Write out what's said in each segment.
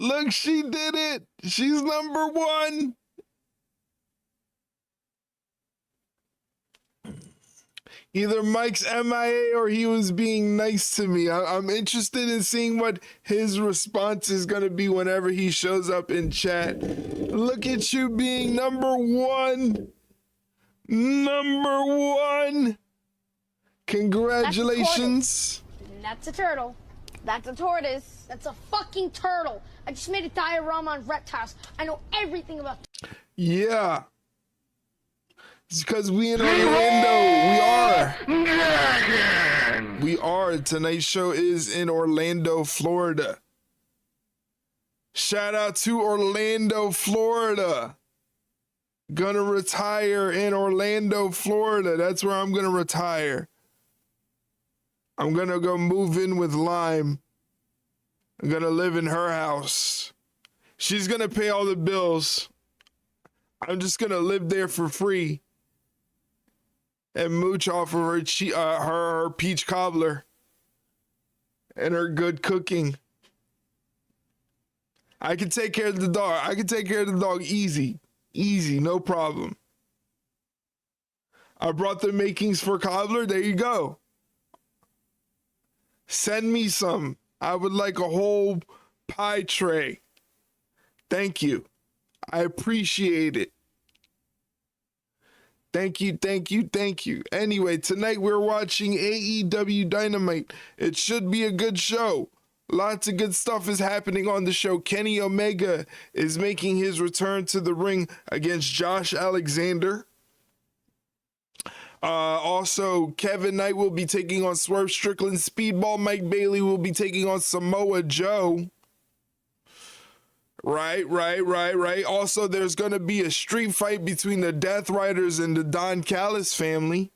Look, she did it. She's number one. Either Mike's MIA or he was being nice to me. I'm interested in seeing what his response is going to be whenever he shows up in chat. Look at you being number one. Number one. Congratulations. That's a turtle. That's a tortoise. That's a fucking turtle. I just made a diorama on reptiles. I know everything about. Yeah. It's because we in Orlando. We are. Tonight's show is in Orlando, Florida. Shout out to Orlando, Florida. Gonna retire in Orlando, Florida. That's where I'm gonna retire. I'm gonna go move in with Lime. I'm gonna live in her house. She's gonna pay all the bills. I'm just gonna live there for free and mooch off of her peach cobbler and her good cooking. I can take care of the dog. I can take care of the dog easy. Easy, no problem. I brought the makings for cobbler. There you go. Send me some. I would like a whole pie tray. Thank you. I appreciate it. Thank you, thank you, thank you. Anyway, tonight we're watching AEW Dynamite. It should be a good show. Lots of good stuff is happening on the show. Kenny Omega is making his return to the ring against Josh Alexander. Also, Kevin Knight will be taking on Swerve Strickland. Speedball Mike Bailey will be taking on Samoa Joe. Right. Also, there's going to be a street fight between the Death Riders and the Don Callis family.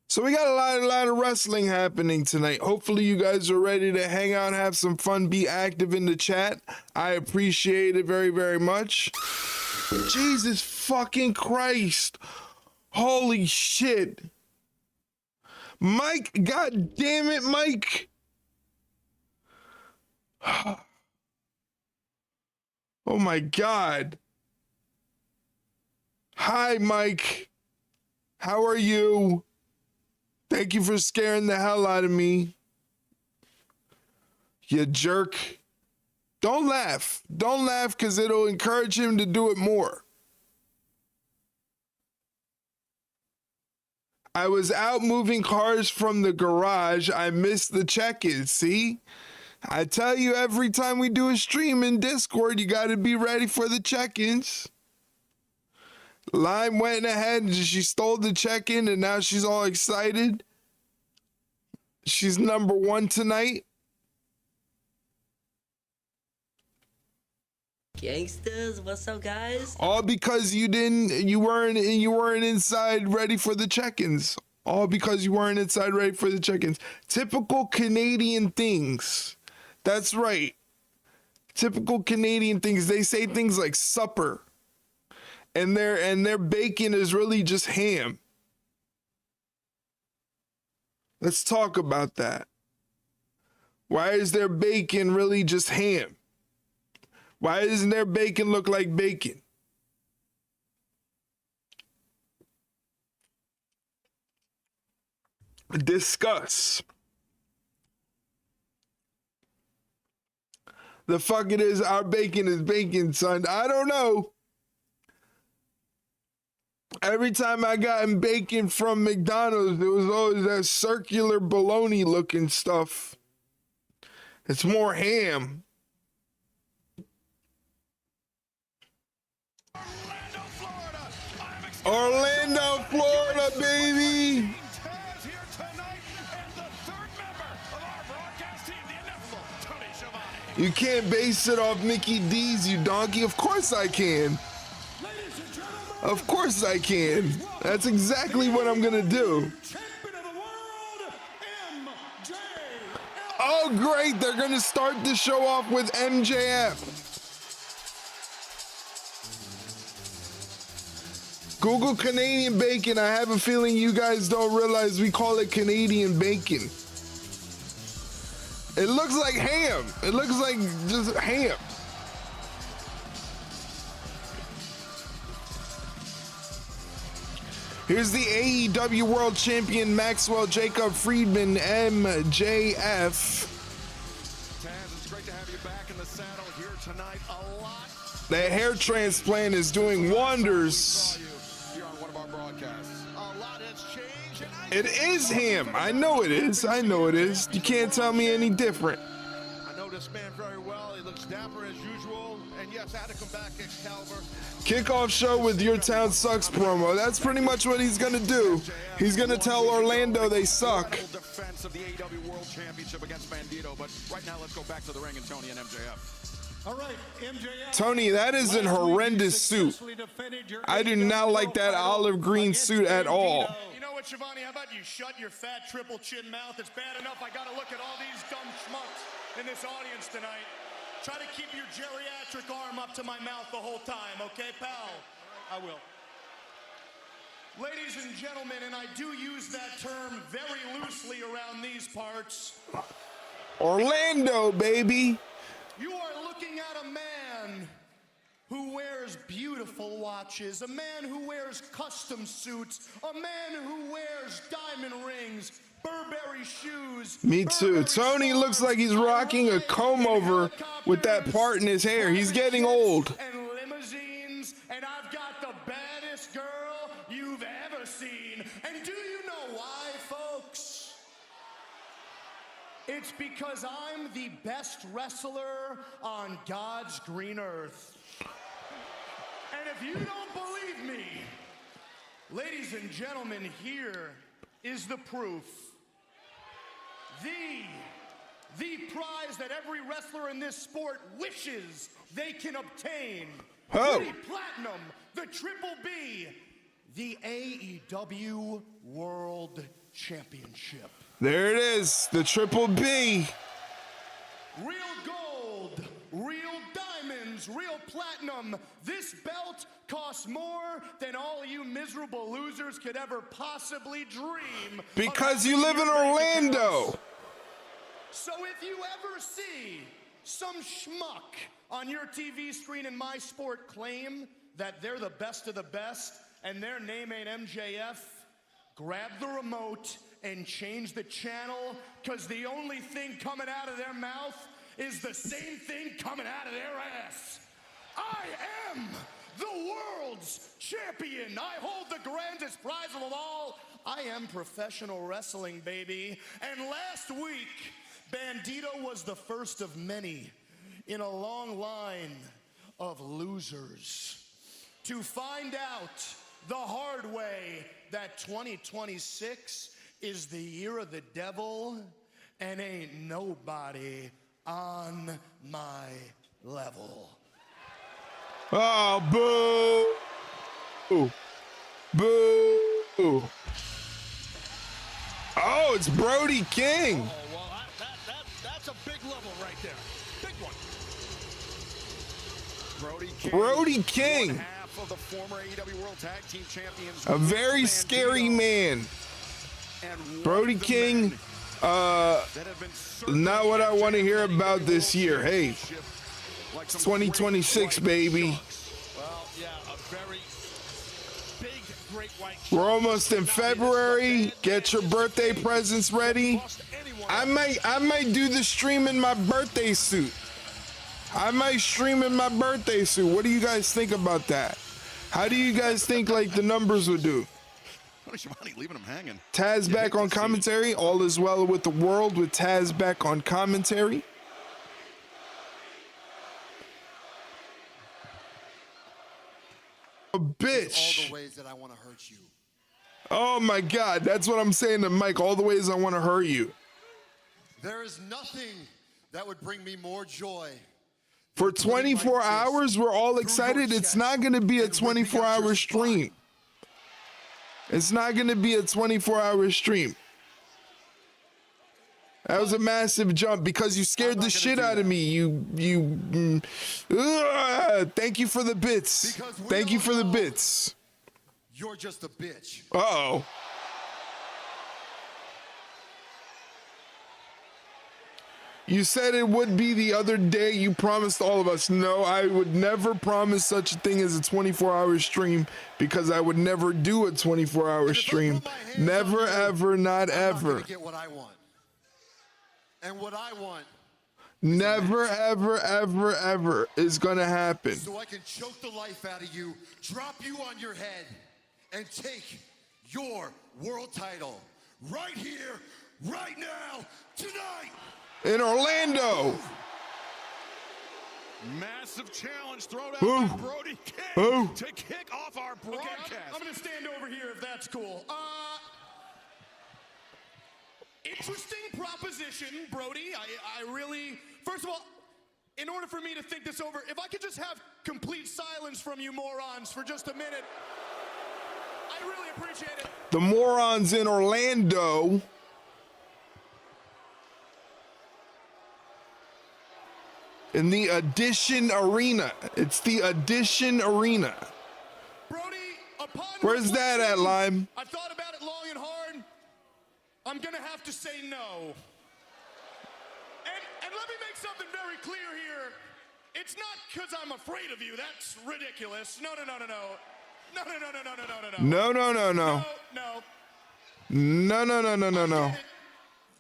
So we got a lot of wrestling happening tonight. Hopefully you guys are ready to hang out, have some fun, be active in the chat. I appreciate it very, very much. Jesus fucking Christ. Holy shit. Mike, god damn it, Mike. Oh my God. Hi, Mike. How are you? Thank you for scaring the hell out of me. You jerk. Don't laugh. Don't laugh because it'll encourage him to do it more. I was out moving cars from the garage. I missed the check-in. See? I tell you every time we do a stream in Discord, you got to be ready for the check-ins. Lime went ahead and she stole the check-in and now she's all excited. She's number one tonight. Gangsters, what's up, guys? All because you weren't inside ready for the check-ins. All because you weren't inside ready for the check-ins. Typical Canadian things. That's right. Typical Canadian things. They say things like supper. And their bacon is really just ham. Let's talk about that. Why is their bacon really just ham? Why doesn't their bacon look like bacon? Discuss. The fuck it is, our bacon is bacon, son. I don't know. Every time I got bacon from McDonald's, it was always that circular bologna looking stuff. It's more ham. Orlando, Florida, baby. You can't base it off Mickey D's, you donkey. Of course I can. Of course I can. That's exactly what I'm gonna do. Oh, great. They're gonna start the show off with MJF. Google Canadian bacon. I have a feeling you guys don't realize we call it Canadian bacon. It looks like ham. It looks like just ham. Here's the AEW World Champion Maxwell Jacob Friedman, MJF. Taz, it's great to have you back in the saddle here tonight. A lot. That hair transplant is doing wonders. Here on one of our broadcasts. A lot has changed. It is him. I know it is. I know it is. You can't tell me any different. I know this man very well. He looks dapper as usual. And yes, I had to come back, Excalibur. Kickoff show with Your Town Sucks promo. That's pretty much what he's gonna do. He's gonna tell Orlando they suck. Defense of the AEW World Championship against Bandito. But right now, let's go back to the ring and Tony and MJF. All right, MJF. Tony, that is an horrendous suit. I do not like that olive green suit at all. You know what, Shivani? How about you shut your fat triple chin mouth? It's bad enough I gotta look at all these dumb schmucks in this audience tonight. Try to keep your geriatric arm up to my mouth the whole time, okay, pal? I will. Ladies and gentlemen, and I do use that term very loosely around these parts, Orlando, baby. you are looking at a man who wears beautiful watches, a man who wears custom suits, a man who wears diamond rings, Burberry shoes. Me too. Tony looks like he's rocking a comb over with that part in his hair. He's getting old. And limousines, and I've got the baddest girl you've ever seen. And do you know why, folks? It's because I'm the best wrestler on God's green earth. And if you don't believe me, ladies and gentlemen, here is the proof. The prize that every wrestler in this sport wishes they can obtain. Oh. The Platinum, the Triple B, the AEW World Championship. There it is, the Triple B. Real gold, real diamonds, real platinum. This belt costs more than all you miserable losers could ever possibly dream. Because you live in Orlando. So if you ever see some schmuck on your TV screen in my sport claim that they're the best of the best and their name ain't MJF, grab the remote and change the channel, because the only thing coming out of their mouth is the same thing coming out of their ass. I am the world's champion. I hold the grandest prize of them all. I am professional wrestling, baby. And last week, Bandito was the first of many in a long line of losers to find out the hard way that 2026 is the year of the devil and ain't nobody on my level. Oh, boo. Boo. Oh, it's Brody King. Oh, well, that's a big level right there. Big one. Brody King. One half of the former AEW World Tag Team Champions. A very scary man. Brody King, not what I want to hear about this year. Hey, it's 2026, baby. Well, yeah, a very big, great white. We're almost in February. Get your birthday presents ready. I might do the stream in my birthday suit. I might stream in my birthday suit. What do you guys think about that? How do you guys think like the numbers would do? Leaving him hanging. Taz back on commentary. All is well with the world with Taz back on commentary. A bitch. All the ways that I want to hurt you. Oh my God, that's what I'm saying to Mike. All the ways I want to hurt you. There is nothing that would bring me more joy. For 24 hours, we're all excited. It's not going to be a 24-hour stream. It's not going to be a 24-hour stream. That was a massive jump because you scared the shit out of me. Thank you for the bits. Thank you for the bits. You're just a bitch. You said it would be the other day. You promised all of us. No, I would never promise such a thing as a 24-hour stream because I would never do a 24-hour stream. Never, ever, not ever. Get what I want. And what I want. Never, ever, ever, ever is going to happen. So I can choke the life out of you, drop you on your head, and take your world title right here, right now, tonight. In Orlando. Massive challenge thrown out by Brody King to kick off our broadcast. Okay, I'm going to stand over here if that's cool. Interesting proposition, Brody. I really, first of all, in order for me to think this over, if I could just have complete silence from you morons for just a minute, I really appreciate it. The morons in Orlando. In the Edition Arena. It's the Edition Arena. Brody, upon Where's that at, Lime? I've thought about it long and hard. I'm gonna have to say no. And let me make something very clear here. It's not because I'm afraid of you. That's ridiculous. No. No. No.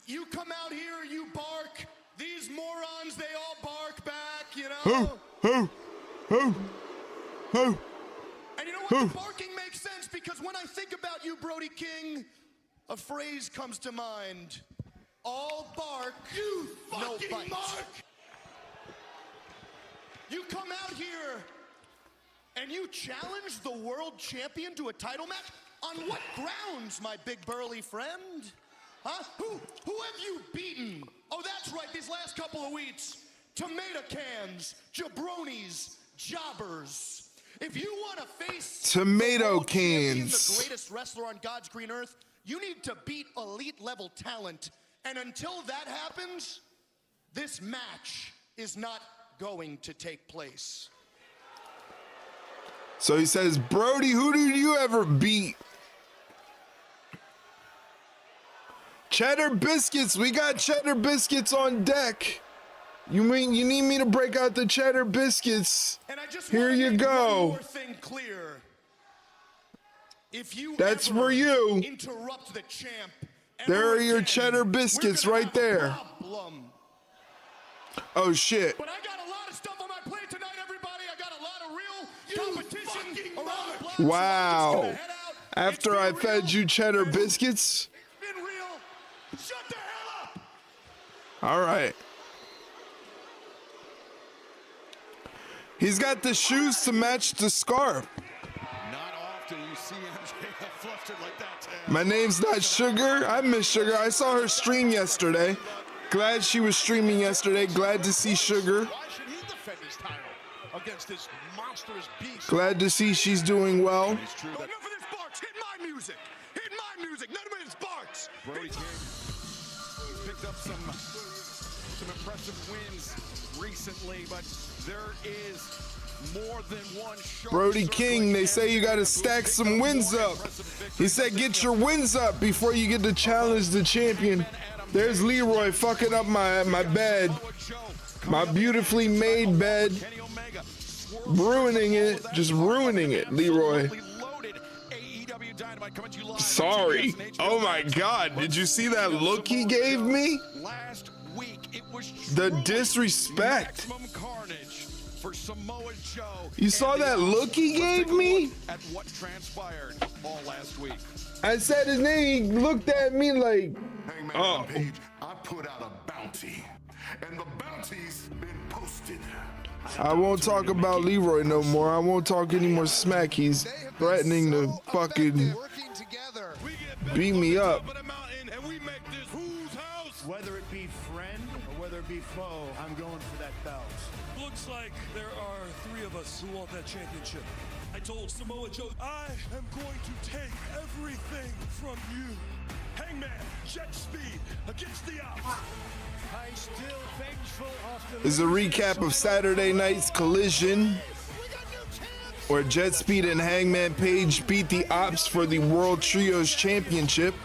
You come out here, you bark. These morons, they all bark back, you know? Who? And you know what? The barking makes sense because when I think about you, Brody King, a phrase comes to mind. All bark, you no bite. Mark. You come out here and you challenge the world champion to a title match? On what grounds, my big burly friend? Huh? Who have you beaten? Oh, that's right, these last couple of weeks. Tomato cans, jabronis, jobbers. If you want to face tomato the champion, cans, the greatest wrestler on God's green earth, you need to beat elite level talent. And until that happens, this match is not going to take place. So he says, Brody, who did you ever beat? Cheddar biscuits. We got cheddar biscuits on deck. You mean you need me to break out the cheddar biscuits? And I just Here you go. One more thing clear. If you That's ever for you. Interrupt the champ, There are your again, cheddar biscuits right there. Oh shit. But I got a lot of stuff on my plate tonight, everybody. I got a lot of real competition around the block. So Wow. I'm just gonna head out. After I fed you cheddar biscuits? It's been real. Shut the hell up. All right. He's got the shoes to match the scarf. Not often you see MJF flustered like that. My name's not Sugar. I miss Sugar. I saw her stream yesterday. Glad she was streaming yesterday. Glad to see Sugar. Why should he defend his title against this monstrous beast? Glad to see she's doing well. It's true that Enough of this barks. Hit my music. Hit my music. None of it is barks. Brody King picked up some impressive wins recently, but there is more than one sharp Brody King, they say you got to stack some wins up. He said get your wins up before you get to challenge the champion. There's Leroy fucking up my bed. My beautifully made bed. Ruining it. Just ruining it, Leroy. Sorry. Oh my God. Did you see that look he gave me? The disrespect. For Samoa Joe. You saw that look he gave me? At what transpired all last week. I said his name, he looked at me like, oh. Page, I put out a bounty, and the bounty's been posted. I won't talk about Leroy no more. I won't talk any more smack. He's threatening to fucking beat me up. Whether it be friend or whether it be foe, I'm going for that belt. Looks like there are 3 of us who want that championship. I told Samoa Joe, I am going to take everything from you. Hangman, jet speed against the odds. I still vengeful after This is a recap of Saturday night's Collision, where Jet Speed and Hangman Page beat the Ops for the World Trios Championship.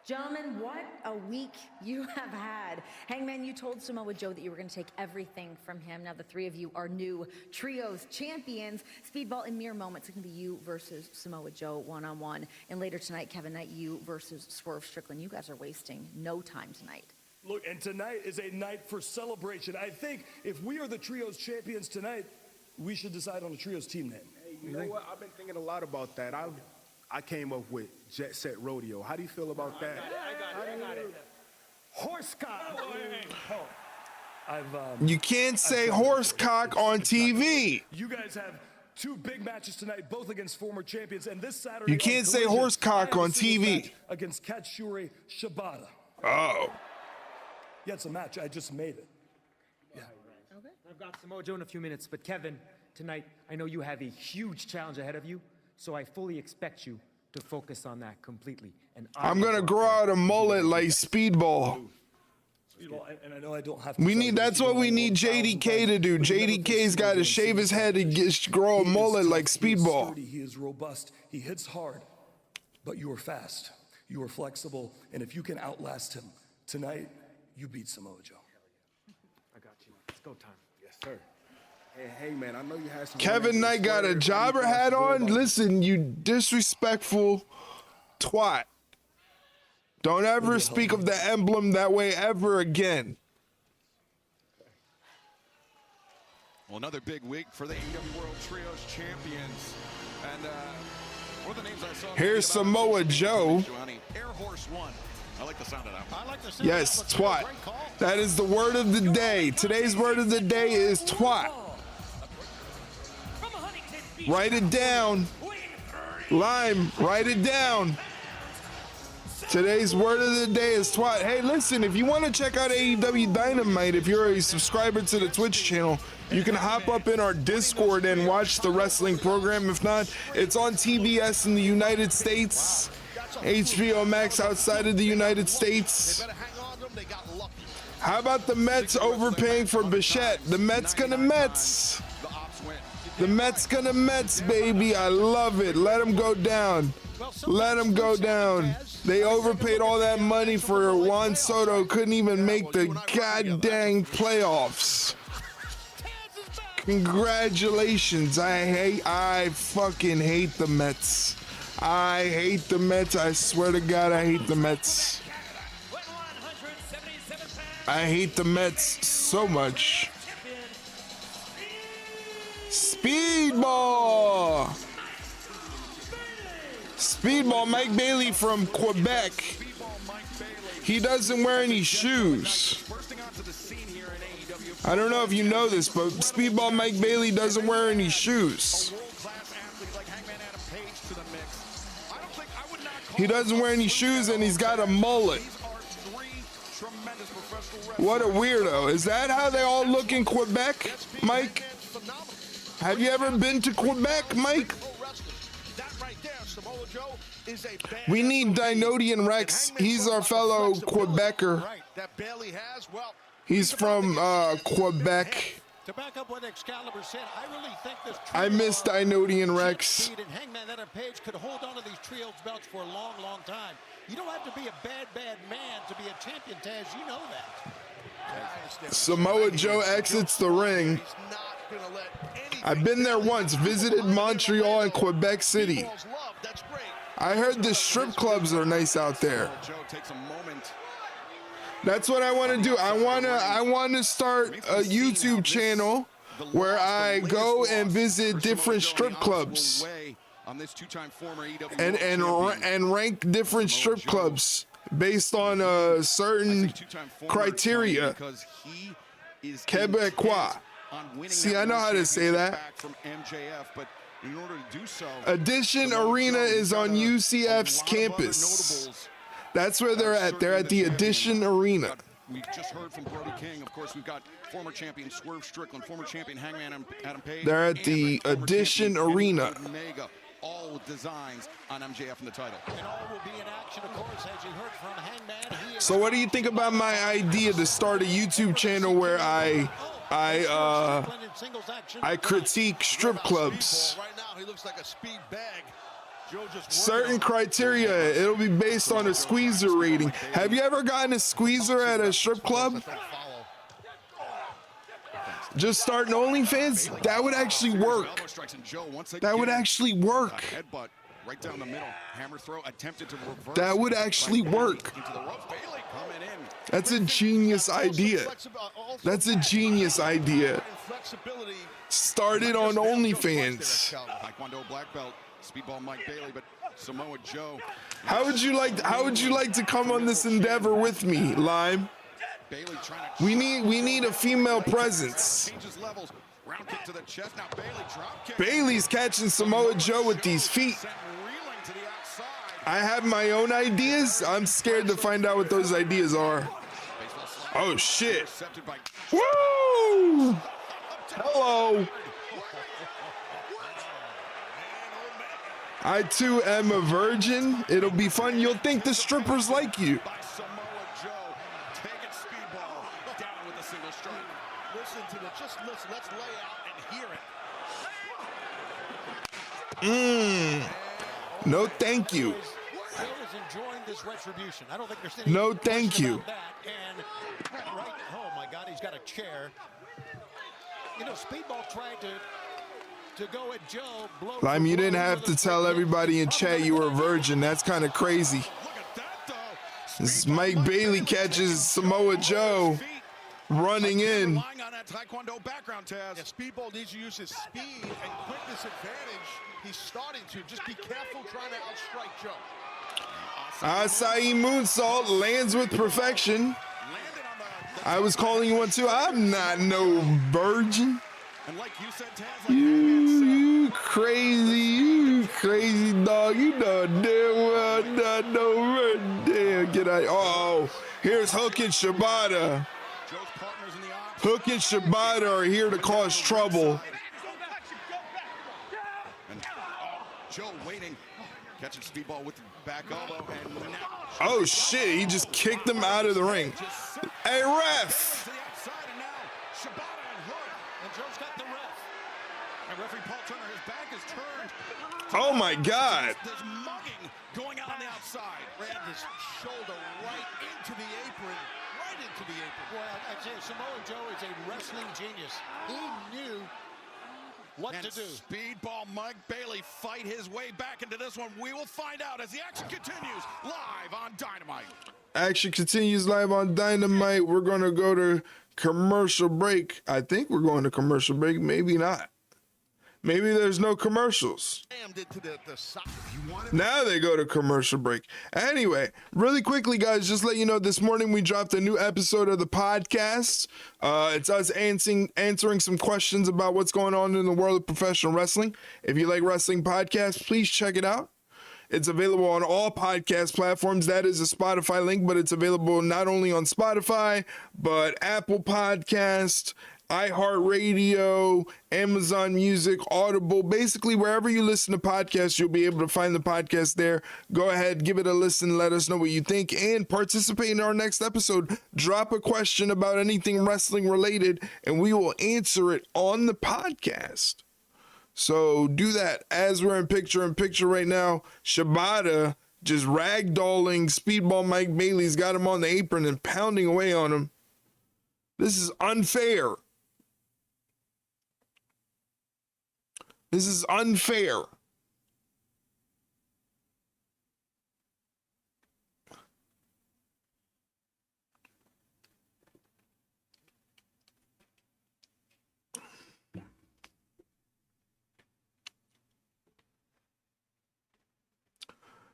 Gentlemen, what a week you have had. Hangman, you told Samoa Joe that you were going to take everything from him. Now the three of you are new trios champions. Speedball, in mere moments, it's going to be you versus Samoa Joe one-on-one. And later tonight, Kevin Knight, you versus Swerve Strickland. You guys are wasting no time tonight. Look, and tonight is a night for celebration. I think if we are the trios champions tonight, we should decide on a trios team name. Hey, you know what? I've been thinking a lot about that. I came up with Jet Set Rodeo. How do you feel about that? I got it. Horsecock. You can't say horsecock on TV. You guys have two big matches tonight, both against former champions, and this Saturday You can't say horsecock on TV. Against Katsuyori Shibata. Oh. Yeah, it's a match. I just made it. Yeah. Okay. I've got Samoa Joe in a few minutes, but Kevin, tonight I know you have a huge challenge ahead of you, so I fully expect you to focus on that completely. And I'm gonna grow out a mullet like Speedball. And I know I don't have to. We need. That's what we need JDK to do. JDK's got to shave his head and grow a mullet like Speedball. He is robust. He hits hard, but you are fast. You are flexible, and if you can outlast him tonight, you beat Samoa Joe. I got you. It's go time. Yes, sir. Hey, man, I know you had some... Kevin Knight got a jobber hat on. Listen, you disrespectful twat. Don't ever speak of the emblem that way ever again. Well, another big week for the AEW World Trios Champions. And one of the names I saw... Here's Samoa Joe. Air Horse 1. I like the sound of that. I like the sound. Yes, twat. That is the word of the day. Today's word of the day is twat. Write it down. Lime, write it down. Today's word of the day is twat. Hey, listen, if you want to check out AEW Dynamite, if you're a subscriber to the Twitch channel, you can hop up in our Discord and watch the wrestling program. If not, it's on TBS in the United States, HBO Max outside of the United States. How about the Mets overpaying for Bichette? The Mets gonna Mets. The Mets gonna Mets, baby. I love it. Let them go down. Let them go down. They overpaid all that money for Juan Soto. Couldn't even make the goddamn playoffs. Congratulations. I fucking hate the Mets. I hate the Mets. I swear to God, I hate the Mets. I hate the Mets so much. Speedball. Speedball Mike Bailey from Quebec. He doesn't wear any shoes. I don't know if you know this, but Speedball Mike Bailey doesn't wear any shoes. He doesn't wear any shoes and he's got a mullet. What a weirdo. Is that how they all look in Quebec, Mike? Have you ever been to Quebec, Mike? We need Dynodian Rex. He's our fellow Quebecer. He's from Quebec. To back up what Excalibur said, I really think this I miss Dynodian Rex. and Hangman Adam Page could hold on to these trios belts for a long, long time. You don't have to be a bad man to be a champion, Taz. You know that. Samoa Joe exits the ring. I've been there once, visited Montreal and Quebec City. I heard the strip clubs are nice out there. That's what I want to do. I want to start a YouTube channel where I go and visit different strip clubs and rank different strip clubs based on a certain criteria. Quebecois. See, I know how to say that. Addition Arena is on UCF's campus. That's where they're at. They're at the Addition Arena. We just heard from Brody King. Of course, we've got former champion Swerve Strickland, former champion Hangman Adam Page. They're at the Addition Arena. All with designs on MJF in the title. And all will be in action, of course, as you heard from Hangman. So what do you think about my idea to start a YouTube channel where I critique strip clubs? Right now, he looks like a speed bag. Certain criteria. It'll be based on a squeezer rating. Have you ever gotten a squeezer at a strip club? Just start an OnlyFans? That would actually work. That would actually work. Right down the middle. Hammer throw attempted to reverse. That would actually work. That's a genius idea. That's a genius idea. Start it on OnlyFans. Taekwondo black belt, Speedball Mike Bailey, but Samoa Joe. How would you like to come on this endeavor with me, Lime? We need a female presence. Bailey's catching Samoa Joe with these feet. I have my own ideas. I'm scared to find out what those ideas are. Oh shit. Woo! Hello. I too am a virgin. It'll be fun. You'll think the strippers like you. Let's lay out and hear it. No, thank you. Joe is enjoying this retribution. I don't think there's any no, thank you. And right, oh my God, he's got a chair. You know, Speedball tried to go at Joe. Lime, you didn't have to tell everybody in chat you were a virgin. That's kind of crazy. This is Mike Bailey catches Samoa Joe running in. Taekwondo background, Taz. Yeah, Speedball needs to use his speed and quickness advantage. He's starting to. Just be careful trying to outstrike Joe. Acai moonsault lands with perfection. I was calling you one too. I'm not no virgin. And like you said, Taz, you crazy dog. You know damn well not no virgin. Damn, get out. Oh, here's Hook and Shibata. Hook and Shibata are here to cause trouble. And, Joe waiting, catching Speedball with the back elbow, and now oh shit, he just kicked him out of the ring. Hey, ref! And Joe's got the ref. And referee Paul Turner, his back is turned. Oh my God. There's mugging going on the outside. Ran his shoulder right into the apron. Right into the apron. Boy, I say Samoa Joe is a wrestling genius. He knew what to do. Speedball Mike Bailey fight his way back into this one. We will find out as the action continues live on Dynamite. Action continues live on Dynamite. We're going to go to commercial break. I think we're going to commercial break. Maybe not. Maybe there's no commercials. Now they go to commercial break. Anyway, really quickly, guys, just let you know, this morning we dropped a new episode of the podcast. It's us answering some questions about what's going on in the world of professional wrestling. If you like wrestling podcasts, please check it out. It's available on all podcast platforms. That is a Spotify link, but it's available not only on Spotify, but Apple Podcast, iHeartRadio, Amazon Music, Audible. Basically, wherever you listen to podcasts, you'll be able to find the podcast there. Go ahead, give it a listen, let us know what you think, and participate in our next episode. Drop a question about anything wrestling related, and we will answer it on the podcast. So do that. As we're in picture right now, Shibata just ragdolling Speedball Mike Bailey's got him on the apron and pounding away on him. This is unfair. This is unfair.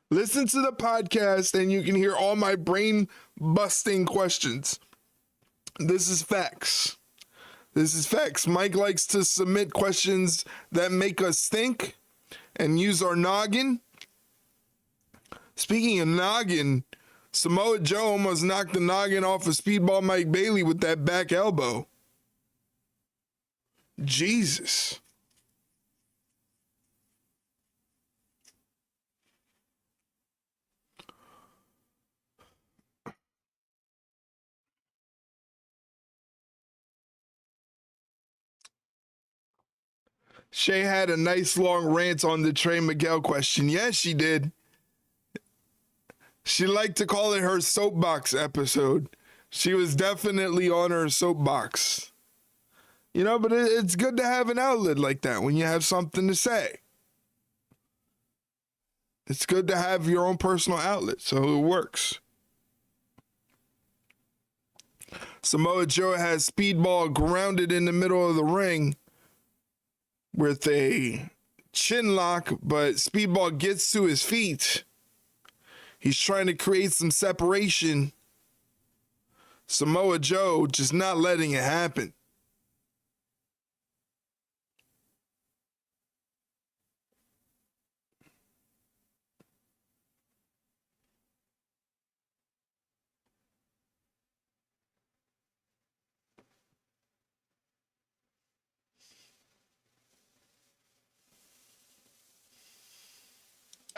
Listen to the podcast and you can hear all my brain busting questions. This is facts. This is facts. Mike likes to submit questions that make us think and use our noggin. Speaking of noggin, Samoa Joe almost knocked the noggin off of Speedball Mike Bailey with that back elbow. Jesus. Shay had a nice long rant on the Trey Miguel question. Yes, she did. She liked to call it her soapbox episode. She was definitely on her soapbox. You know, but it's good to have an outlet like that when you have something to say. It's good to have your own personal outlet, so it works. Samoa Joe has Speedball grounded in the middle of the ring with a chin lock, but Speedball gets to his feet. He's trying to create some separation. Samoa Joe just not letting it happen.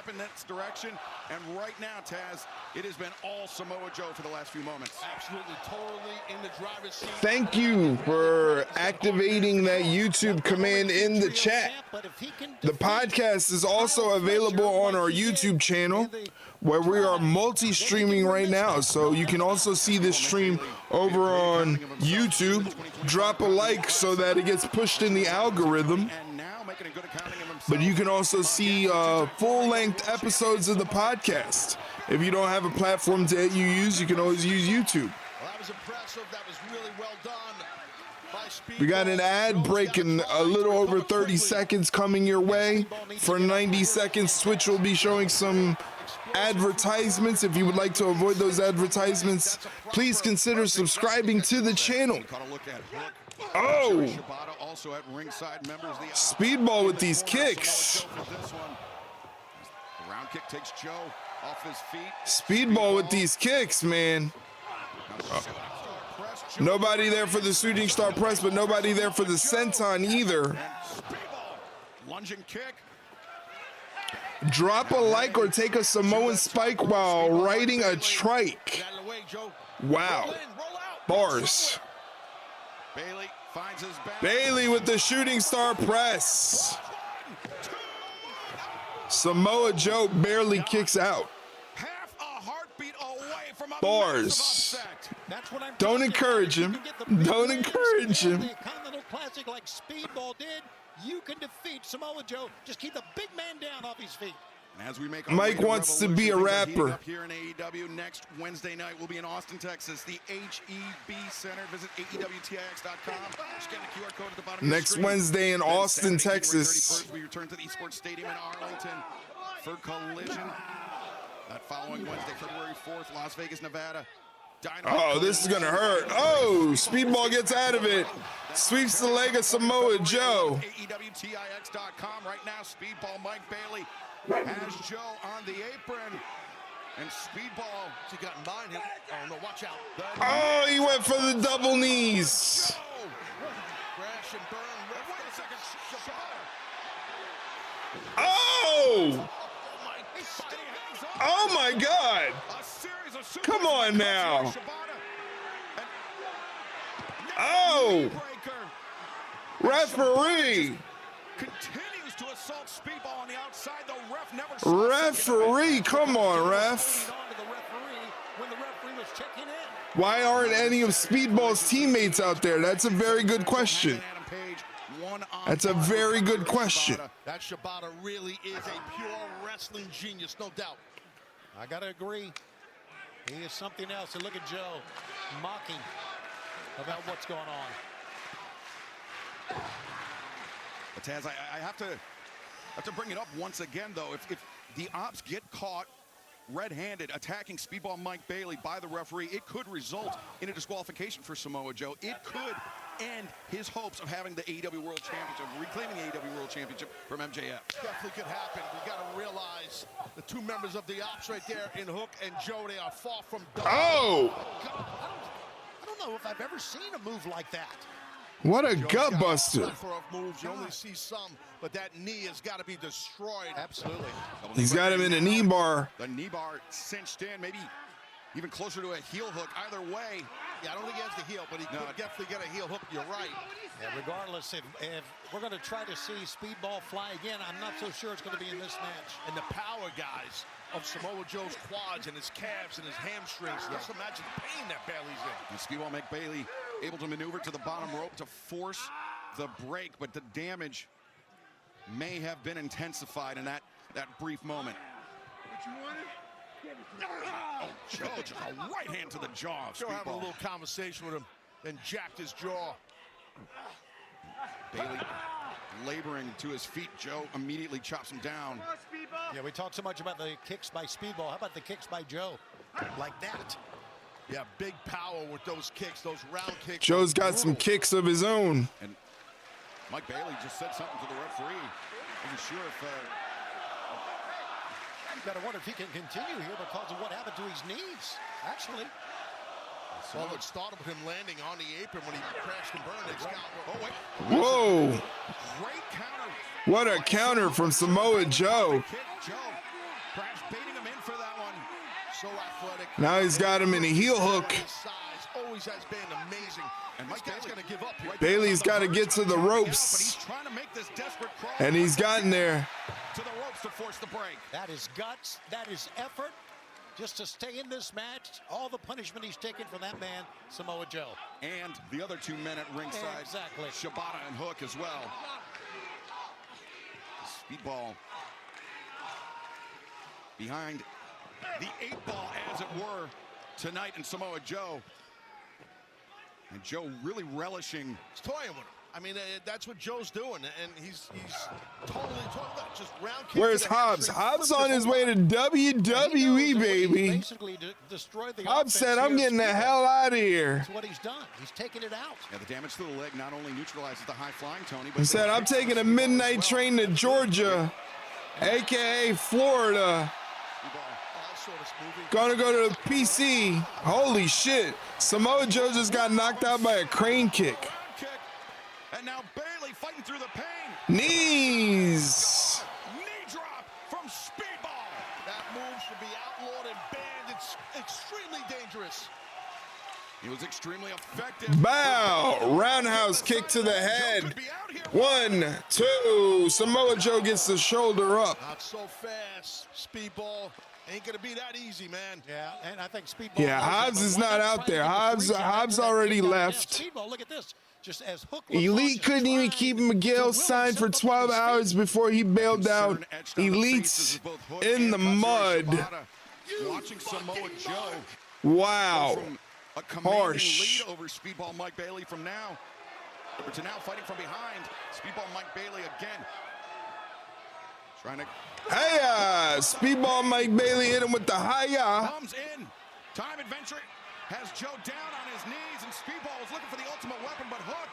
In that direction, and right now, Taz, it has been all Samoa Joe for the last few moments. Absolutely, totally in the driver's seat. Thank you for activating that YouTube command in the chat. The podcast is also available on our YouTube channel, where we are multi-streaming right now, so you can also see this stream over on YouTube. Drop a like so that it gets pushed in the algorithm. But you can also see full-length episodes of the podcast. If you don't have a platform that you use, you can always use YouTube. Well, that was impressive. That was really well done by Speedball. We got an ad break in a little over 30 seconds coming your way. For 90 seconds, Twitch will be showing some advertisements. If you would like to avoid those advertisements, please consider subscribing to the channel. Oh! Speedball with these kicks. Round kick takes Joe off his feet. Speedball with these kicks, man. Nobody there for the shooting star press, but nobody there for the senton either. Lunging kick. Drop a like or take a Samoan spike while riding a trike. Wow. Bars. Bailey finds his back. Bailey with the shooting star press. Samoa Joe barely kicks out. Half a heartbeat away from a Bars. Don't encourage him. Don't encourage him. A Continental Classic like Speedball did, you can defeat Samoa Joe. Just keep the big man down off his feet. And as we make Mike wants to be a rapper. Up here in AEW next Wednesday night, we'll be in Austin, Texas, the HEB Center. Visit AEWTIX.com. Just get the QR code at the bottom. Next Wednesday in Austin, Texas. We return to the Esports Stadium in Arlington for Collision. That following Wednesday, February 4th, Las Vegas, Nevada. Dynamite. Oh, this is gonna hurt. Oh, Speedball gets out of it. Sweeps the leg of Samoa Joe. AEWTIX.com right now. Speedball Mike Bailey has Joe on the apron. And Speedball, he got in mind him. Oh no, watch out. Oh, he went for the double knees. Crash and burn. Wait a second. Oh! Oh my God! Come on now! Oh! Referee! Continues to assault Speedball on the outside. The ref never. Referee, come on, ref. Why aren't any of Speedball's teammates out there? That's a very good question. That's a very good question. That Shibata really is a pure wrestling genius, no doubt. I gotta agree. He is something else. And look at Joe mocking about what's going on. But Taz, I have to bring it up once again, though. If the Ops get caught red-handed attacking Speedball Mike Bailey by the referee, it could result in a disqualification for Samoa Joe. It could end his hopes of having the AEW World Championship, reclaiming the AEW World Championship from MJF. Definitely could happen. We got to realize the two members of the Ops right there in Hook and Joe, they are far from done. Oh! I don't know if I've ever seen a move like that. What a gut buster. Moves. You only see some, but that knee has got to be destroyed. Absolutely. He's got him in a knee bar. The knee bar cinched in. Maybe even closer to a heel hook. Either way, yeah, I don't think he has the heel, but he could definitely get a heel hook. You're right. Yeah, regardless, if we're going to try to see Speedball fly again, I'm not so sure it's going to be in this match. And the power, guys, of Samoa Joe's quads and his calves and his hamstrings. Just imagine the pain that Bailey's in. And Speedball Mike Bailey able to maneuver to the bottom rope to force the break, but the damage may have been intensified in that brief moment. Oh, Joe, just a right hand to the jaw. Joe having a little conversation with him, then jacked his jaw. Bailey laboring to his feet. Joe immediately chops him down. Yeah, we talk so much about the kicks by Speedball. How about the kicks by Joe? Like that. Yeah, big power with those kicks, those round kicks. Joe's got some kicks of his own. And Mike Bailey just said something to the referee. Wasn't sure if... You gotta wonder if he can continue here because of what happened to his knees, actually. Well, it started with him landing on the apron when he crashed and burned. Oh, wait. Whoa. Great counter. What a counter from Samoa Joe. Joe perhaps baiting him in for that one. So athletic. Now he's got him in a heel hook. His size always has been amazing. And Mike Bailey's going to give up here. Bailey's got to get to the But ropes. he's trying to make this desperate crawl. And he's gotten there. To the ropes to force the break. That is guts. That is effort. Just to stay in this match, all the punishment he's taken from that man, Samoa Joe. And the other two men at ringside. Exactly. Shibata and Hook as well. Speedball behind the 8-ball, as it were, tonight in Samoa Joe. And Joe really relishing. He's toying with him. I mean, that's what Joe's doing, and he's totally just round kick. Where's Hobbs? Hobbs on his way to WWE, baby. Basically destroyed the Hobbs said, offense I'm here. getting the hell out of here. That's what he's done. He's taken it out. Yeah, the damage to the leg not only neutralizes the high flying Tony, but He said, I'm taking a midnight train to Georgia, a.k.a. Florida. Gonna go to the PC. Holy shit. Samoa Joe just got knocked out by a crane kick. And now Bailey fighting through the pain. Knees. Knee drop from Speedball. That move should be outlawed and banned. It's extremely dangerous. He was extremely effective. Bow. Roundhouse kick to the head. 1, 2. Samoa Joe gets the shoulder up. Not so fast. Speedball ain't gonna be that easy, man. Yeah, and I think Speedball. Yeah, Hobbs is not out there. Hobbs already left. Speedball, look at this. Just as Hook Elite couldn't even keep Miguel signed for 12 hours before he bailed out. Elite's in the mud. Watching Samoa Joe. Wow. From a commanding Harsh. lead over Speedball Mike Bailey from now. To now fighting from behind. Speedball Mike Bailey again. Trying to. Hey, Speedball Mike Bailey hit him with the hiya. Comes in. Time Adventure has Joe down on his knees, and Speedball is looking for the ultimate weapon, but Hook.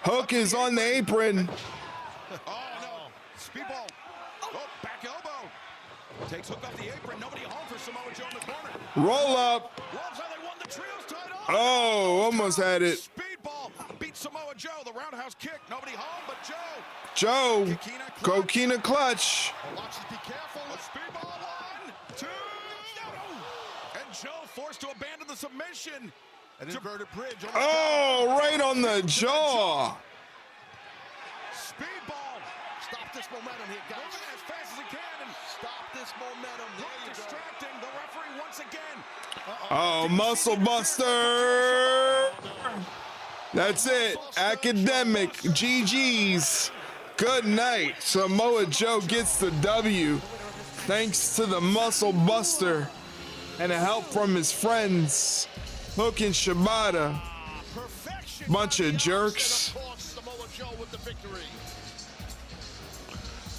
Hook is on the apron. Oh, no. Speedball. Oh, back elbow. Takes Hook off the apron. Nobody home for Samoa Joe in the corner. Roll up. Loves how they won the trios title. Oh, almost had it. Speedball beats Samoa Joe. The roundhouse kick. Nobody home but Joe. Joe, Coquina clutch. Watch this, be careful. Speedball 1, 2. And Joe forced to abandon the submission. An inverted bridge. Oh, right on the jaw. Speedball. Stop this momentum here, guys. Moving as fast as he can. And stop this momentum. There you go. Distracting the referee once again. Oh, muscle buster. That's it. Academic. GG's. Good night. Samoa Joe gets the W. Thanks to the muscle buster and the help from his friends, Hook and Shibata. Bunch of jerks.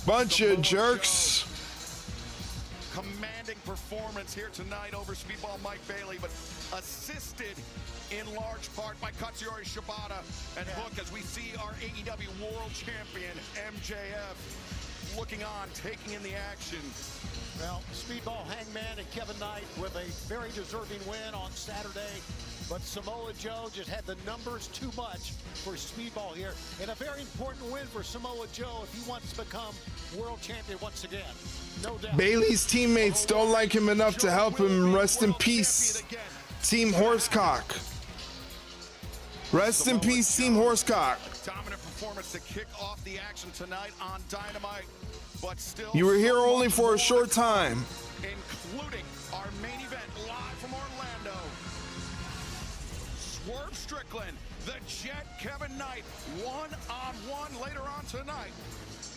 Bunch of jerks. Commanding performance here tonight over Speedball Mike Bailey, but assisted in large part by Katsuyori Shibata and Hook as we see our AEW World Champion, MJF. looking on, taking in the action. Well, Speedball, Hangman, and Kevin Knight with a very deserving win on Saturday. But Samoa Joe just had the numbers too much for Speedball here. And a very important win for Samoa Joe if he wants to become world champion once again. No doubt. Bailey's teammates don't like him enough to help him. Rest in peace, Team Horsecock. Rest in peace, Team Horsecock. Dominant performance to kick off the action tonight on Dynamite. But still, You were here only for a short time. including our main event live from Orlando. Swerve Strickland, the Jet, Kevin Knight, one-on-one later on tonight.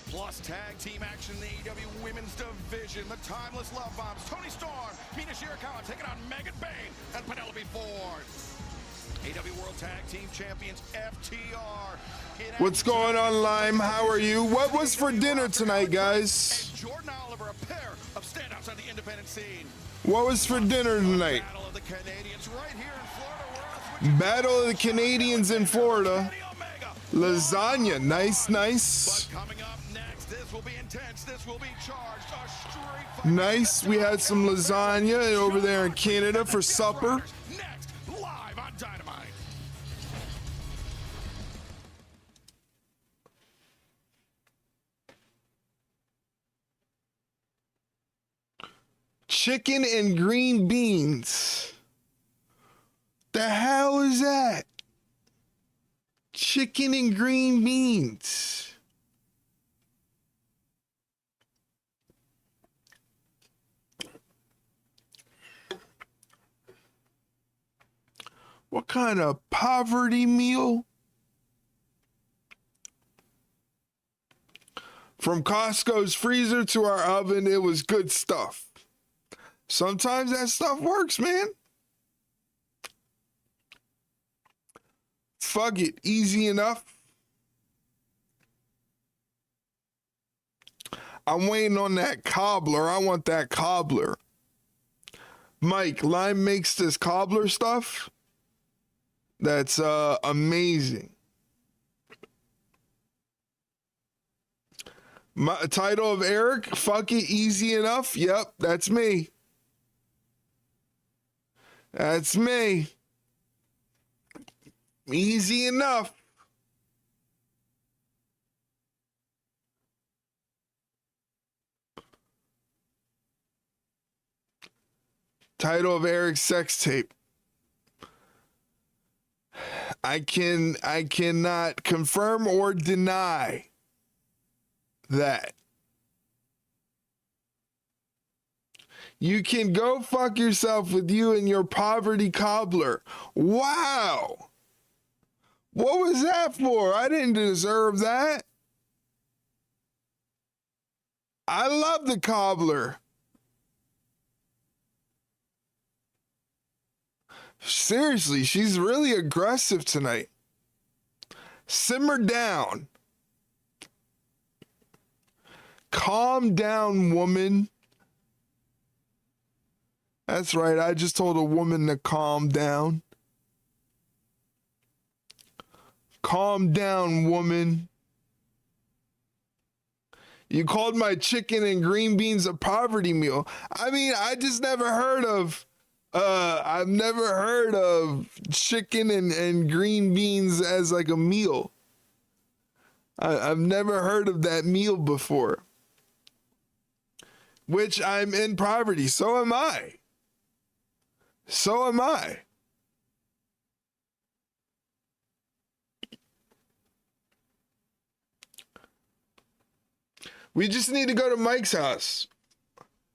Plus tag team action in the AEW Women's Division. The Timeless Love Bombs, Tony Storm, Mina Shirakawa taking on Megan Bayne and Penelope Ford. AEW World Tag Team Champions FTR. What's going on, Lime? How are you? What was for dinner tonight, guys? Jordan Oliver, a pair of standouts on the independent scene. What was for dinner tonight? Battle of the Canadians right here in Florida. Battle of the Canadians in Florida. Lasagna, nice, nice. Coming up next, this will be intense. This will be charged. A straight fight. Nice. We had some lasagna over there in Canada for supper. Next, live on Dynamite. Chicken and green beans. The hell is that? Chicken and green beans. What kind of poverty meal? From Costco's freezer to our oven, it was good stuff. Sometimes that stuff works, man. Fuck it, easy enough. I'm waiting on that cobbler. I want that cobbler. Mike, Lime makes this cobbler stuff. That's amazing. My title of Eric, fuck it, easy enough. Yep, that's me. That's me. Easy enough. Title of Eric's sex tape. I cannot confirm or deny that. You can go fuck yourself with you and your poverty cobbler. Wow. What was that for? I didn't deserve that. I love the cobbler. Seriously, she's really aggressive tonight. Simmer down. Calm down, woman. That's right, I just told a woman to calm down. Calm down, woman. You called my chicken and green beans a poverty meal. I mean, I just never heard of, I've never heard of chicken and green beans as like a meal. I've never heard of that meal before. Which I'm in poverty. So am I. So am I. We just need to go to Mike's house.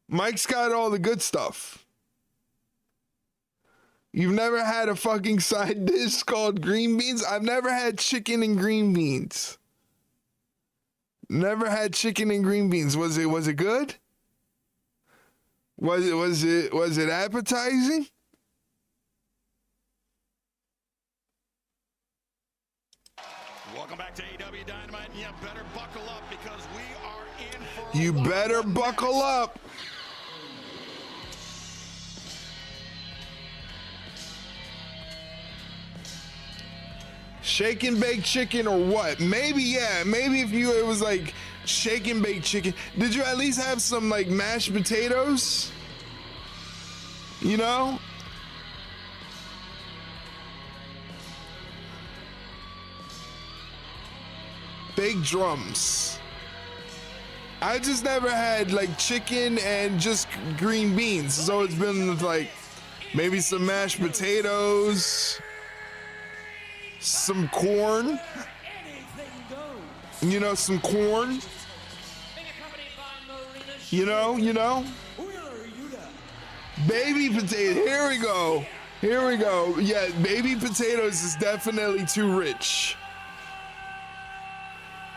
Mike's got all the good stuff. You've never had a fucking side dish called green beans? I've never had chicken and green beans. Never had chicken and green beans. Was it good? Was it appetizing? Welcome back to AEW Dynamite. You better buckle up because we are in for You better buckle up. Shake and bake chicken or what? Maybe, yeah. Maybe if it was like shake and bake chicken. Did you at least have some like mashed potatoes? You know? Baked drums. I just never had like chicken and just green beans. So it's been like maybe some mashed potatoes, some corn, you know, some corn, you know, baby potato. Here we go. Here we go. Yeah, baby potatoes is definitely too rich.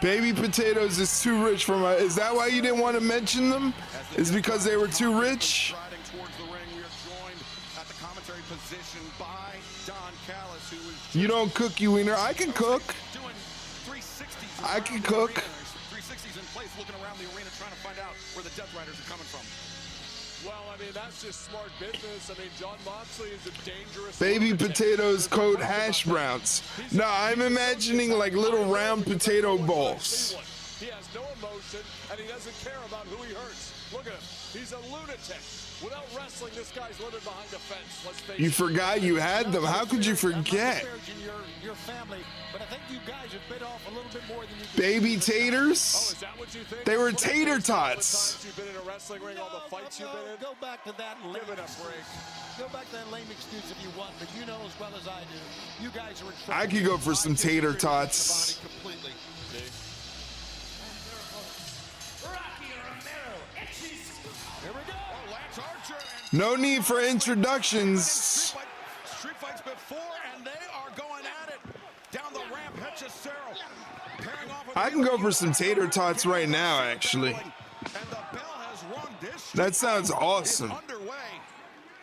Baby potatoes is too rich for my. Is that why you didn't want to mention them? Is because they were too rich? You don't cook, you wiener. I can cook. I can cook. 360s in place, looking around the arena, trying to find out where the Death Riders are coming from. Well, I mean, that's just smart business. I mean, John Moxley is a dangerous... Baby potatoes coat hash browns. No, I'm imagining like little round potato balls. He has no emotion, and he doesn't care about who he hurts. Look at him. He's a lunatic. Without wrestling, this guy's living behind a fence. Let's face You it. forgot you had them. How could you forget? Your family, but I think you guys have bit off a little bit more than you could. Baby taters? Oh, is that what you think? They were tater tots. You've been in a wrestling ring, all the fights you've been in. Go back to that lame Give it a break. Go back to that lame excuse if you want, but you know as well as I do, you guys are in trouble. I could go for some tater tots. Completely. No need for introductions. Street fights before, and they are going at it. Down the ramp, Hechicero. Pairing off with I can go for some tater tots right now, actually. and the bell has rung. This That sounds awesome. underway.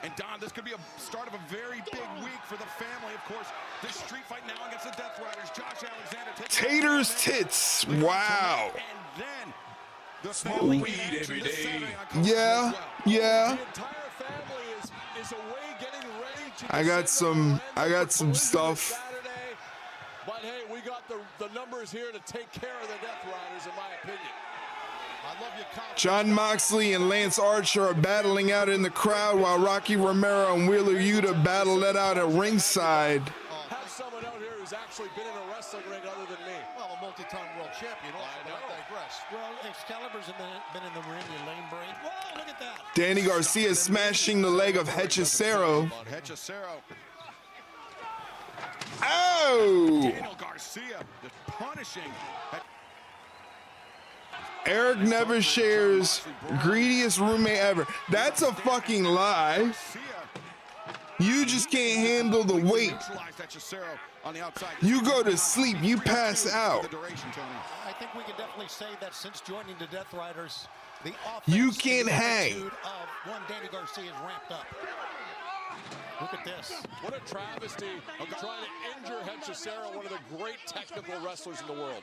And Don, this could be a start of a very big week for the family, of course. This street fight now against the Death Riders. Josh Alexander takes Taters tits. Wow. and then the Smoke family weed action every this day. Saturday on Yeah, yeah. The entire family is away getting ready to I got some stuff. Saturday. But hey, we got the numbers here to take care of the Death Riders, in my opinion. I love your confidence. John Moxley and Lance Archer are battling out in the crowd while Rocky Romero and Wheeler Yuta battle it out at ringside. Have someone out here who's actually been in a wrestling ring other than me. Well, a multi-time world champion. Also, I know. I digress. Well, Excalibur's been in the ring, you lame brain. Whoa, look at that. Danny Garcia smashing the leg of Hechicero. Hechicero. Oh! Daniel Garcia just punishing. Eric never shares greediest roommate ever. That's a fucking lie. You just can't handle the weight. You go to sleep, you pass out. I think we can definitely say that since joining the Death Riders, the offense You can't and the hang. attitude of one Danny Garcia is ramped up. Look at this. What a travesty of trying to injure Hechicero, one of the great technical wrestlers in the world.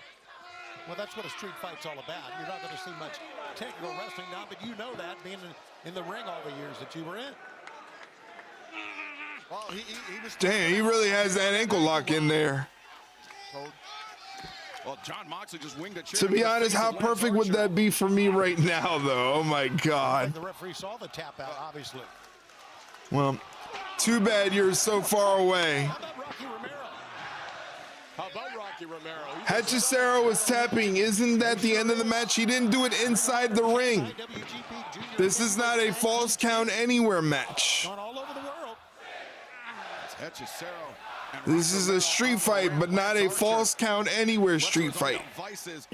Well, that's what a street fight's all about. You're not going to see much technical wrestling now, but you know that being in the ring all the years that you were in. Well, he was. Damn, he really has that ankle lock in there. Well, John Moxley just winged a chair. To be honest, how perfect would that be for me right now, though? Oh my God. The referee saw the tap out, obviously. Well, too bad you're so far away. How about Rocky Romero? Hechicero was tapping. Isn't that the end of the match? He didn't do it inside the ring. This is not a false count anywhere match. All over the world. Hechicero. This is a street fight, but not a false count anywhere street fight. Vices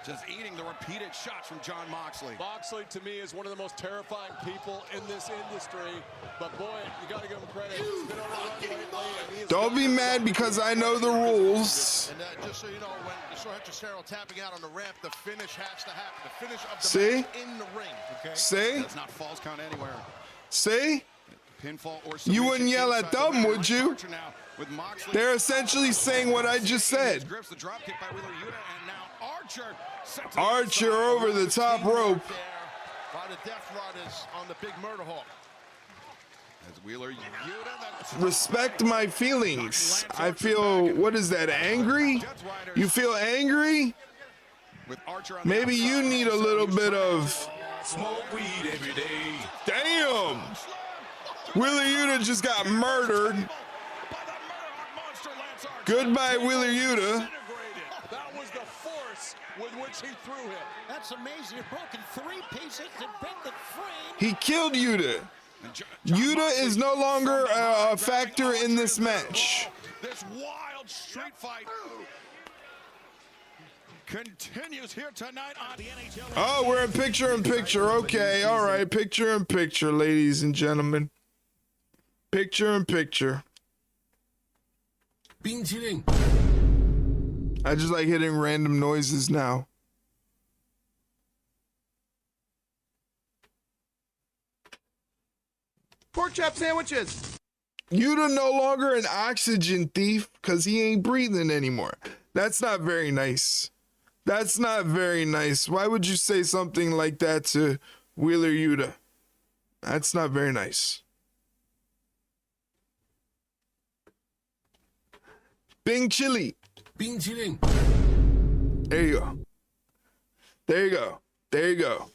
just eating the repeated shots from John Moxley. Moxley, to me, is one of the most terrifying people in this industry. But boy, you got to give him credit. He's been on a run lately, and he is Don't be mad because I know the rules. And just so you know, when you saw Hechicero tapping out on the ramp, the finish has to happen. The finish of the See? match in the ring. Okay. See? That's not false count anywhere. See? Pinfall or You wouldn't yell at them, would you? With Moxley. They're essentially saying what I just said. Grips the drop kick by Wheeler Yuta, and now Archer. Archer over the top rope. By the Death Riders on the big murder hawk. As Wheeler Yuta. Respect my feelings. I feel, what is that, angry? You feel angry? With Archer on Maybe the you need a little bit of Smoke weed every day. damn. Wheeler Yuta just got murdered. Goodbye, Wheeler Yuta. That was the force with which he threw him. That's amazing. You've broken 3 pieces and bent the frame. He killed Yuta. Yuta is no longer a factor in this match. This wild street fight continues here tonight on the NHL. Oh, we're in picture-in-picture. Okay, all right, picture-in-picture, ladies and gentlemen. Picture-in-picture. Bing chilling. I just like hitting random noises now. Pork chop sandwiches. Yuta no longer an oxygen thief because he ain't breathing anymore. That's not very nice. That's not very nice. Why would you say something like that to Wheeler Yuta? That's not very nice. Bing chili. Bing chilling. There you go. There you go. There you go.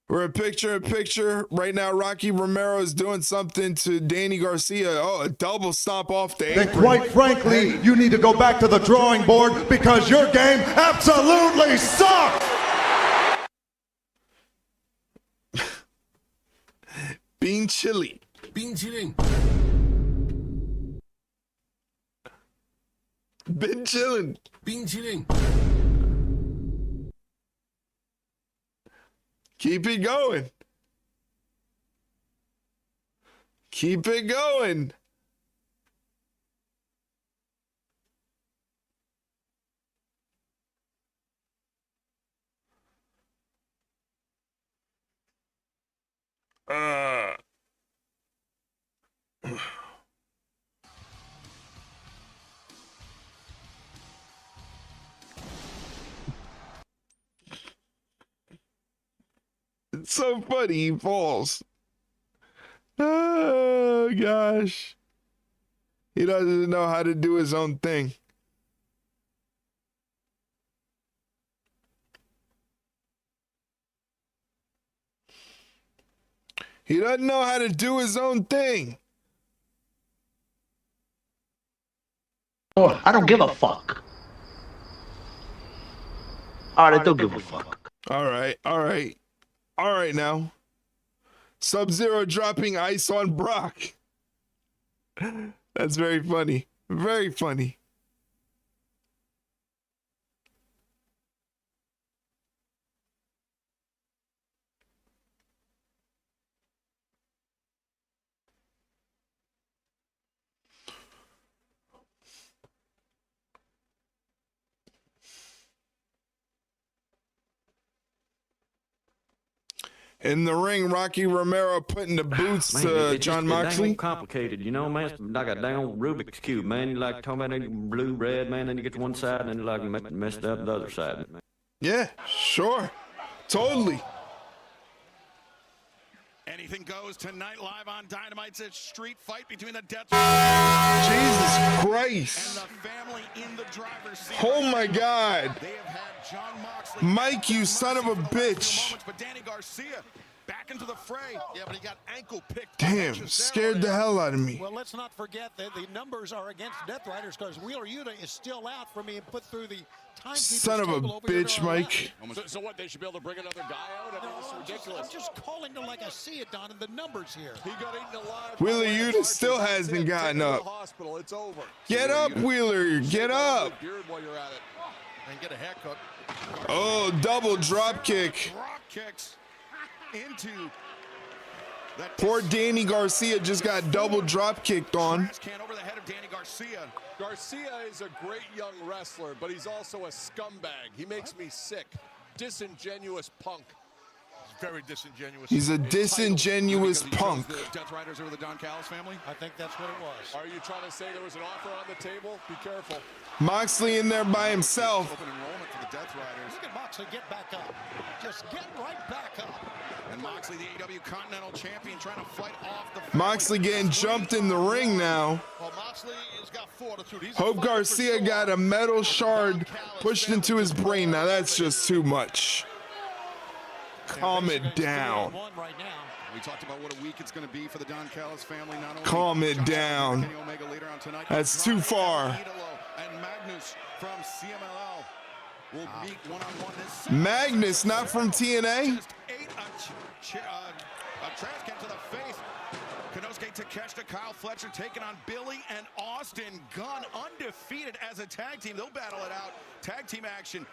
We're in picture-in-picture. Right now, Rocky Romero is doing something to Danny Garcia. Oh, a double stomp off the apron. Then quite frankly, you need to go back to the drawing board because your game absolutely sucks! Bean chili. Bing chilling. Been chilling. Bing chilling. Keep it going. Keep it going. It's so funny, he falls. Oh, gosh. He doesn't know how to do his own thing. He doesn't know how to do his own thing. Oh, I don't give a fuck. All right, I don't give a fuck. All right, all right. All right now. Sub-Zero dropping ice on Brock. That's very funny. Very funny. In the ring, Rocky Romero putting the boots to John Moxley. It's complicated, you know, man. It's like a dang Rubik's Cube, man. You like talking about blue, red, man. Then you get to one side, and then you like messed up the other side, man. Yeah, sure. Totally. Anything goes tonight live on Dynamite. It's a street fight between the Death Jesus Christ. and the family in the driver's seat. Oh my God. They have had John Moxley. Mike, you son of a bitch. But Danny Garcia back into the fray. Yeah, but he got ankle picked. Damn, scared the hell out of me. Well, let's not forget that the numbers are against Death Riders because Wheeler Yuta is still out from being put through the timekeeper's Son of a table over here to bitch, our Mike. So what, they should be able to bring another guy out? I mean, this is ridiculous. I'm just calling to like I see it, Don, in the numbers here. He got eaten alive. Wheeler Yuta still hasn't gotten up. Hospital. It's over. Get up, Wheeler. Get up. Beard while you're at it. And get a haircut. Oh, double drop kick. Drop kicks into that Poor Danny Garcia just got double drop kicked on. can over the head of Danny Garcia. Garcia is a great young wrestler, but he's also a scumbag. He makes me sick. Disingenuous punk. very disingenuous. He's a disingenuous punk. The Death Riders over the Don Callis family? I think that's what it was. Are you trying to say there was an offer on the table? Be careful. Moxley in there by himself. Open enrollment for the Death Riders. Look at Moxley get back up. Just get right back up. And Moxley, the AEW Continental Champion, trying to fight off the... Moxley getting jumped in the ring now. Well, Moxley has got fortitude. He's Hope Garcia got a metal shard pushed into his brain. Now that's just too much. Calm it down. We talked about what a week it's going to be for the Don Callis family. Not only Calm it down. Kenny Omega later on tonight, That's too far. and Magnus from CMLL will meet one-on-one this Saturday. Magnus, not from TNA. Just ate a trash can to the face. Konosuke Takeshita, Kyle Fletcher taking on Billy and Austin Gunn, undefeated as a tag team. They'll battle it out. Tag team action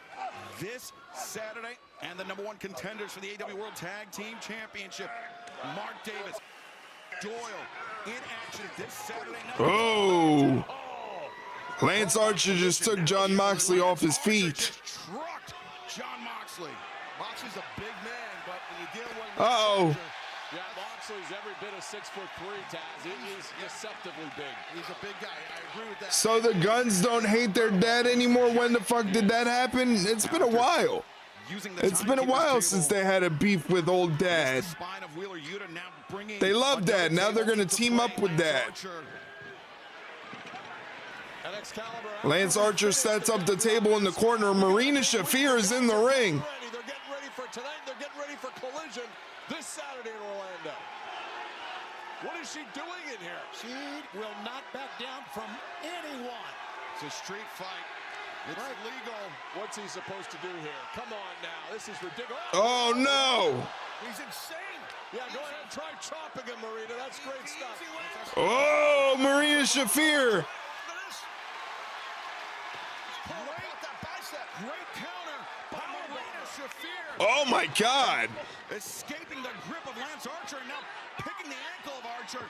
this Saturday. And the #1 contenders for the AEW World Tag Team Championship, Mark Davis, Doyle, in action this Saturday night. Oh. Lance Archer just took John Moxley off his feet. Trucked John Moxley. Moxley's a big man, but when you deal with Uh-oh. yeah, Moxley's every bit of 6'3", Taz. He's deceptively big. He's a big guy. I agree with that. So the Guns don't hate their dad anymore? When the fuck did that happen? It's been a while. It's been a while since they had a beef with old dad. They love dad. Now they're going to team up with dad. Lance Archer sets up the table in the corner. Marina Shafir is in the ring. They're getting ready for tonight. They're getting ready for Collision this Saturday in Orlando. What is she doing in here? She will not back down from anyone. It's a street fight. It's legal. What's he supposed to do here? Come on now. This is ridiculous. Oh, no. He's insane. Yeah, go ahead and try chopping him, Marina. That's great stuff. Oh, Marina Shafir. Great counter by Marina Shafir. Oh, my God. Escaping the grip of Lance Archer and now picking the ankle of Archer.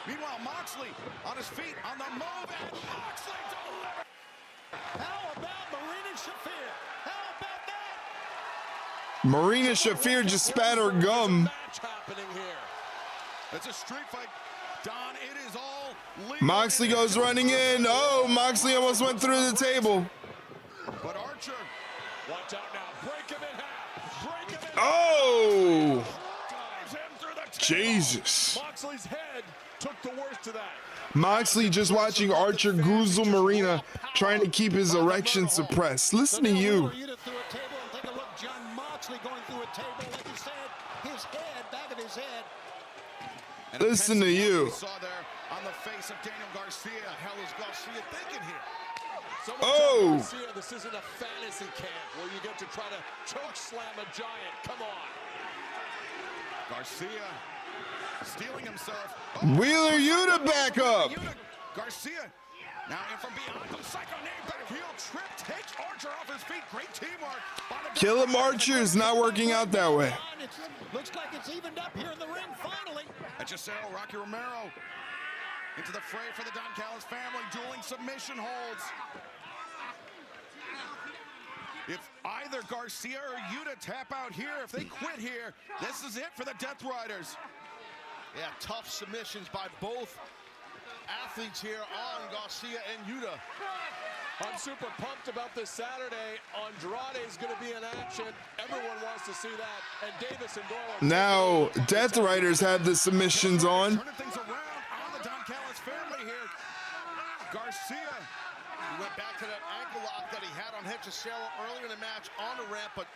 Meanwhile, Moxley on his feet on the move, and Moxley delivers. How about Marina Shafir? How about that? Marina Shafir just spat her gum. Happening here. It's a street fight. Don, it is all legal. Moxley goes running in. Oh, Moxley almost went through the table. But Archer. Watch out now. Break him in half. Break him in Oh. half. Him through the Jesus. Moxley's head took the worst of that. Moxley just watching Archer goozle Marina, trying to keep his erection suppressed. Listen to you. John Moxley going through a table, like you said, his head, back of his head. Listen to you. Saw there on the face of Daniel Garcia. Hell is Garcia thinking here? Oh. Garcia, this isn't a fantasy camp where you get to try to choke slam a giant. Come on. Garcia stealing himself. Wheeler Yuta back up. Garcia now in from beyond the psycho name back heel trip takes Archer off his feet. Great teamwork. Kill him Archer is not working out that way. Looks like it's evened up here in the ring finally. And Giselle, Rocky Romero into the fray for the Don Callis family. Dueling submission holds. If either Garcia or Yuta tap out here, if they quit here, this is it for the Death Riders. Yeah, tough submissions by both athletes here on Garcia and Yuta. I'm super pumped about this Saturday. Andrade is going to be in action. Everyone wants to see that. And Davis and Doyle. Now, Death Riders have the submissions on. Turning things around on the Don Callis family here. Garcia. He went back to that ankle lock that he had on Giselle earlier in the match on the ramp, but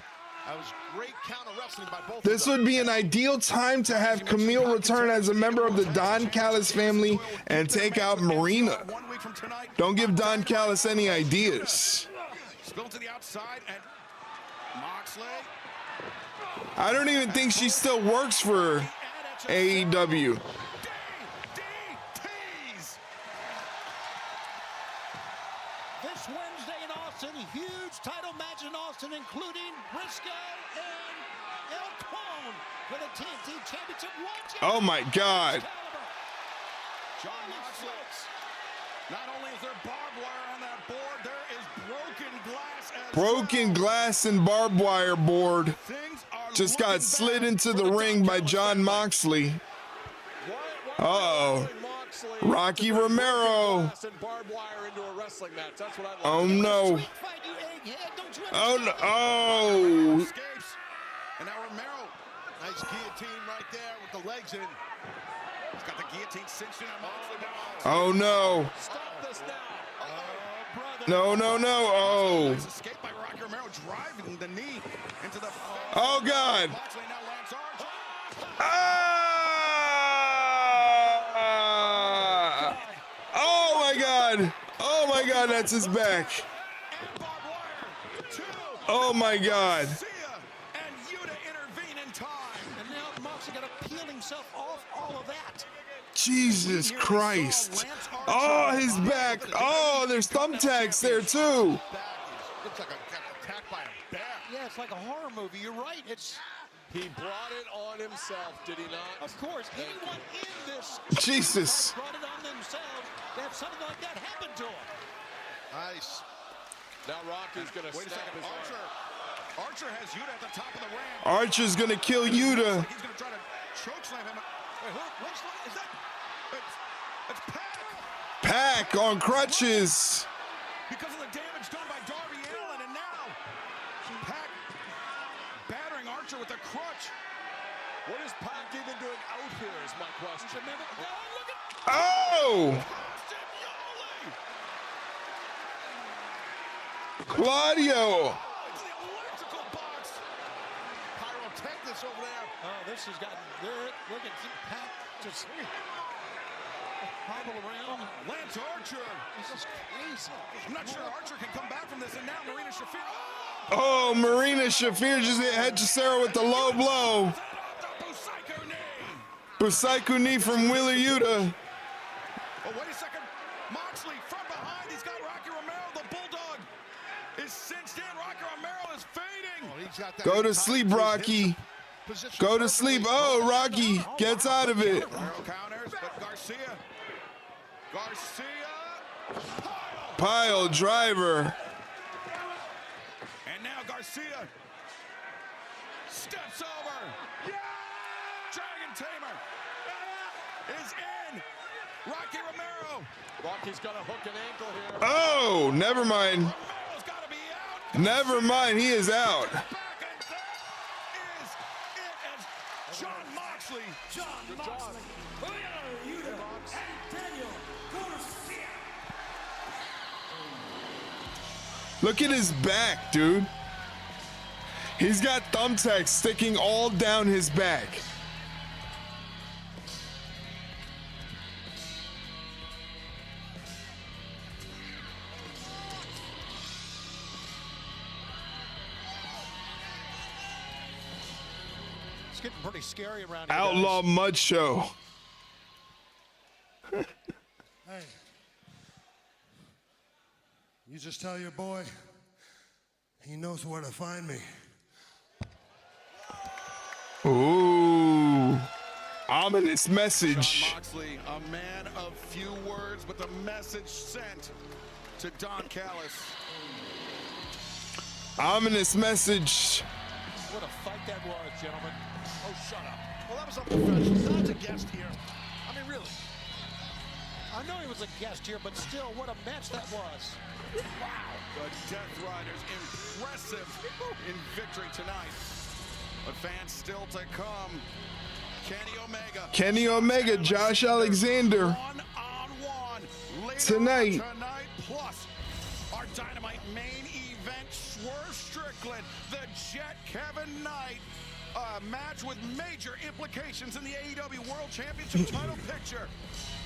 that was great counter wrestling by both This of them. would be an ideal time to have Camille return as a member of the Don Callis family and take out Marina. Don't give Don Callis any ideas. Spill to the outside and Moxley. I don't even think she still works for AEW. This Wednesday in Austin, huge title match in Austin, including Briscoe and El Cone for the TNT Championship. Oh my God. John Moxley. Not only is there barbed wire on that board, there is broken glass as Broken glass and barbed wire board. Things are just got slid into the ring by Jon Moxley. Uh-oh. Rocky Romero. Oh, no. Oh, no. Oh. And now Romero, nice guillotine right there with the legs in. He's got the guillotine cinched in on Moxley. Oh, no. Stop this now. No, no, no. Oh. Nice escape by Rocky Romero, driving the knee into the face. Oh, God. Moxley now lands Archer. Oh, my God. Oh, my God. That's his back. Oh, my God. And now Moxley got to peel himself off all of that. Jesus Christ. Oh, his back. Oh, there's thumbtacks there, too. Looks like a attack by a bear. Yeah, it's like a horror movie. You're right. He brought it on himself, did he not? Of course. Anyone in this Jesus. brought it on themselves to have something like that happen to them. Nice. Now Rocky's going to Wait a snap second. his Archer has Yuta at the top of the ramp. Archer's going to kill Yuta. He's going to try to choke slam him. Wait, is that? It's Pac. Pac on crutches. Because of the damage done by Darby Allin, and now Pac battering Archer with a crutch. What is Pac even doing out here is my question. Oh! Claudio. Pyrotechnics over there. Oh, this has gotten good. Look at Pac just hobble around. Lance Archer. This is crazy. I'm not sure Archer can come back from this, and now Marina Shafir. Oh, Marina Shafir just hit Hechicero with the low blow. Busaiku knee from Wheeler Yuta. Oh, wait a second. Moxley from behind. He's got Rocky Romero. The Bulldog is cinched in. Rocky Romero is fading. Oh, he's got that Go to sleep, Rocky. Go to sleep. Oh, Rocky gets out of it. Romero counters, but Garcia. Pile driver. And now Garcia steps over. Dragon Tamer is in. Rocky Romero. Rocky's got a hook and ankle here. Oh, never mind. Never mind, he is out. Jon Moxley. Look at his back, dude. He's got thumbtacks sticking all down his back. It's getting pretty scary around here. Outlaw Mud Show. Hey, you just tell your boy he knows where to find me. Ooh, ominous message. Jon Moxley, a man of few words, but the message sent to Don Callis. Ominous message. What a fight that was, gentlemen. Oh, shut up. Well, that was unprofessional. Don's a guest here. I mean, really. I know he was a guest here, but still, what a match that was. Wow. The Death Riders impressive in victory tonight. But fans still to come. Kenny Omega, Josh Alexander. One-on-one. Tonight. Plus our Dynamite main event, Swerve Strickland, the Jet Kevin Knight. A match with major implications in the AEW World Championship title picture.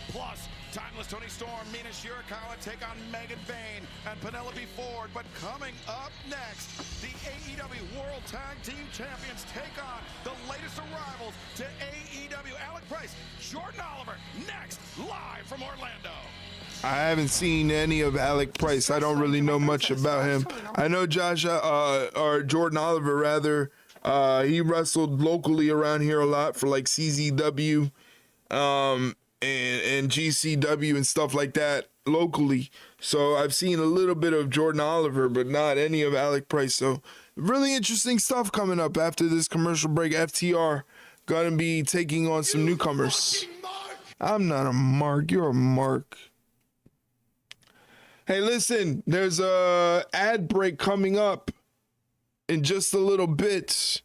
Plus, Timeless Tony Storm, Mina Shirakawa take on Megan Bayne and Penelope Ford. But coming up next, the AEW World Tag Team Champions take on the latest arrivals to AEW. Alec Price, Jordan Oliver, next, live from Orlando. I haven't seen any of Alec Price. I don't really know much about him. I know or Jordan Oliver rather. He wrestled locally around here a lot for like CZW, and GCW and stuff like that locally. So I've seen a little bit of Jordan Oliver, but not any of Alec Price. So really interesting stuff coming up after this commercial break. FTR gonna be taking on some newcomers. I'm not a mark. You're a mark. Hey, listen, there's a ad break coming up in just a little bit.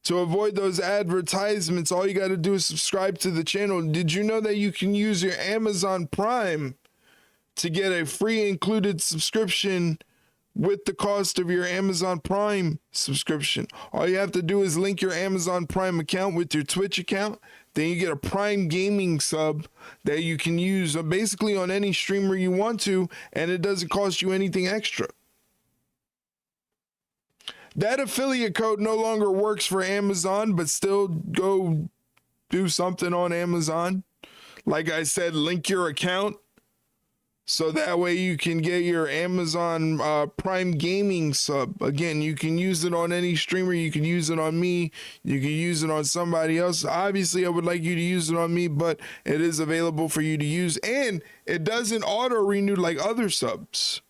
To avoid those advertisements, all you got to do is subscribe to the channel. Did you know that you can use your Amazon Prime to get a free included subscription with the cost of your Amazon Prime subscription? All you have to do is link your Amazon Prime account with your Twitch account. Then you get a Prime Gaming sub that you can use basically on any streamer you want to, and it doesn't cost you anything extra. That affiliate code no longer works for Amazon, but still go do something on Amazon. Like I said, link your account so that way you can get your Amazon Prime Gaming sub. Again, you can use it on any streamer. You can use it on me. You can use it on somebody else. Obviously, I would like you to use it on me, but it is available for you to use. And it doesn't auto-renew like other subs.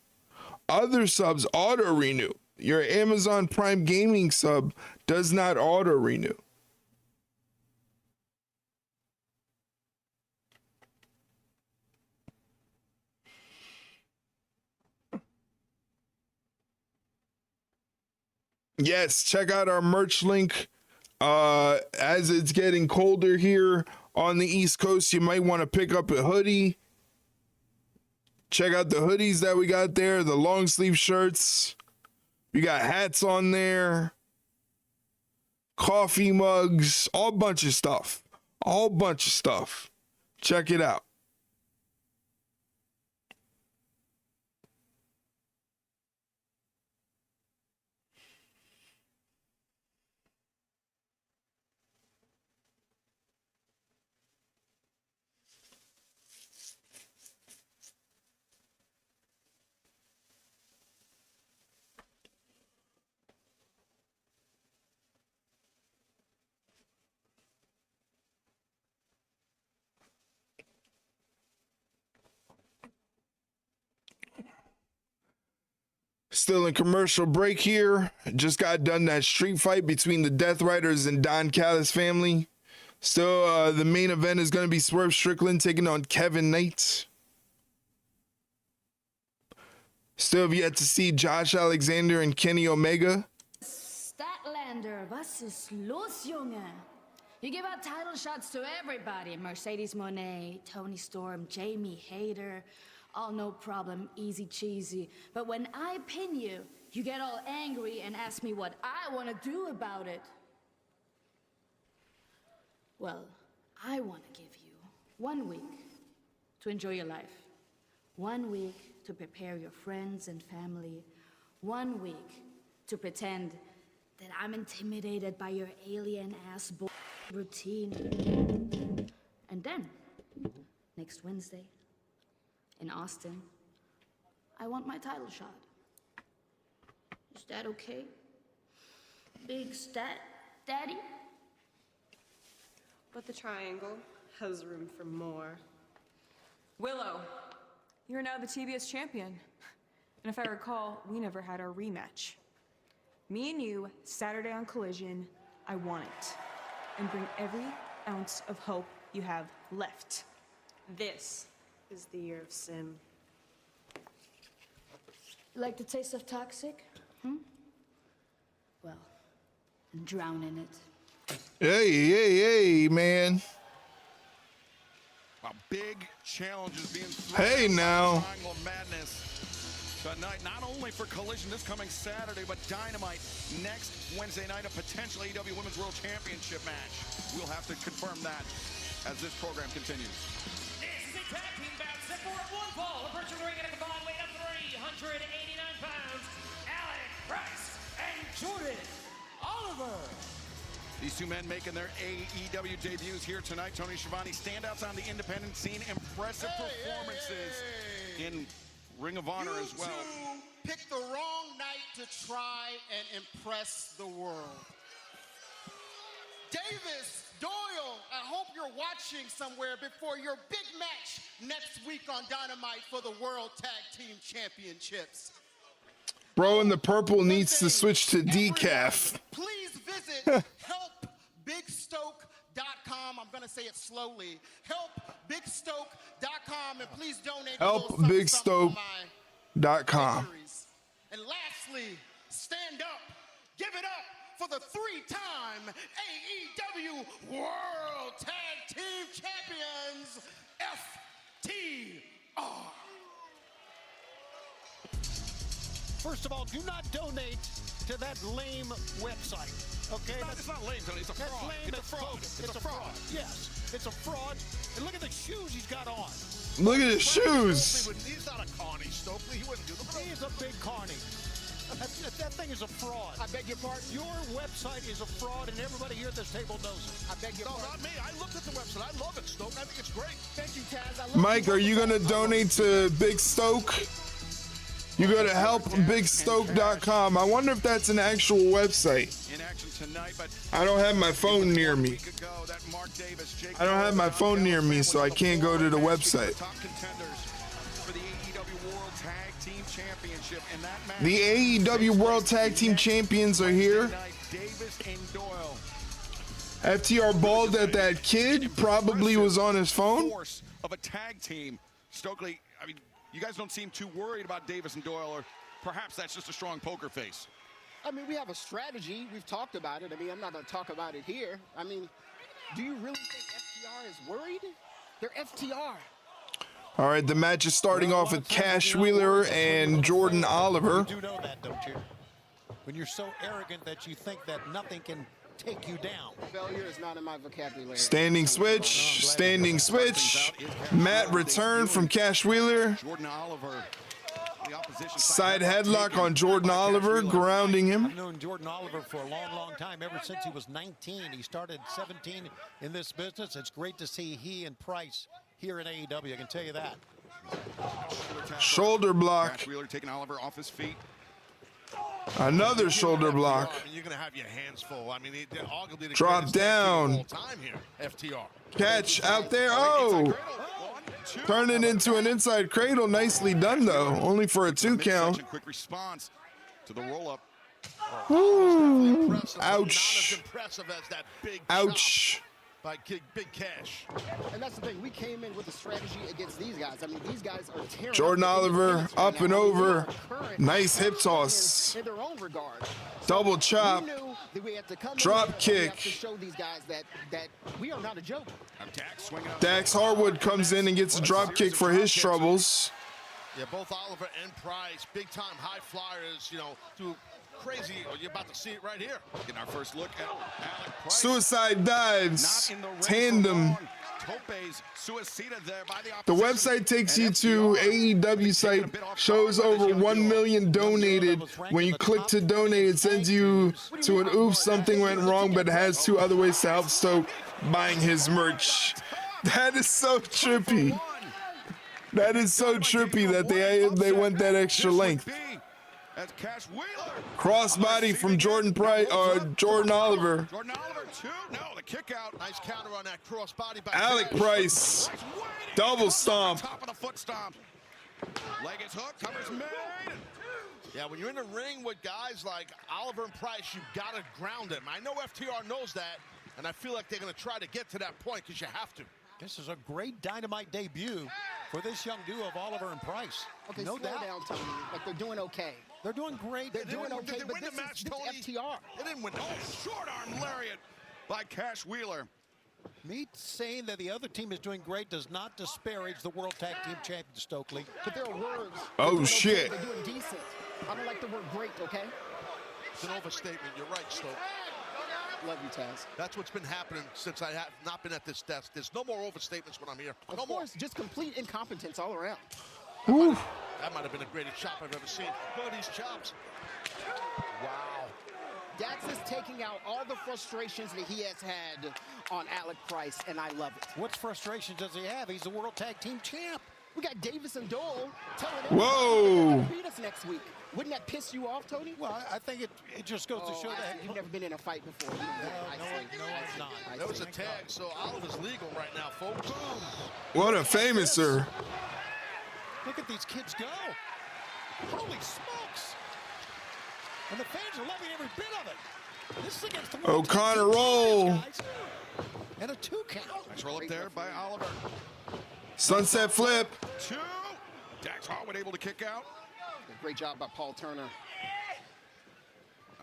Other subs auto-renew. Your Amazon Prime Gaming sub does not auto-renew. Yes, check out our merch link. As it's getting colder here on the East Coast, you might want to pick up a hoodie. Check out the hoodies that we got there, the long sleeve shirts. You got hats on there, coffee mugs, all bunch of stuff. All bunch of stuff. Check it out. Still in commercial break here. Just got done that street fight between the Death Riders and Don Callis Family. Still, the main event is going to be Swerve Strickland taking on Kevin Knight. Still have yet to see Josh Alexander and Kenny Omega. Statlander, was ist los, Junge? You give out title shots to everybody. Mercedes Moné, Tony Storm, Jamie Hayter. All no problem, easy cheesy. But when I pin you, you get all angry and ask me what I want to do about it. Well, I want to give you 1 week to enjoy your life. 1 week to prepare your friends and family. 1 week to pretend that I'm intimidated by your alien-ass routine. And then, next Wednesday, in Austin, I want my title shot. Is that okay? Big stat daddy? But the triangle has room for more. Willow, you're now the TBS champion. And if I recall, we never had our rematch. Me and you, Saturday on Collision, I want it. And bring every ounce of hope you have left. This is the year of sin. Like the taste of toxic? Well, drown in it. Hey, man. A big challenge is being Hey, now. Triangle of Madness tonight, not only for Collision this coming Saturday, but Dynamite next Wednesday night, a potential AEW Women's World Championship match. We'll have to confirm that as this program continues. This is a tag team bout set for a one fall. Approaching the ring at a combined weight of 389 pounds. Alec Price and Jordan Oliver. These two men making their AEW debuts here tonight. Tony Schiavone, standouts on the independent scene, impressive performances in Ring of Honor as well. You picked the wrong night to try and impress the world. Davis, Doyle, I hope you're watching somewhere before your big match next week on Dynamite for the World Tag Team Championships. Bro in the purple needs to switch to decaf. Please visit helpbigstoke.com. I'm going to say it slowly. Helpbigstoke.com, and please donate. Helpbigstoke.com. And lastly, stand up. Give it up for the 3-time AEW World Tag Team Champions, FTR. First of all, do not donate to that lame website. Okay? It's not lame, Tony. It's a That's fraud. lame. It's a fraud. It's a fraud. Yes, it's a fraud. And look at the shoes he's got on. Look at his shoes. He's not a carny, Stokely. He wouldn't do the He is a big carny. That thing is a fraud. I beg your pardon? Your website is a fraud, and everybody here at this table knows it. I beg your pardon? No, not me. I looked at the website. I love it, Stoke. I think it's great. Thank you, Taz. I love Mike, are you going to donate to Big Stoke? You go to helpbigstoke.com. I wonder if that's an actual website. In action tonight, but I don't have my phone near me. I don't have my phone near me, so I can't go to the website. Top contenders for the AEW World Tag Team Championship, and that match, The AEW World Tag Team Champions are here. Davis and Doyle. FTR balled at that kid, probably was on his phone. Force of a tag team. Stokely, I mean, you guys don't seem too worried about Davis and Doyle, or perhaps that's just a strong poker face. I mean, we have a strategy. We've talked about it. I mean, I'm not going to talk about it here. I mean, do you really think FTR is worried? They're FTR. All right, the match is starting off with Cash Wheeler and Jordan Oliver. You do know that, don't you? When you're so arrogant that you think that nothing can take you down. Failure is not in my vocabulary. Standing switch, standing switch. Matt return from Cash Wheeler. Jordan Oliver. Side headlock on Jordan Oliver, grounding him. I've known Jordan Oliver for a long, long time, ever since he was 19. He started 17 in this business. It's great to see he and Price here in AEW, I can tell you that. Shoulder block. Cash Wheeler taking Oliver off his feet. Another shoulder block. I mean, you're going to have your hands full. I mean, arguably the Drop down. of all time here, FTR. Catch out there. Oh. Turn it into an inside cradle. Nicely done, though. Only for a 2 count. Quick response to the roll-up. Ooh. Ouch. Not as impressive as that big Ouch. by Big Cash. And that's the thing. We came in with a strategy against these guys. I mean, these guys are tearing Jordan Oliver up and over. Nice hip toss. in their own regard. Double chop. We knew that we had to come Drop in kick. We have to show these guys that we are not a joke. Dax Harwood comes in and gets a drop kick for his troubles. Yeah, both Oliver and Price, big-time high flyers, you know, do crazy. You're about to see it right here. Getting our first look at Alec Price. Suicide dives. Tandem. Tope's suicida there by The website takes you to AEW site, shows over 1 million donated. When you click to donate, it sends you to an oops, something went wrong, but it has 2 other ways to help Stoke buying his merch. That is so trippy. That is so trippy that they went that extra length. That's Cash Wheeler. Crossbody from Jordan Oliver. Jordan Oliver, 2. No, the kick out. Nice counter on that crossbody by Alec Cash. Price. Double stomp. Top of the foot stomp. Leg is hooked. Covers made. Yeah, when you're in the ring with guys like Oliver and Price, you got to ground them. I know FTR knows that, and I feel like they're going to try to get to that point because you have to. This is a great Dynamite debut for this young duo of Oliver and Price. Okay, no slow doubt. down, Tony. Like, they're doing okay. They're doing great. They're doing okay, Did they but win this the match, is Tony? FTR. They didn't win. Short arm lariat by Cash Wheeler. Me saying that the other team is doing great does not disparage the World Tag Team Champion, Stokely. But there are words. Oh, shit. They're doing decent. I don't like the word great, okay? It's an overstatement. You're right, Stoke. Love you, Taz. That's what's been happening since I have not been at this desk. There's no more overstatements when I'm here. Of No course, just complete incompetence all around. Woo. That might have been the greatest chop I've ever seen. Look at these chops. Wow. Dax is taking out all the frustrations that he has had on Alec Price, and I love it. What frustrations does he have? He's the World Tag Team Champ. We got Davis and Dole telling Whoa. everybody to beat us next week. Wouldn't that piss you off, Tony? Well, I think it just goes to show that you've never been in a fight before. No, I'm not. That was a tag, so Oliver's legal right now, folks. What a famouser. Look at these kids go. Holy smokes. And the fans are loving every bit of it. This is against the O'Connor roll. And a 2 count. Nice roll up there by Oliver. Sunset flip. 2. Dax Harwood able to kick out. Great job by Paul Turner.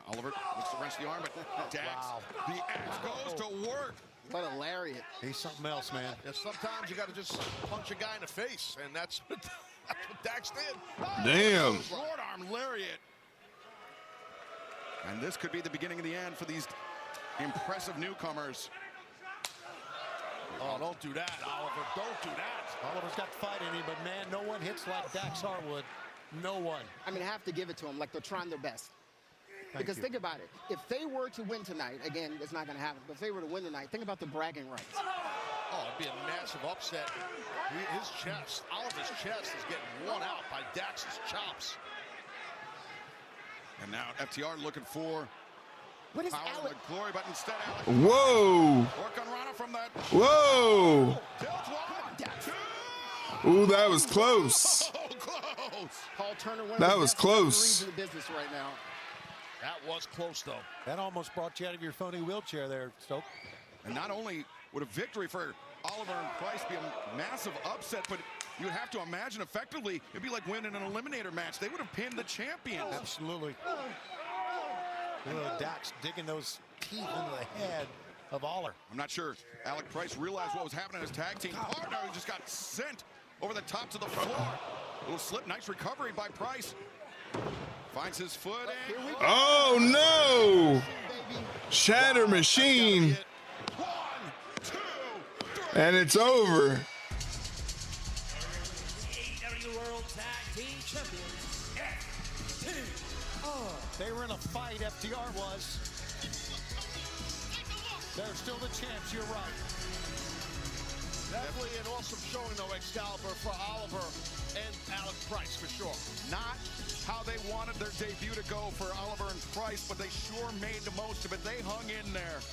Oliver looks to wrench the arm, but Dax, the axe goes to work. What a lariat. He's something else, man. Yeah, sometimes you got to just punch a guy in the face, and that's what Dax did. Oh, Damn. Short arm lariat. And this could be the beginning of the end for these impressive newcomers. Oh, don't do that, Oliver. Don't do that. Oliver's got fight in him, but man, no one hits like Dax Harwood. No one. I mean, I have to give it to them. Like, they're trying their best. Because you. think about it. If they were to win tonight, again, it's not going to happen, but if they were to win tonight, think about the bragging rights. Oh, it'd be a massive upset. His chest, Oliver's chest is getting worn out by Dax's chops. And now FTR looking for what is power Alec? and glory, but instead Alec. Whoa. Work on Rana from that. Whoa. Ooh, that was close. So close. Paul Turner, one of That the was best close. referees in the business right now. That was close, though. That almost brought you out of your phony wheelchair there, Stoke. And not only would a victory for Oliver and Price be a massive upset, but you would have to imagine effectively it'd be like winning an eliminator match. They would have pinned the champion. Absolutely. Dax digging those teeth into the head of Oliver. I'm not sure Alec Price realized what was happening. His tag team partner who just got sent over the top to the floor. Little slip, nice recovery by Price. Finds his foot in. Oh no! Shatter machine. 1, 2, 3. And it's over. AEW World Tag Team Champions, FTR. They were in a fight, FTR was. They're still the champs, you're right. Definitely an awesome showing, though, Excalibur, for Oliver and Alec Price, for sure. Not how they wanted their debut to go for Oliver and Price, but they sure made the most of it. They hung in there.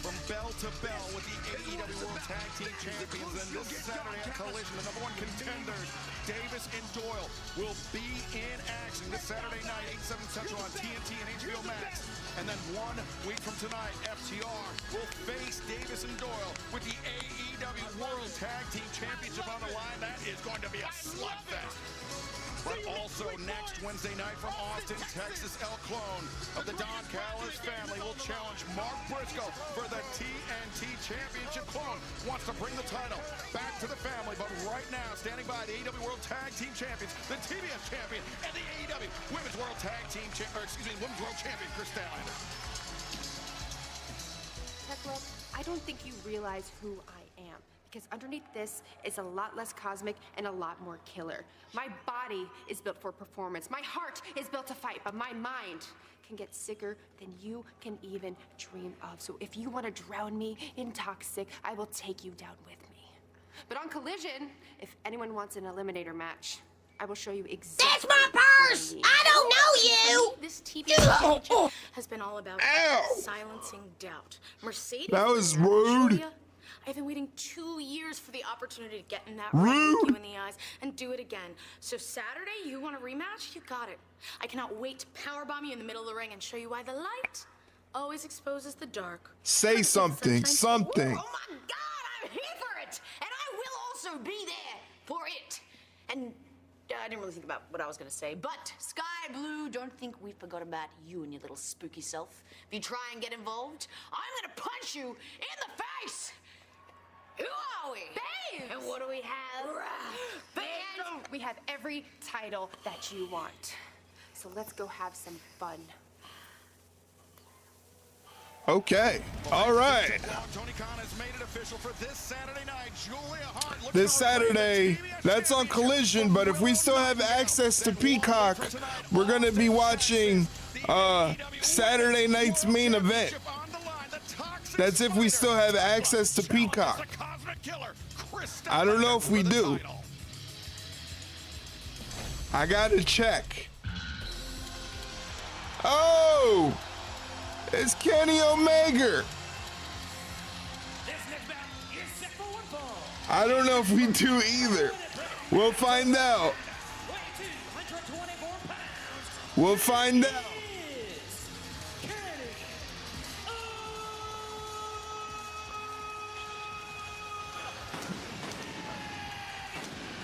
From bell to bell with the AEW World Tag Team Champions. And this Saturday at Collision, the #1 contenders, Davis and Doyle, will be in action this Saturday night, 8/7 Central on TNT and HBO Max. And then 1 week from tonight, FTR will face Davis and Doyle with the AEW World Tag Team Championship on the line. That is going to be a slugfest. But also next Wednesday night from Austin, Texas, El Clone of the Don Callis family will challenge Mark Briscoe for the TNT Championship. Clone wants to bring the title back to the family, but right now, standing by the AEW World Tag Team Champions, the TBS Champion, and the AEW Women's World Tag Team Women's World Champion, Chris Statlander. Tekla, I don't think you realize who I am. Because underneath this is a lot less cosmic and a lot more killer. My body is built for performance. My heart is built to fight, but my mind can get sicker than you can even dream of. So if you want to drown me in toxic, I will take you down with me. But on Collision, if anyone wants an eliminator match, I will show you exactly. That's my purse! I don't know you! This TV championship has been all about silencing doubt. Mercedes. That was rude. I've been waiting 2 years for the opportunity to get in that ring, look you in the eyes, and do it again. So Saturday, you want a rematch? You got it. I cannot wait to powerbomb you in the middle of the ring and show you why the light always exposes the dark. Say something, something. Oh my God, I'm here for it! And I will also be there for it! And I didn't really think about what I was going to say, but Sky Blue, don't think we forgot about you and your little spooky self. If you try and get involved, I'm going to punch you in the face! Who are we? Babes! And what do we have? And we have every title that you want. So let's go have some fun. Okay. All right. Tony Khan has made it official for this Saturday night. Julia Hart looks This Saturday, that's on Collision, but if we still have access to Peacock, we're going to be watching Saturday night's main event. That's if we still have access to Peacock. I don't know if we do. I gotta check. Oh! It's Kenny Omega. I don't know if we do either. We'll find out. We'll find out.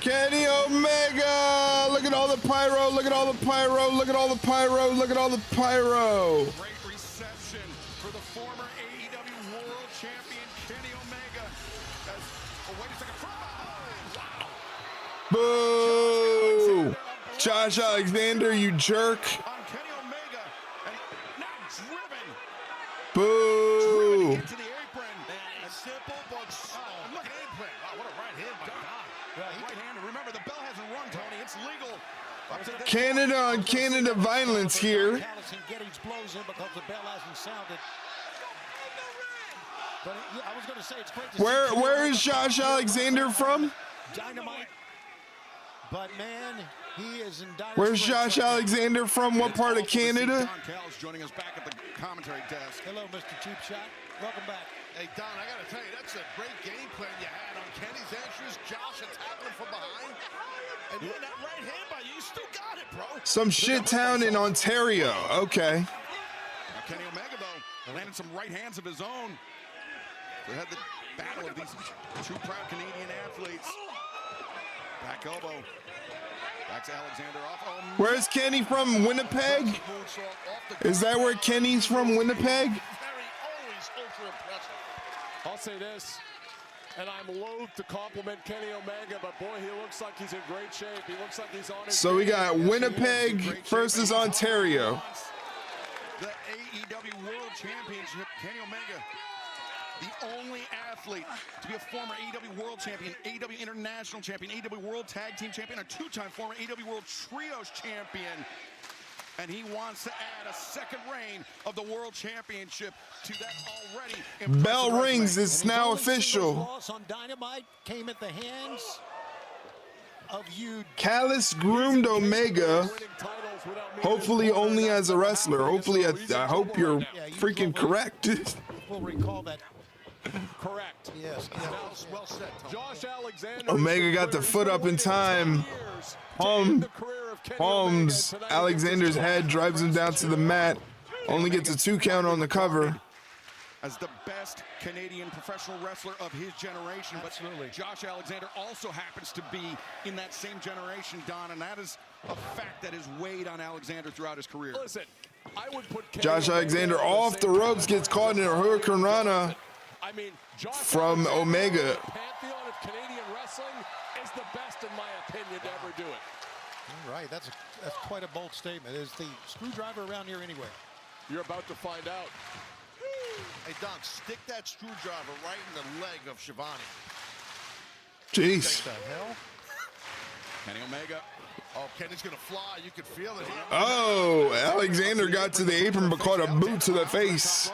Kenny Omega! Look at all the pyro, look at all the pyro, look at all the pyro, look at all the pyro. Great reception for the former AEW World Champion Kenny Omega. Oh, wait a second. Boo! Josh Alexander, you jerk. On Kenny Omega, and now driven. Boo! To the apron. A simple but look at apron. Wow, what a right hand by God. Right hand. Remember, the bell hasn't rung, Tony. It's legal. Canada on Canada violence here. Getting blows in because the bell hasn't sounded. But I was going to say it's great to see Where is Josh Alexander from? Dynamite. But man, he is in dire Where's straits Josh right now. Alexander from? What part of Canada? Don Callis joining us back at the commentary desk. Hello, Mr. Cheap Shot. Welcome back. Hey, Don, I got to tell you, that's a great game plan you had on Kenny's entrance. Josh attacking him from behind. And doing that right hand by you still got it, bro. Some shit town in Ontario. Okay. Now Kenny Omega, though, landed some right hands of his own. They had the battle of these two proud Canadian athletes. Back elbow. Back to Alexander off. Where's Kenny from? Winnipeg? Is that where Kenny's from? Winnipeg? I'll say this, and I'm loath to compliment Kenny Omega, but boy, he looks like he's in great shape. He looks like he's on his So we game. got Winnipeg versus Ontario. The AEW World Championship, Kenny Omega, the only athlete to be a former AEW World Champion, AEW International Champion, AEW World Tag Team Champion, a two-time former AEW World Trios Champion. And he wants to add a second reign of the World Championship to that already impressive Bell rings. resume. It's now His only official. single loss on Dynamite came at the hands of you. Callis groomed Omega. Hopefully only as a wrestler. Hopefully, I hope you're freaking correct. We'll recall that. Correct. Yes. Well said, Tom. Josh Alexander. Omega got the foot up in time. Holmes, Alexander's head drives him down to the mat. Only gets a 2 count on the cover. As the best Canadian professional wrestler of his generation. Absolutely. But Josh Alexander also happens to be in that same generation, Don, and that is a fact that has weighed on Alexander throughout his career. Listen, I would put Kenny Josh Omega Alexander on off the same ropes, gets caught in a Hurricane Rana I mean, Josh from Alexander, Omega. the pantheon of Canadian wrestling, is the best, in my opinion, to ever do it. All right, that's quite a bold statement. Is the screwdriver around here anywhere? You're about to find out. Hey, Don, stick that screwdriver right in the leg of Shivani. Jeez. What the hell? Kenny Omega. Oh, Kenny's going to fly. You could feel it here. Oh, Alexander got to the apron but caught a boot to the face.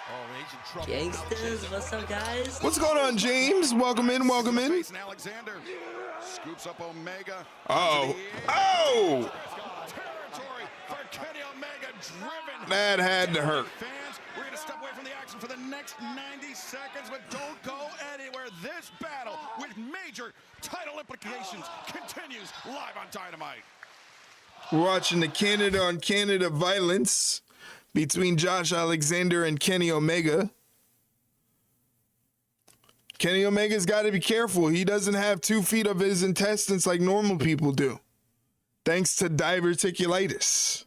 Oh, he's in trouble. Gangsters, what's up, guys? What's going on, James? Welcome in, welcome in. Alexander scoops up Omega. Uh-oh. Oh! Territory for Kenny Omega, driven. That had to hurt. Fans, we're going to step away from the action for the next 90 seconds, but don't go anywhere. This battle with major title implications continues live on Dynamite. We're watching the Canada on Canada violence between Josh Alexander and Kenny Omega. Kenny Omega's got to be careful. He doesn't have 2 feet of his intestines like normal people do, thanks to diverticulitis.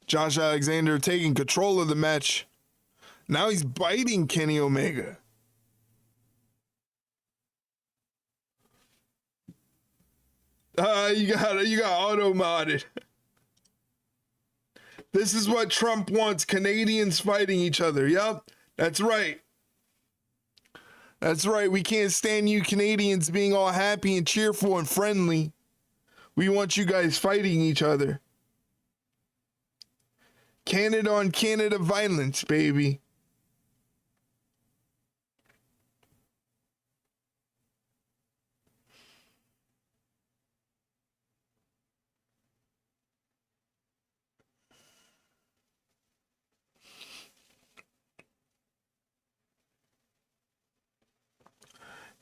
Josh Alexander taking control of the match. Now he's biting Kenny Omega. You got auto modded. This is what Trump wants, Canadians fighting each other. Yup, that's right. That's right. We can't stand you Canadians being all happy and cheerful and friendly. We want you guys fighting each other. Canada on Canada violence, baby.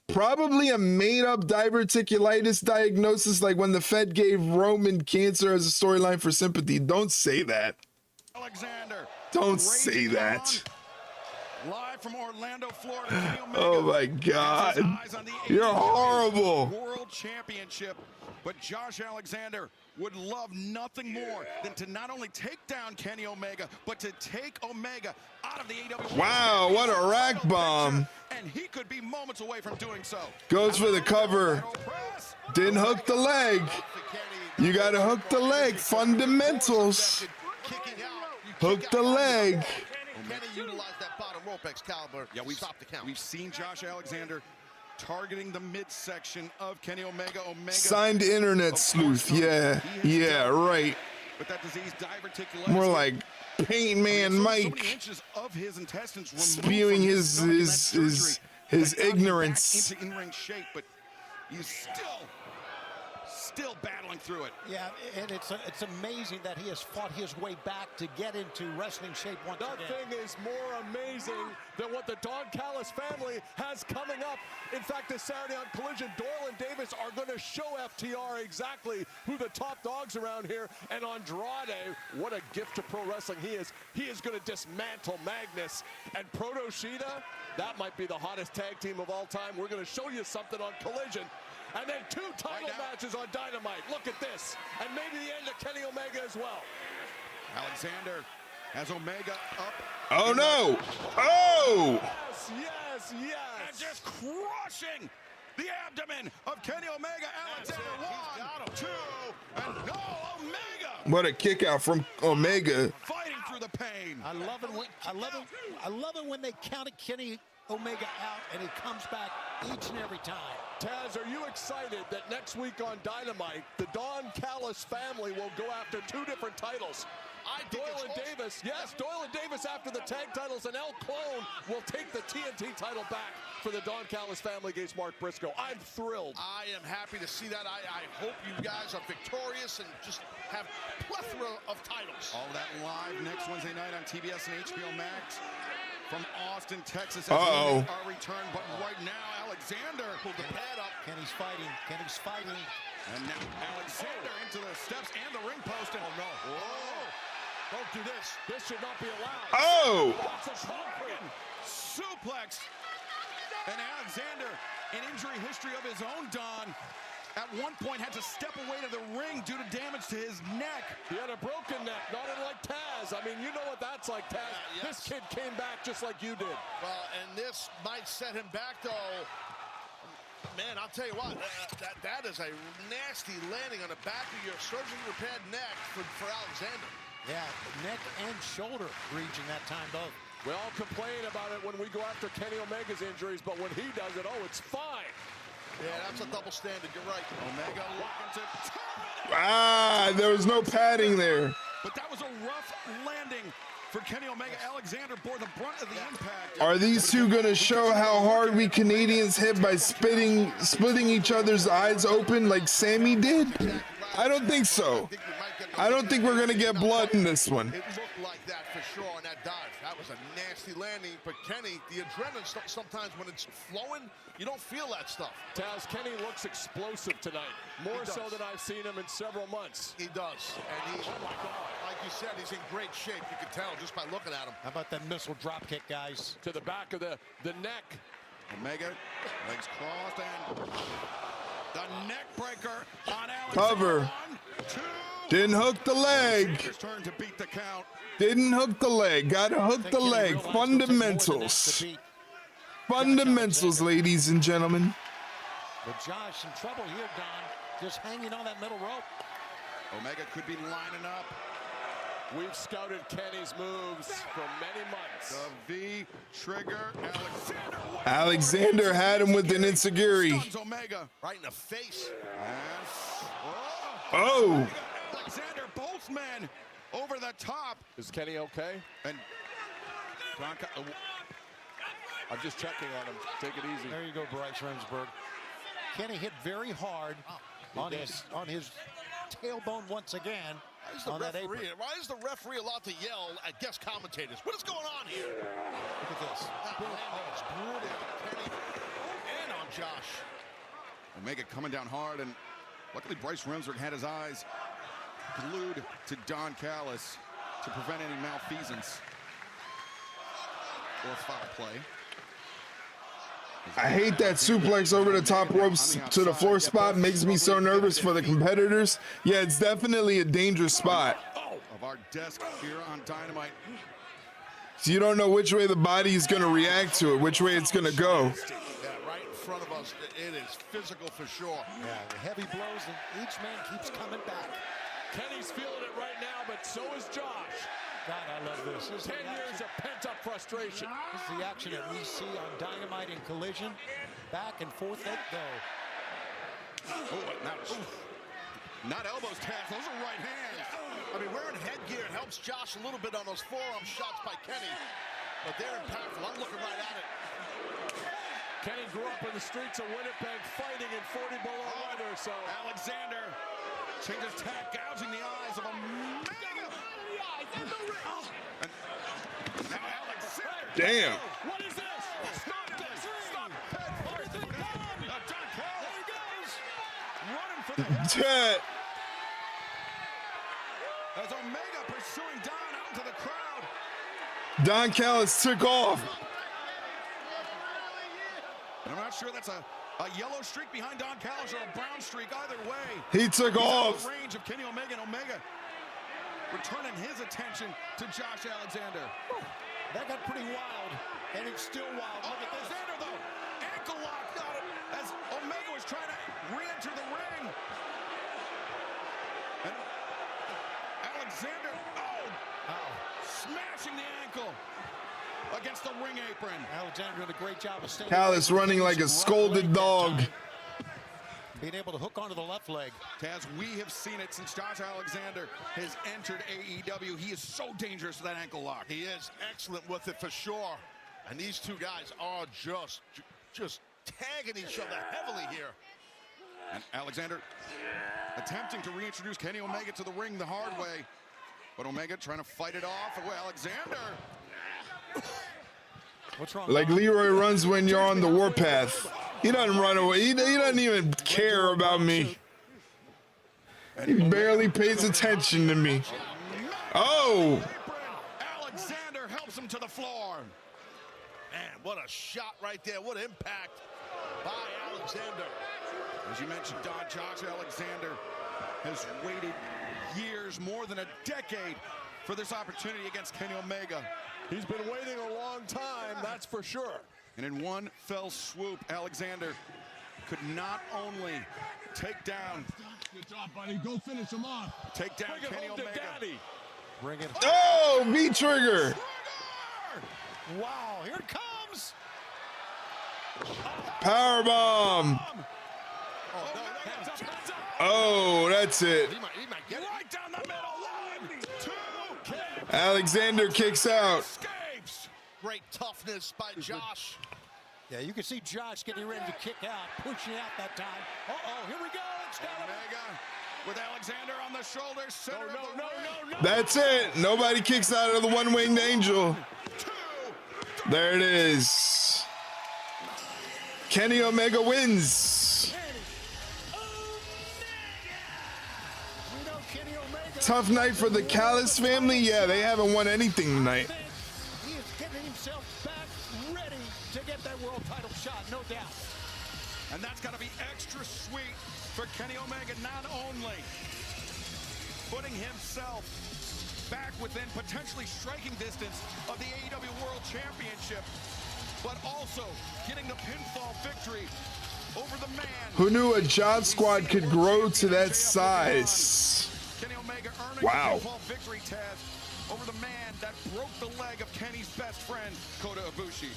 Probably a made-up diverticulitis diagnosis, like when the Fed gave Roman cancer as a storyline for sympathy. Don't say that. Alexander. Don't say that. Live from Orlando, Florida. Kenny Omega Oh my God. has his eyes on the You're AEW horrible. World Championship. But Josh Alexander would love nothing more than to not only take down Kenny Omega, but to take Omega out of the AEW. Wow, what a rack bomb. And he could be moments away from doing so. Goes for the cover. Didn't hook the leg. You got to hook the leg. Fundamentals. Hook the leg. Kenny utilized that bottom rope, Excalibur. Yeah, Stop the count. We've seen Josh Alexander targeting the midsection of Kenny Omega. Signed internet sleuth. Yeah, yeah, right. But that disease, diverticulitis. More like Paint Man Mike. Of his intestines spewing his ignorance. Into in-ring shape, but he's still battling through it. Yeah, and it's amazing that he has fought his way back to get into wrestling shape once again. Nothing is more amazing than what the Don Callis family has coming up. In fact, this Saturday on Collision, Doyle and Davis are going to show FTR exactly who the top dogs around here. And Andrade, what a gift to pro wrestling he is. He is going to dismantle Magnus. And Proto Shida, that might be the hottest tag team of all time. We're going to show you something on Collision. And then 2 title matches on Dynamite. Look at this. And maybe the end of Kenny Omega as well. Alexander has Omega up. Oh, no. Oh. Yes. And just crushing the abdomen of Kenny Omega. Alexander, 1, 2, and no, Omega. What a kick out from Omega. Fighting through the pain. I love it when they counted Kenny Omega out and he comes back each and every time. Taz, are you excited that next week on Dynamite, the Don Callis family will go after 2 different titles? Doyle and Davis, yes, Doyle and Davis after the tag titles, and El Clone will take the TNT title back for the Don Callis family against Mark Briscoe. I'm thrilled. I am happy to see that. I hope you guys are victorious and just have plethora of titles. All that live next Wednesday night on TBS and HBO Max. From Austin, Texas, Uh-oh. our return, but right now, Alexander pulled the pad up. Kenny's fighting. And now Alexander into the steps and the ring post. And, oh, no. Whoa. Don't do this. This should not be allowed. Oh. That's a suplex. And Alexander, an injury history of his own, Don, at one point had to step away to the ring due to damage to his neck. He had a broken neck, not unlike Taz. I mean, you know what that's like, Taz. Yes. This kid came back just like you did. Well, and this might set him back, though. Man, I'll tell you what, that is a nasty landing on the back of your surgically repaired neck for Alexander. Yeah, neck and shoulder region that time, both. We all complain about it when we go after Kenny Omega's injuries, but when he does it, oh, it's fine. Yeah, that's a double standard. You're right. Omega looking to There was no padding there. But that was a rough landing for Kenny Omega. Alexander bore the brunt of the impact. Are these 2 going to show how hard we Canadians hit by splitting each other's eyes open like Sammy did? I don't think so. I don't think we're going to get blood in this one. It looked like that for sure on that dive. That was a nasty landing. But Kenny, the adrenaline, sometimes when it's flowing, you don't feel that stuff. Taz, Kenny looks explosive tonight. More so than I've seen him in several months. He does. And he, like you said, he's in great shape. You can tell just by looking at him. How about that missile drop kick, guys? To the back of the neck. Omega, legs crossed, and the neck breaker on Alexander. Cover. 1, 2. Didn't hook the leg. Turn to beat the count. Didn't hook the leg. Got to hook the leg. Fundamentals. Fundamentals, ladies and gentlemen. But Josh in trouble here, Don. Just hanging on that middle rope. Omega could be lining up. We've scouted Kenny's moves for many months. The V trigger. Alexander had him with an insecurity. Omega right in the face. Oh. Alexander, both men over the top. Is Kenny okay? And I'm just checking on him. Take it easy. There you go, Bryce Remsburg. Kenny hit very hard on his tailbone once again. Why is the referee allowed to yell at guest commentators? What is going on here? Look at this. That landing is brutal. Kenny and on Josh. Omega coming down hard, and luckily Bryce Remsburg had his eyes glued to Don Callis to prevent any malfeasance or foul play. I hate that suplex over the top ropes to the floor spot. Makes me so nervous for the competitors. Yeah, it's definitely a dangerous spot. Of our desk here on Dynamite. So you don't know which way the body is going to react to it, which way it's going to go. Yeah, right in front of us. It is physical for sure. Yeah, the heavy blows, and each man keeps coming back. Kenny's feeling it right now, but so is Josh. God, I love this. This is 10 years of pent-up frustration. This is the action that we see on Dynamite and Collision. Back and forth they go. Not elbows, Taz. Those are right hands. I mean, wearing headgear helps Josh a little bit on those forearm shots by Kenny, but they're impactful. I'm looking right at it. Kenny grew up in the streets of Winnipeg fighting in 40 below weather, so Alexander changes tack, gouging the eyes of Omega. And now Alexander. Damn. What is this? Stop this! Stop! Everything gone! Don Callis. There he goes! Running for the head. As Omega pursuing Don out into the crowd. Don Callis took off. And I'm not sure that's a yellow streak behind Don Callis or a brown streak. Either way, He took off. The range of Kenny Omega, and Omega returning his attention to Josh Alexander. That got pretty wild, and it's still wild. Look at this. Alexander, though, ankle lock got it as Omega was trying to re-enter the ring. And Alexander, smashing the ankle against the ring apron. Alexander did a great job of staying. Callis running like a scolded dog. Being able to hook onto the left leg. Taz, we have seen it since Josh Alexander has entered AEW. He is so dangerous with that ankle lock. He is excellent with it for sure. And these two guys are just tagging each other heavily here. And Alexander attempting to reintroduce Kenny Omega to the ring the hard way. But Omega trying to fight it off. Well, Alexander. What's wrong? Like Leroy runs when you're on the warpath. He doesn't run away. He doesn't even care about me. He barely pays attention to me. Oh! Alexander helps him to the floor. Man, what a shot right there. What impact by Alexander. As you mentioned, Josh Alexander has waited years, more than a decade, for this opportunity against Kenny Omega. He's been waiting a long time, that's for sure. And in one fell swoop, Alexander could not only take down. Good job, buddy. Go finish him off. Take down Bring it Kenny home Omega. to Daddy. Bring it. Oh, V-trigger. Wow, here it comes. Powerbomb. Oh, that's it. He might get it. Right down the middle. 1, 2, Alexander kicks out. escapes. Great toughness by Josh. Yeah, you can see Josh getting ready to kick out, pushing out that time. Uh-oh, here we go. It's got him. Omega with Alexander on the shoulder. Center of the ring. That's it. Nobody kicks out of the one-winged angel. There it is. Kenny Omega wins. We know Kenny Omega. Tough night for the Callis family. Yeah, they haven't won anything tonight. He is getting himself back ready to get that world title shot, no doubt. And that's got to be extra sweet for Kenny Omega, not only putting himself back within potentially striking distance of the AEW World Championship, but also getting the pinfall victory over the man. Who knew a job squad could grow to that size? Kenny Omega earning Wow. the pinfall victory, Taz, over the man that broke the leg of Kenny's best friend, Kota Ibushi.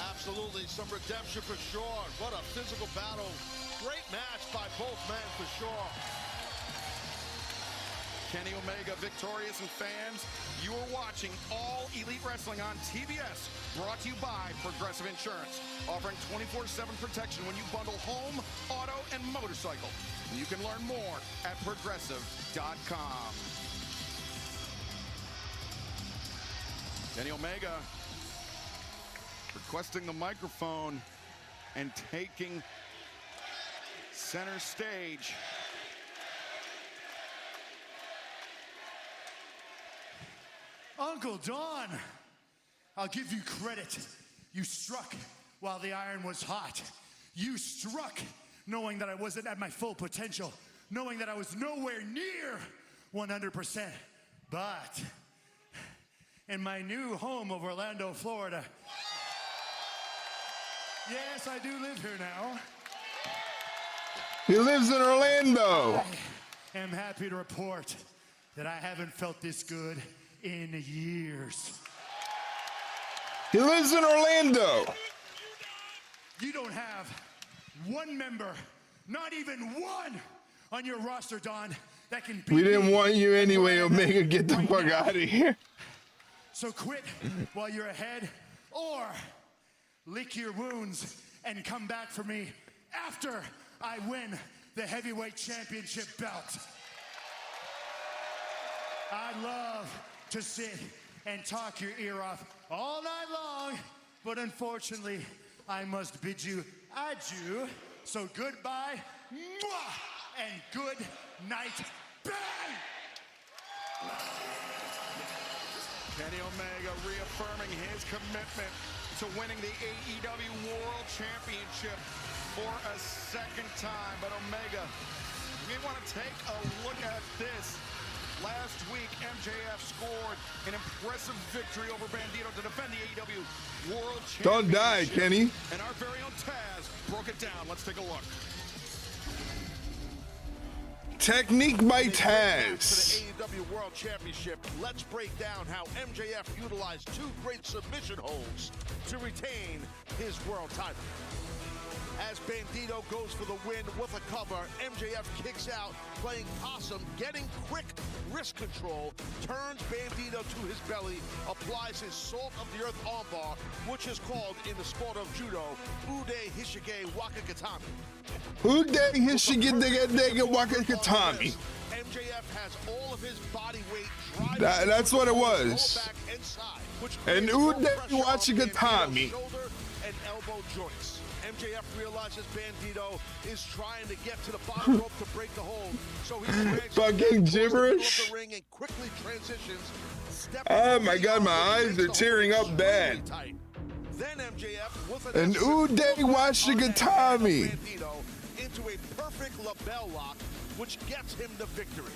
Absolutely, some redemption for sure. What a physical battle. Great match by both men for sure. Kenny Omega victorious, and fans, you are watching All Elite Wrestling on TBS, brought to you by Progressive Insurance, offering 24/7 protection when you bundle home, auto, and motorcycle. You can learn more at progressive.com. Kenny Omega requesting the microphone and taking Center stage. Uncle Don, I'll give you credit. You struck while the iron was hot. You struck knowing that I wasn't at my full potential, knowing that I was nowhere near 100%. But in my new home of Orlando, Florida, yes, I do live here now. He lives in Orlando. I am happy to report that I haven't felt this good in years. He lives in Orlando. You don't have one member, not even one, on your roster, Don, that can beat We didn't me. want you anyway, Omega. Get the fuck out of here. So quit while you're ahead, or lick your wounds and come back for me after I win the heavyweight championship belt. I love to sit and talk your ear off all night long, but unfortunately, I must bid you adieu. So goodbye, mwah, and good night, bang! Kenny Omega reaffirming his commitment to winning the AEW World Championship for a second time. But Omega, you may want to take a look at this. Last week, MJF scored an impressive victory over Bandito to defend the AEW World Championship. Don't die, Kenny. And our very own Taz broke it down. Let's take a look. Technique by For Taz. the AEW World Championship, let's break down how MJF utilized two great submission holds to retain his world title. As Bandito goes for the win with a cover, MJF kicks out, playing possum, getting quick wrist control, turns Bandito to his belly, applies his salt of the earth armbar, which is called in the sport of judo, Ude Hishige Wakakatami. Ude Hishige Wakakatami. MJF has all of his body weight That's what it was. And Ude Wakakatami. Shoulder and elbow joints. MJF realizes Bandito is trying to get to the bottom rope to break the hold, so he fucking gibberish. the ring and quickly transitions. Oh my god, my eyes are tearing up bad. Then MJF with And Ude Washigatami. Bandito into a perfect label lock, which gets him the victory.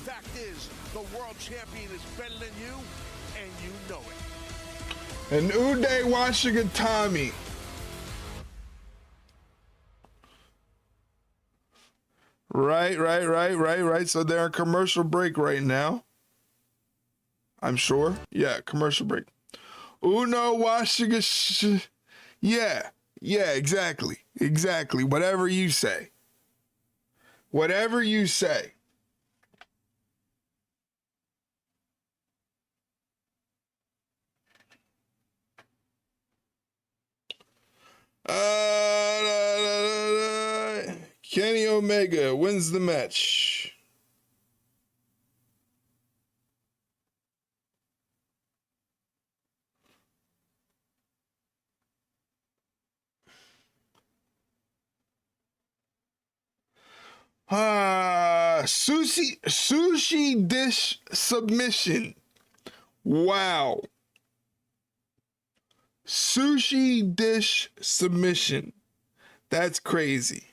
Fact is, the world champion is better than you, and you know it. And Ude Washigatami. Right. So they're on commercial break right now. I'm sure. Yeah, commercial break. Uno Washigash. Yeah, exactly. Whatever you say. Kenny Omega wins the match. Sushi dish submission. Wow. Sushi dish submission. That's crazy.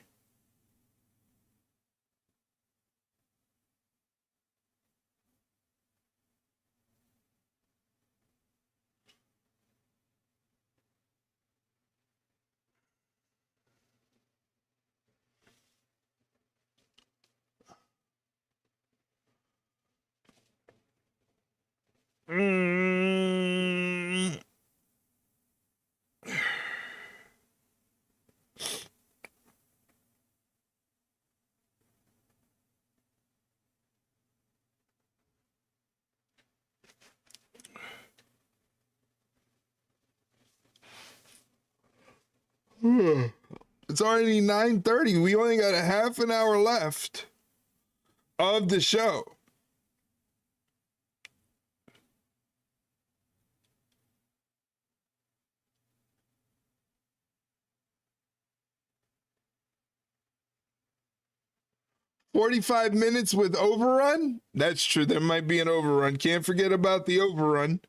It's already 9:30. We only got a half an hour left of the show. 45 minutes with overrun? That's true. There might be an overrun. Can't forget about the overrun.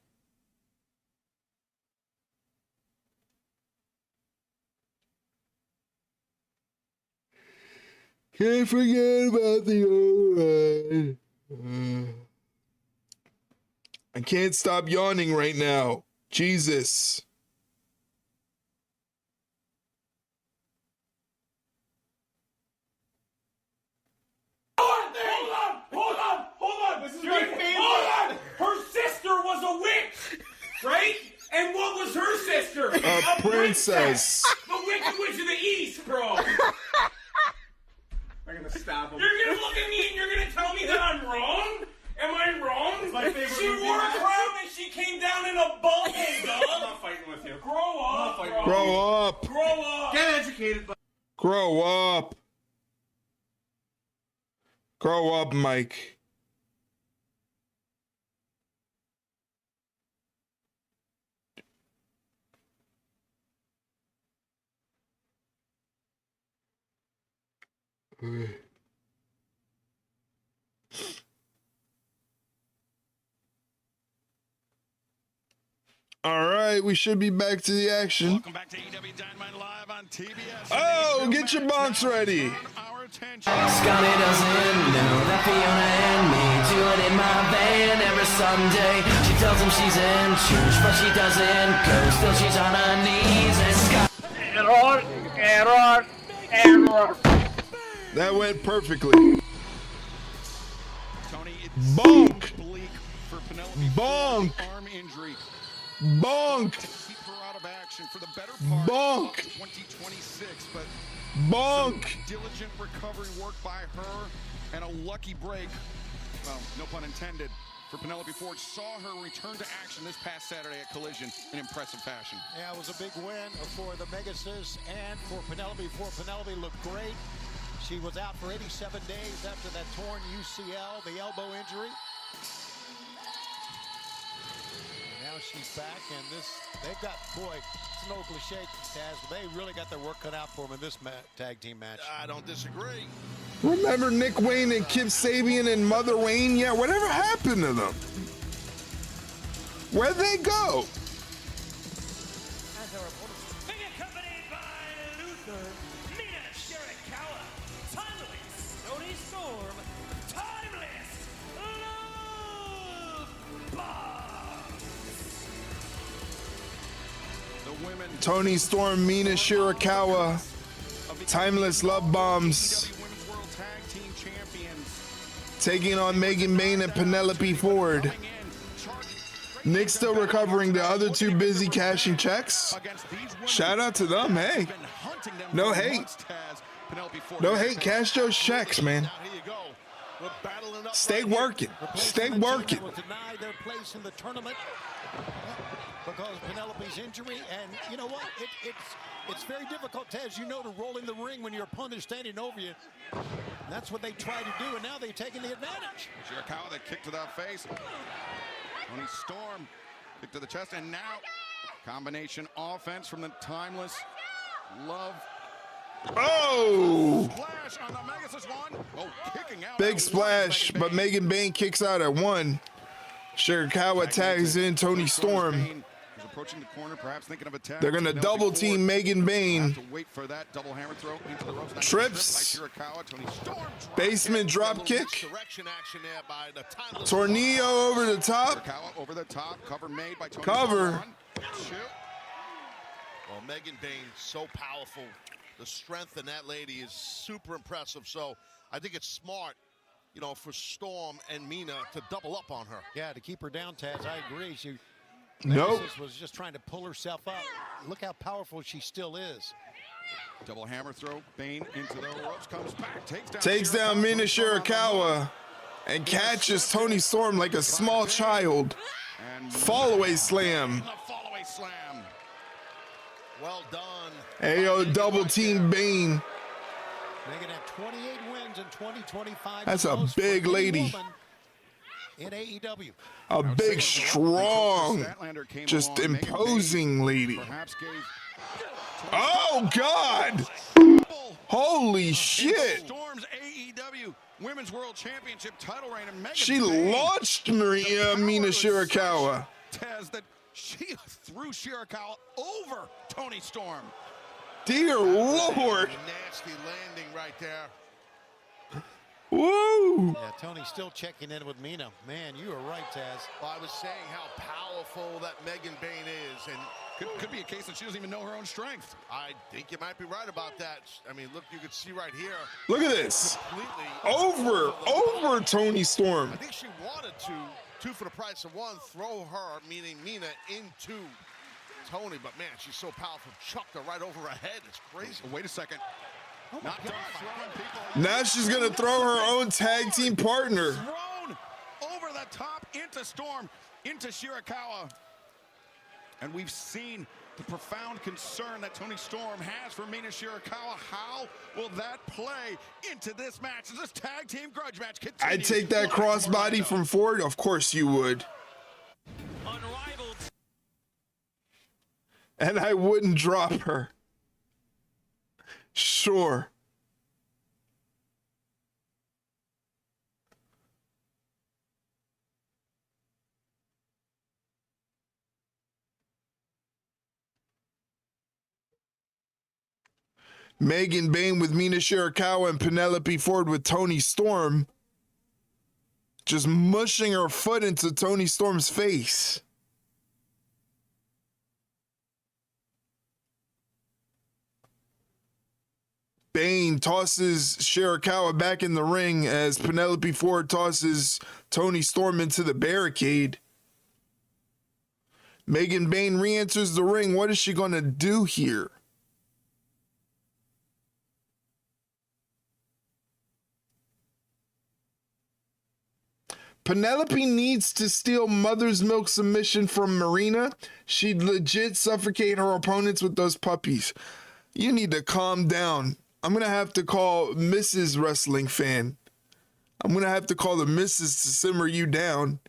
Can't forget about the overrun. I can't stop yawning right now. Jesus. Hold on! Hold on! Her sister was a witch, right? And what was her sister? A princess. The Wicked Witch of the East, bro. I'm gonna stab him. You're gonna look at me and you're gonna tell me that I'm wrong? Am I wrong? My favorite she movie. wore a crown and she came down in a bubble, dog. I'm not fighting with you. Grow up, bro. Grow up. Grow up. Get educated, bud. Grow up. Grow up, Mike. All right, we should be back to the action. Welcome back to AEW Dynamite live on TBS. Oh, get your bonks ready. Scotty doesn't know that Fiona and me do it in my van every Sunday. She tells him she's in church, but she doesn't go. Still she's on her knees and Scott. Error. That went perfectly. Tony, bonk. Bleak for Penelope. Bonk. Arm injury. Bonk. Keep her out of action for the better part Bonk. of 2026, but bonk. Some diligent recovery work by her and a lucky break. Well, no pun intended. For Penelope Ford, saw her return to action this past Saturday at Collision in impressive fashion. Yeah, it was a big win for the Megasis and for Penelope. Penelope looked great. She was out for 87 days after that torn UCL, the elbow injury. Now she's back, and they've got, boy, it's an old cliche, Taz, but they really got their work cut out for them in this tag team match. I don't disagree. Remember Nick Wayne and Kip Sabian and Mother Wayne? Yeah, whatever happened to them? Where'd they go? Being accompanied by Luther, Mina Shirakawa, Timeless, Tony Storm, Timeless, Love Bombs. The women. Tony Storm, Mina Shirakawa, Timeless Love Bombs. Taking on Megan Bayne and Penelope Ford. Nick's still recovering. The other two busy cashing checks. Shout out to them. Hey, no hate. No hate. Cash those checks, man. Stay working. Stay working. Will deny their place in the tournament because of Penelope's injury, and you know what? It's very difficult, as you know, to roll in the ring when your opponent is standing over you. And that's what they try to do, and now they've taken the advantage. Shirakawa, that kick to the face. Tony Storm, kick to the chest, and now combination offense from the Timeless Love. Oh! Splash on the Megasis one. Oh, kicking out. Big splash, but Megan Bayne kicks out at one. Shirakawa tags in Tony Storm. Approaching the corner, perhaps thinking of a tag. They're gonna double team Megan Bayne. To wait for that double hammer throw into the ropes. Trips. Tony Storm. Basement drop kick. Tornillo over the top. Shirakawa over the top. Cover made by Tony Cover. Storm. Well, Megan Bayne, so powerful. The strength in that lady is super impressive. So I think it's smart, you know, for Storm and Mina to double up on her. Yeah, to keep her down, Taz. I agree. Nope. Megasis was just trying to pull herself up. Look how powerful she still is. Double hammer throw. Bayne into the ropes. Comes back. Takes down Mina Shirakawa and catches Tony Storm like a small child. Fallaway slam. Fallaway slam. Well done. Ayo, double team Bayne. Megan had 28 wins in 2025. That's a big lady. In AEW. A big, strong, just imposing lady. Oh, God. Holy shit. Storm's AEW Women's World Championship title reign. And Megan She Bain, launched Mina Shirakawa. Taz, that she threw Shirakawa over Toni Storm. Dear Lord. Nasty landing right there. Woo! Yeah, Tony's still checking in with Mina. Man, you are right, Taz. Well, I was saying how powerful that Megan Bain is, and could be a case that she doesn't even know her own strength. I think you might be right about that. I mean, look, you can see right here. Look at this. Over Toni Storm. I think she wanted to, two for the price of one, throw her, meaning Mina, into Toni, but man, she's so powerful. Chucked her right over her head. It's crazy. Wait a second. Not done throwing people. Now she's gonna throw her own tag team partner. Thrown over the top into Storm, into Shirakawa. And we've seen the profound concern that Toni Storm has for Mina Shirakawa. How will that play into this match? Is this tag team grudge match continues? I'd take that crossbody from Ford. Of course you would. Unrivaled. And I wouldn't drop her. Sure. Megan Bain with Mina Shirakawa and Penelope Ford with Toni Storm. Just mushing her foot into Toni Storm's face. Bain tosses Shirakawa back in the ring as Penelope Ford tosses Toni Storm into the barricade. Megan Bain re-enters the ring. What is she going to do here? Penelope needs to steal Mother's Milk submission from Marina. She'd legit suffocate her opponents with those puppies. You need to calm down. I'm going to have to call Mrs. Wrestling Fan. I'm going to have to call the missus to simmer you down.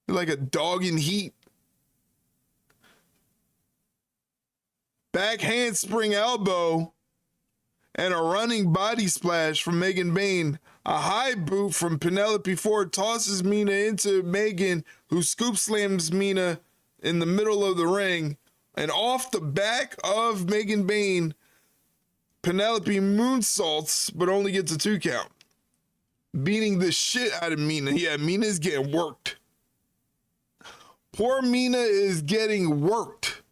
You're like a dog in heat. Back handspring elbow and a running body splash from Megan Bain. A high boot from Penelope Ford tosses Mina into Megan, who scoop slams Mina in the middle of the ring. And off the back of Megan Bain, Penelope moonsaults, but only gets a 2 count. Beating the shit out of Mina. Yeah, Mina's getting worked. Poor Mina is getting worked.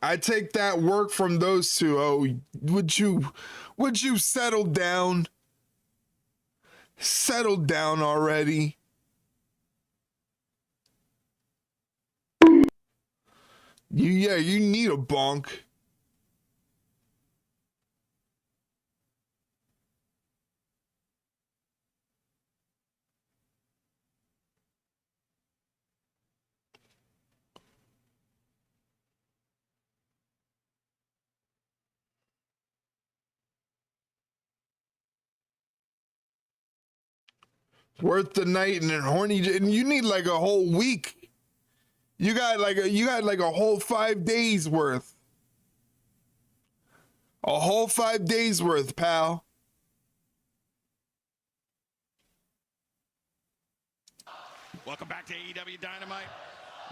I take that work from those two. Oh, would you settle down? Settle down already. You need a bonk. Worth the night and then horny, and you need like a whole week. You got like a whole 5 days worth. A whole 5 days worth, pal. Welcome back to AEW Dynamite.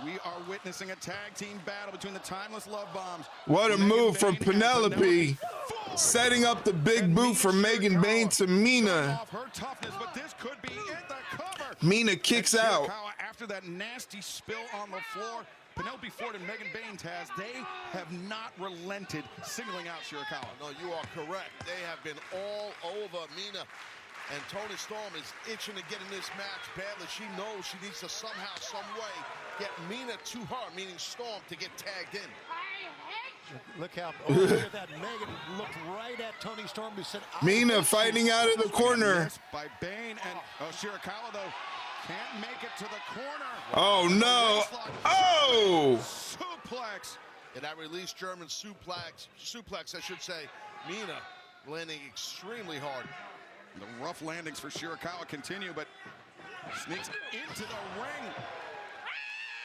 We are witnessing a tag team battle between the Timeless Love Bombs. What a move from Penelope. Setting up the big boot from Megan Bain to Mina. Mina kicks out. After that nasty spill on the floor, Penelope Ford and Megan Bain, Taz, they have not relented singling out Shirakawa. No, you are correct. They have been all over Mina. And Toni Storm is itching to get in this match badly. She knows she needs to somehow, some way, get Mina to her, meaning Storm, to get tagged in. Look how look at that. Megan looked right at Toni Storm, who said, Mina fighting out of the corner. By Bain and Shirakawa, though, can't make it to the corner. Oh, no. Oh! Suplex. And that release German suplex, I should say. Mina landing extremely hard. The rough landings for Shirakawa continue, but sneaks into the ring.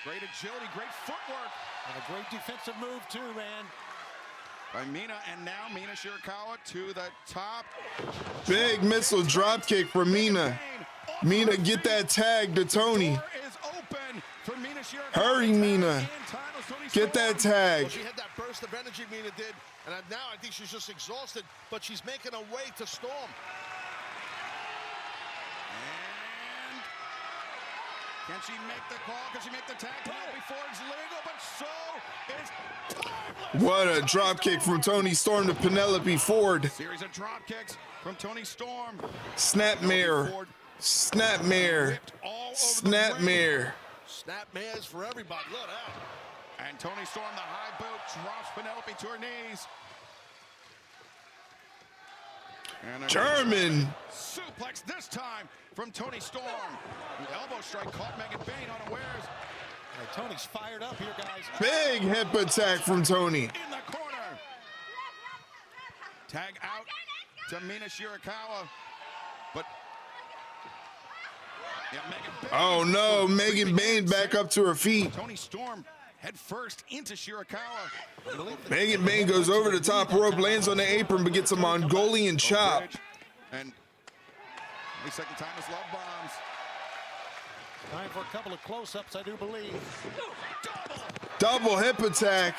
Great agility, great footwork. And a great defensive move too, man. By Mina, and now Mina Shirakawa to the top. Big missile drop kick for Mina. Mina, get that tag to Tony. Hurry, Mina. Get that tag. Well, she had that burst of energy Mina did, and now I think she's just exhausted, but she's making her way to Storm. Can she make the call? Can she make the tag? Before it's legal, but so is timeless. What a drop kick from Tony Storm to Penelope Ford. Series of drop kicks from Tony Storm. Snapmare. Snapmare. Snapmare. Snapmares for everybody. Look out. And Tony Storm, the high boot, drops Penelope to her knees. And German suplex this time from Tony Storm. The elbow strike caught Megan Bayne unawares. Hey, Tony's fired up here, guys. Big hip attack from Tony. In the corner. Tag out to Mina Shirakawa. But yeah, Megan Bayne. Oh no, Megan Bayne back up to her feet. Tony Storm head first into Shirakawa. Megan Bayne goes over the top rope, lands on the apron, but gets a Mongolian chop. And second time is love bombs. Time for a couple of close-ups, I do believe. Double hip attack.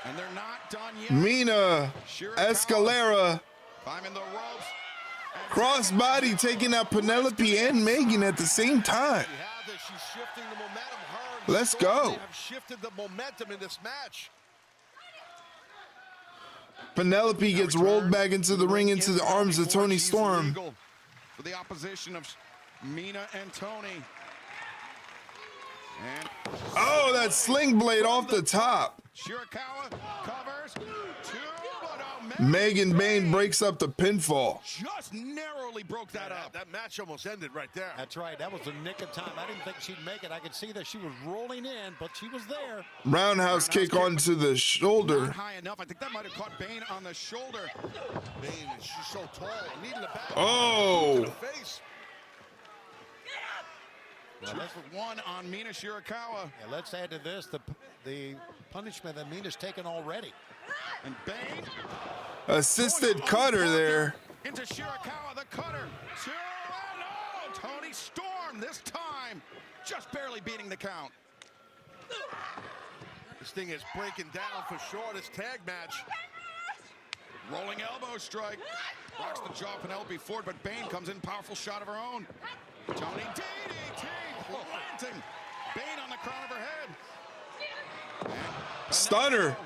And they're not done yet. Mina Escalera. Climbing the ropes. Crossbody taking out Penelope and Megan at the same time. She's shifting the momentum. Let's go. Have shifted the momentum in this match. Penelope gets rolled back into the ring into the arms of Tony Storm. For the opposition of Mina and Tony. And oh, that sling blade off the top. Shirakawa covers. Megan Bayne breaks up the pinfall. Just narrowly broke that up. That match almost ended right there. That's right. That was the nick of time. I didn't think she'd make it. I could see that she was rolling in, but she was there. Roundhouse kick onto the shoulder. Not high enough. I think that might have caught Bayne on the shoulder. Bayne, she's so tall. Needing the back. Oh. To the face. Well, that's one on Mina Shirakawa. Yeah, let's add to this the punishment that Mina's taken already. And Bayne. Assisted cutter there. Into Shirakawa, the cutter. Tony Storm this time. Just barely beating the count. This thing is breaking down for sure. This tag match. Rolling elbow strike. Rocks the jaw Penelope Ford, but Bayne comes in. Powerful shot of her own. Tony DDT. Planting. Bayne on the crown of her head. Stunner.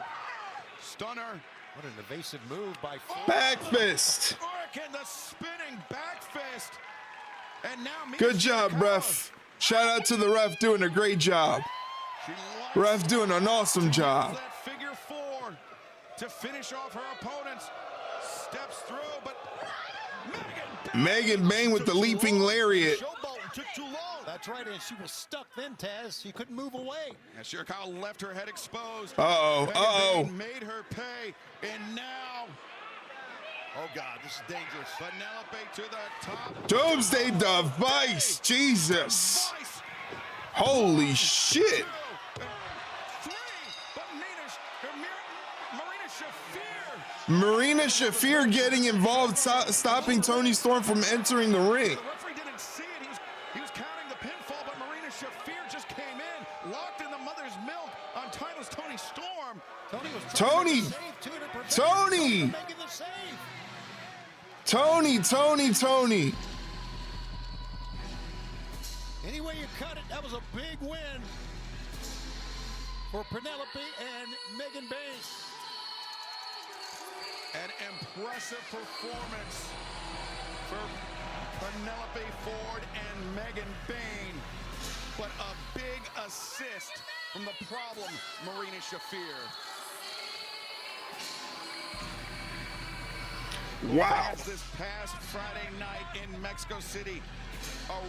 Stunner. What an evasive move by Ford. Back fist. Hurricane, the spinning back fist. And now good job, ref. Shout out to the ref doing a great job. Ref doing an awesome job. That figure four to finish off her opponents. Steps through, but Megan Bayne with the leaping lariat. Took too long. That's right, and she was stuck then, Taz. She couldn't move away. And Shirakawa left her head exposed. Uh-oh. Made her pay, and now. Oh, God, this is dangerous. Penelope to the top. Doomsday Device. Jesus. Holy shit. Marina Shafir getting involved, stopping Tony Storm from entering the ring. The referee didn't see it. He was counting the pinfall, but Marina Shafir just came in, locked in the mother's milk on timeless Tony Storm. Tony. Any way you cut it, that was a big win for Penelope and Megan Bayne. An impressive performance for Penelope Ford and Megan Bayne, but a big assist from the problem, Marina Shafir. Wow. This past Friday night in Mexico City,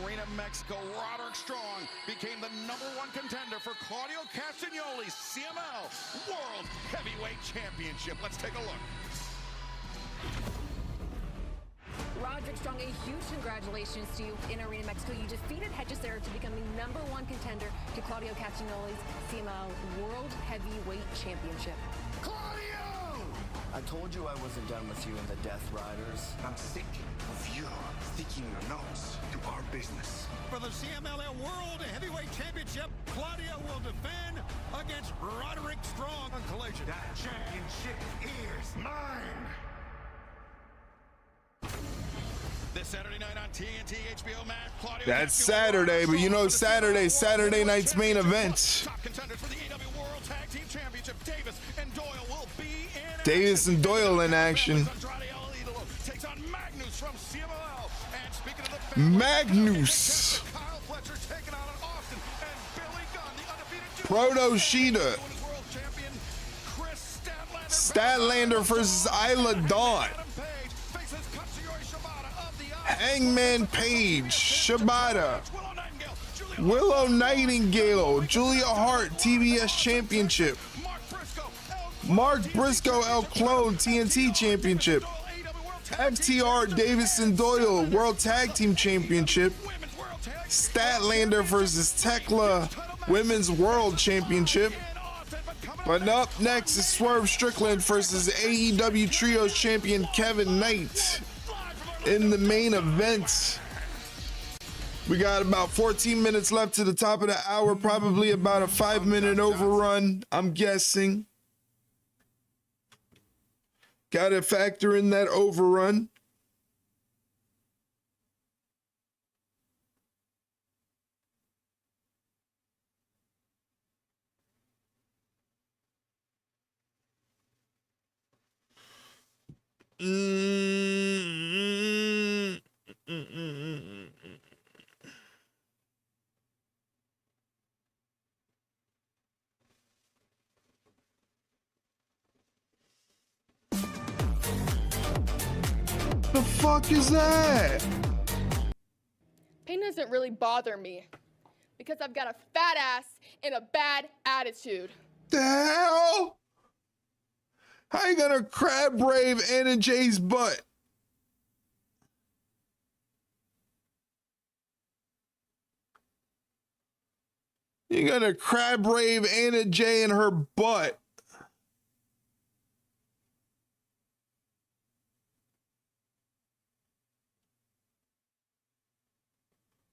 Arena Mexico, Roderick Strong became the #1 contender for Claudio Castagnoli's CML World Heavyweight Championship. Let's take a look. Roderick Strong, a huge congratulations to you in Arena Mexico. You defeated Hedges-Era to become the #1 contender to Claudio Castagnoli's CML World Heavyweight Championship. Claudio! I told you I wasn't done with you and the Death Riders. I'm sick of you sticking your nose to our business. For the CMLL World Heavyweight Championship, Claudio will defend against Roderick Strong on Collision. That championship is mine! This Saturday night on TNT HBO Max, Claudio That's Saturday, but you know Saturday night's main event. top contenders for the AEW World Tag Team Championship, Davis and Doyle will be in Davis and Doyle in action. takes on Magnus from CMLL. And speaking of the Magnus. Kyle Fletcher taking on Austin and Billy Gunn, the undefeated Proto Sheeta. Statlander versus Isla Dawn. Hangman Page, Shibata, Willow Nightingale, Julia Hart, TBS Championship, Mark Briscoe, El Clone, TNT Championship, FTR, Davis and Doyle, World Tag Team Championship, Statlander versus Tekla, Women's World Championship. But up next is Swerve Strickland versus AEW Trios Champion Kevin Knight. In the main event, we got about 14 minutes left to the top of the hour, probably about a 5-minute overrun, I'm guessing. Got to factor in that overrun. The fuck is that? Pain doesn't really bother me because I've got a fat ass and a bad attitude. The hell? How you gonna crab brave Anna Jay's butt? You're gonna crab rave Anna Jay in her butt.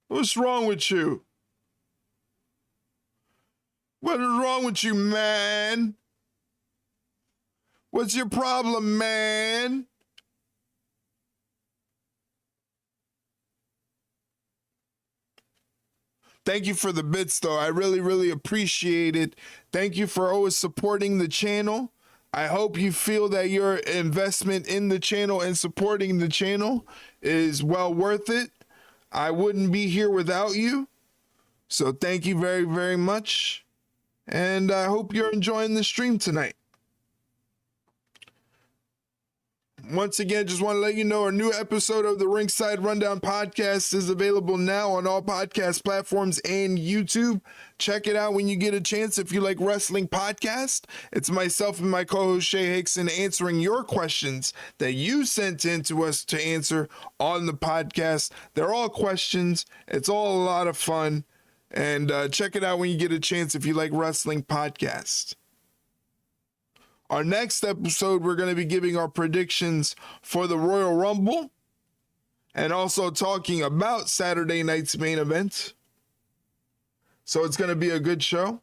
What's wrong with you? What is wrong with you, man? What's your problem, man? Thank you for the bits, though. I really, really appreciate it. Thank you for always supporting the channel. I hope you feel that your investment in the channel and supporting the channel is well worth it. I wouldn't be here without you. So thank you very, very much. And I hope you're enjoying the stream tonight. Once again, just want to let you know a new episode of the Ringside Rundown podcast is available now on all podcast platforms and YouTube. Check it out when you get a chance if you like wrestling podcasts. It's myself and my co-host Shay Hickson answering your questions that you sent in to us to answer on the podcast. They're all questions. It's all a lot of fun. And check it out when you get a chance if you like wrestling podcasts. Our next episode, we're going to be giving our predictions for the Royal Rumble and also talking about Saturday night's main event. So it's going to be a good show.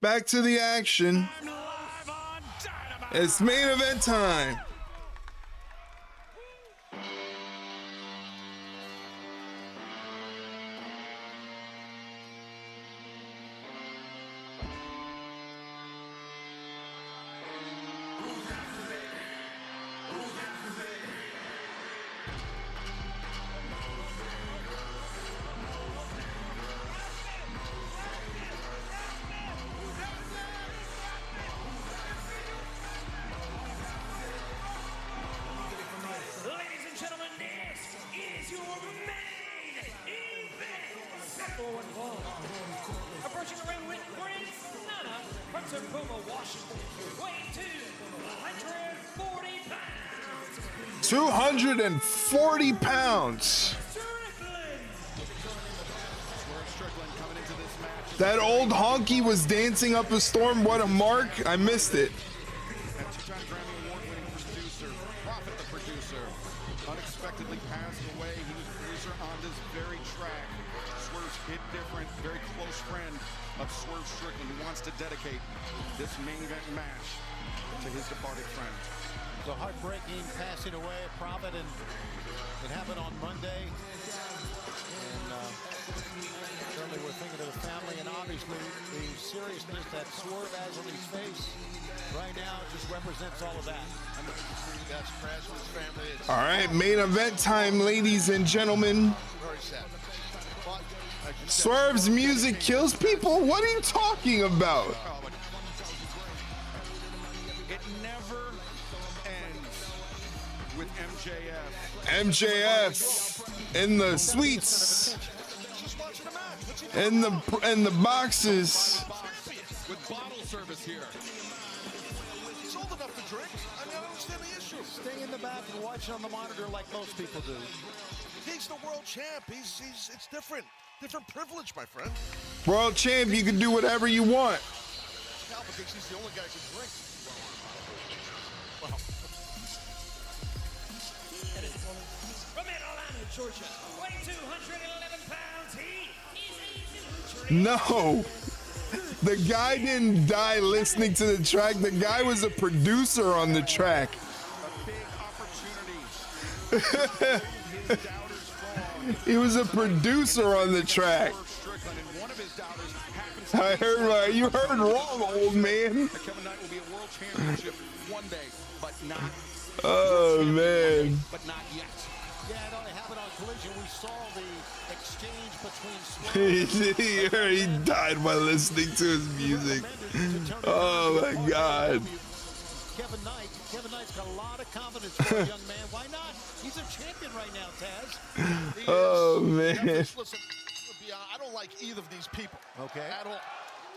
Back to the action. It's main event time. Ladies and gentlemen, this is your main event. Step forward, approaching the ring with Prince Nana from Tacoma, Washington, weighing 240 pounds. 240 pounds. That old honky was dancing up a storm. What a mark. I missed it. Two-time Grammy Award-winning producer, Prophet the producer, unexpectedly passed away. He was a producer on this very track. Swerve's Hit Different, very close friend of Swerve Strickland, who wants to dedicate this main event match to his departed friend. So heartbreaking passing away, Prophet, and it happened on Monday. And certainly we're thinking of the family, and obviously the seriousness that Swerve has on his face right now just represents all of that. I mean, that's crash with his family. All right, main event time, ladies and gentlemen. Very sad. But, Swerve's music kills people? What are you talking about? It never ends with MJF. MJF in the suites, in the boxes. With bottle service here. He's old enough to drink. I mean, I don't understand the issue. Stay in the back and watch on the monitor like most people do. He's the world champ. It's different. Different privilege, my friend. World champ, you can do whatever you want. Cal thinks he's the only guy who can drink. Wow. From Atlanta, Georgia, weighing 211 pounds, he is No, the guy didn't die listening to the track. The guy was a producer on the track. He was a producer on the track. I heard right. You heard wrong, old man. Kevin Knight will be a world championship one day, but not. Oh man. But not yet. Yeah, it only happened on Collision. We saw the exchange between Swerve. He died by listening to his music. Oh my God. Kevin Knight's got a lot of confidence for a young man. Why not? He's a champion right now, Taz. Oh man. Listen, I don't like either of these people. Okay. At all.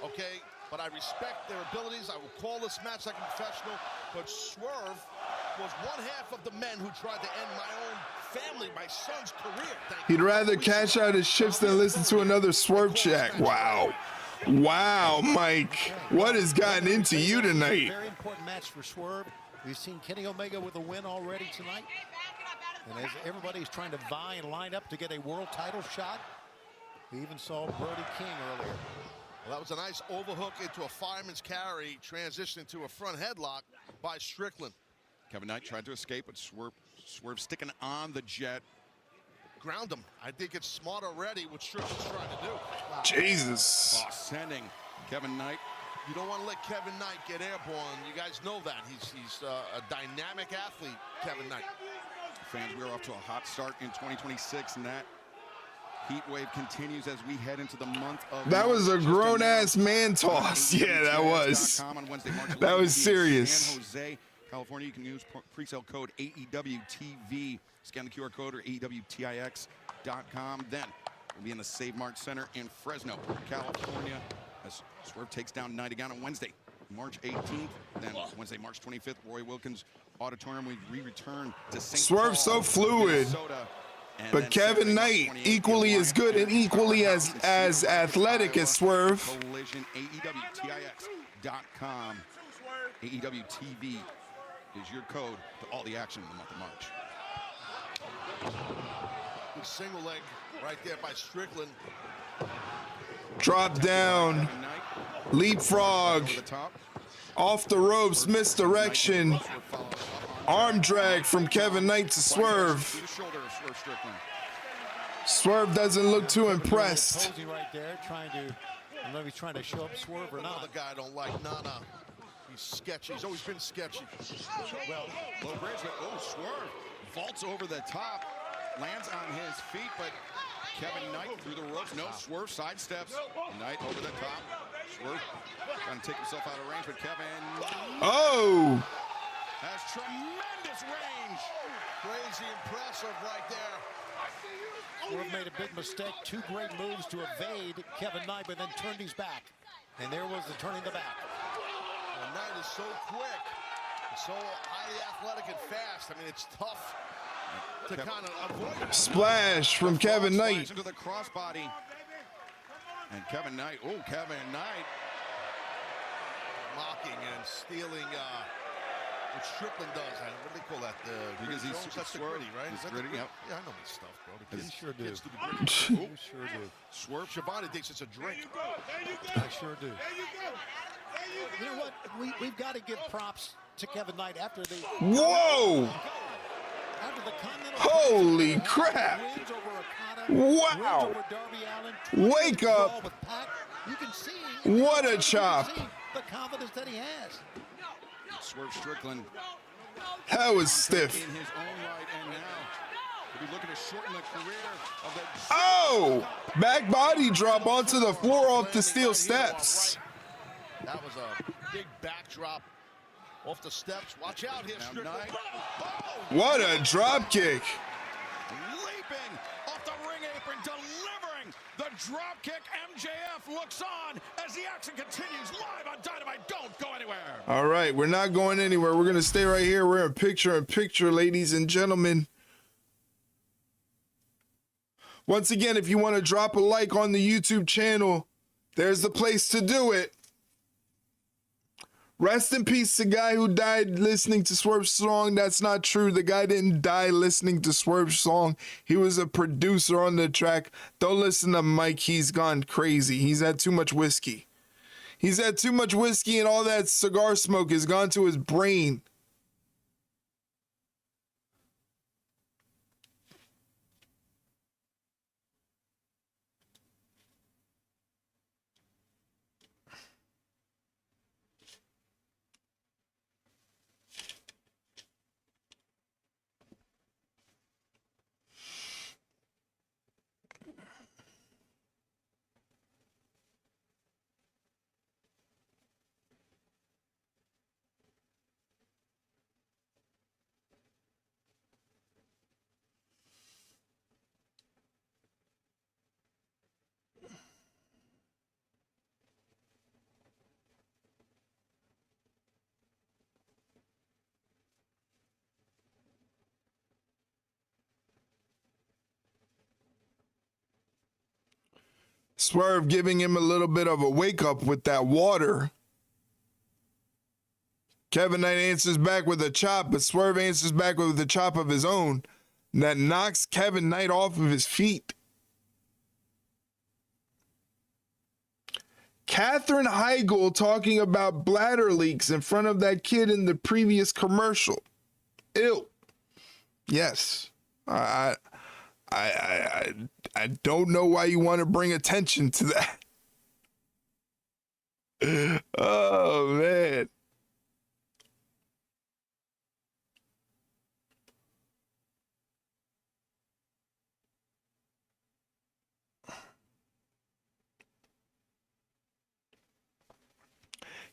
Okay. But I respect their abilities. I will call this match like a professional. But Swerve was one half of the men who tried to end my own family, my son's career. He'd rather cash out his chips than listen to another Swerve track. Wow. Wow, Mike. What has gotten into you tonight? Very important match for Swerve. We've seen Kenny Omega with a win already tonight. And as everybody's trying to vie and line up to get a world title shot, we even saw Brody King earlier. Well, that was a nice overhook into a fireman's carry, transitioning to a front headlock by Strickland. Kevin Knight tried to escape, but Swerve sticking on the jet. Ground him. I think it's smart already what Strickland's trying to do. Wow. Jesus. Oh, sending Kevin Knight. You don't want to let Kevin Knight get airborne. You guys know that. He's a dynamic athlete, Kevin Knight. Fans, we're off to a hot start in 2026, and that heat wave continues as we head into the month of That was a March. grown-ass man toss. Yeah, that was. That was serious. San Jose, California. You can use pre-sale code AEWTV. Scan the QR code or AEWTIX.com. Then we'll be in the Save Mart Center in Fresno, California, as Swerve takes down Knight again on Wednesday, March 18th. Then Wednesday, March 25th, Roy Wilkins Auditorium. We return to St. Swerve so fluid. But Kevin Knight, equally as good and equally as athletic as Swerve. Collision, AEWTIX.com. AEWTV is your code to all the action in the month of March. Single leg right there by Strickland. Drop down. Leapfrog. Off the ropes, misdirection. Arm drag from Kevin Knight to Swerve. Swerve doesn't look too impressed. Posing right there, trying to, I don't know if he's trying to show up Swerve or not. Another guy I don't like, Nana. He's sketchy. He's always been sketchy. Well, low bridge, oh, Swerve vaults over the top, lands on his feet, but Kevin Knight through the ropes. No, Swerve sidesteps. Knight over the top. Swerve trying to take himself out of range, but Kevin has tremendous range. Crazy impressive right there. Swerve made a big mistake. Two great moves to evade Kevin Knight, but then turned his back. And there was the turning the back. Well, Knight is so quick, so highly athletic and fast. I mean, it's tough to kind of avoid. Splash from Kevin Knight. Into the crossbody. And Kevin Knight, Kevin Knight. Mocking and stealing what Strickland does. What do they call that? Because he's that's the gritty, right? He's Is that gritty, the, yep. Yeah, I know my stuff, bro. The You kids, sure do. kids do the gritty. You sure do. Swerve Shabana thinks it's a drink. I sure do. You know what? We've got to give props to Kevin Knight after the. Whoa! After the Continental Holy crap! wins over Okada, Wow! wins over Darby Allin, Wake up! with Pac. You can see. What a you can chop! see the confidence that he has. Swerve Strickland. That was stiff. In his own right, and now we'll be looking to shorten the career of the. Oh! Back body drop onto the floor off the steel steps. That was a big backdrop off the steps. Watch out here, Strickland. What a drop kick. Leaping off the ring apron, delivering the drop kick. MJF looks on as the action continues live on Dynamite. Don't go anywhere. All right, we're not going anywhere. We're going to stay right here. We're in picture, ladies and gentlemen. Once again, if you want to drop a like on the YouTube channel, there's the place to do it. Rest in peace, the guy who died listening to Swerve's song. That's not true. The guy didn't die listening to Swerve's song. He was a producer on the track. Don't listen to Mike. He's gone crazy. He's had too much whiskey. He's had too much whiskey, and all that cigar smoke has gone to his brain. Swerve giving him a little bit of a wake up with that water. Kevin Knight answers back with a chop, but Swerve answers back with a chop of his own that knocks Kevin Knight off of his feet. Katherine Heigl talking about bladder leaks in front of that kid in the previous commercial. Ew. Yes. I don't know why you want to bring attention to that. Oh, man.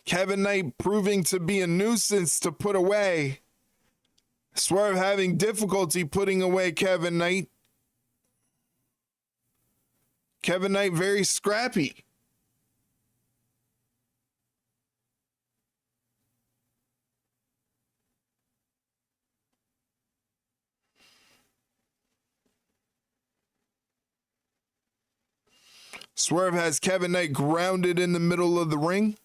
Kevin Knight proving to be a nuisance to put away. Swerve having difficulty putting away Kevin Knight. Kevin Knight very scrappy. Swerve has Kevin Knight grounded in the middle of the ring.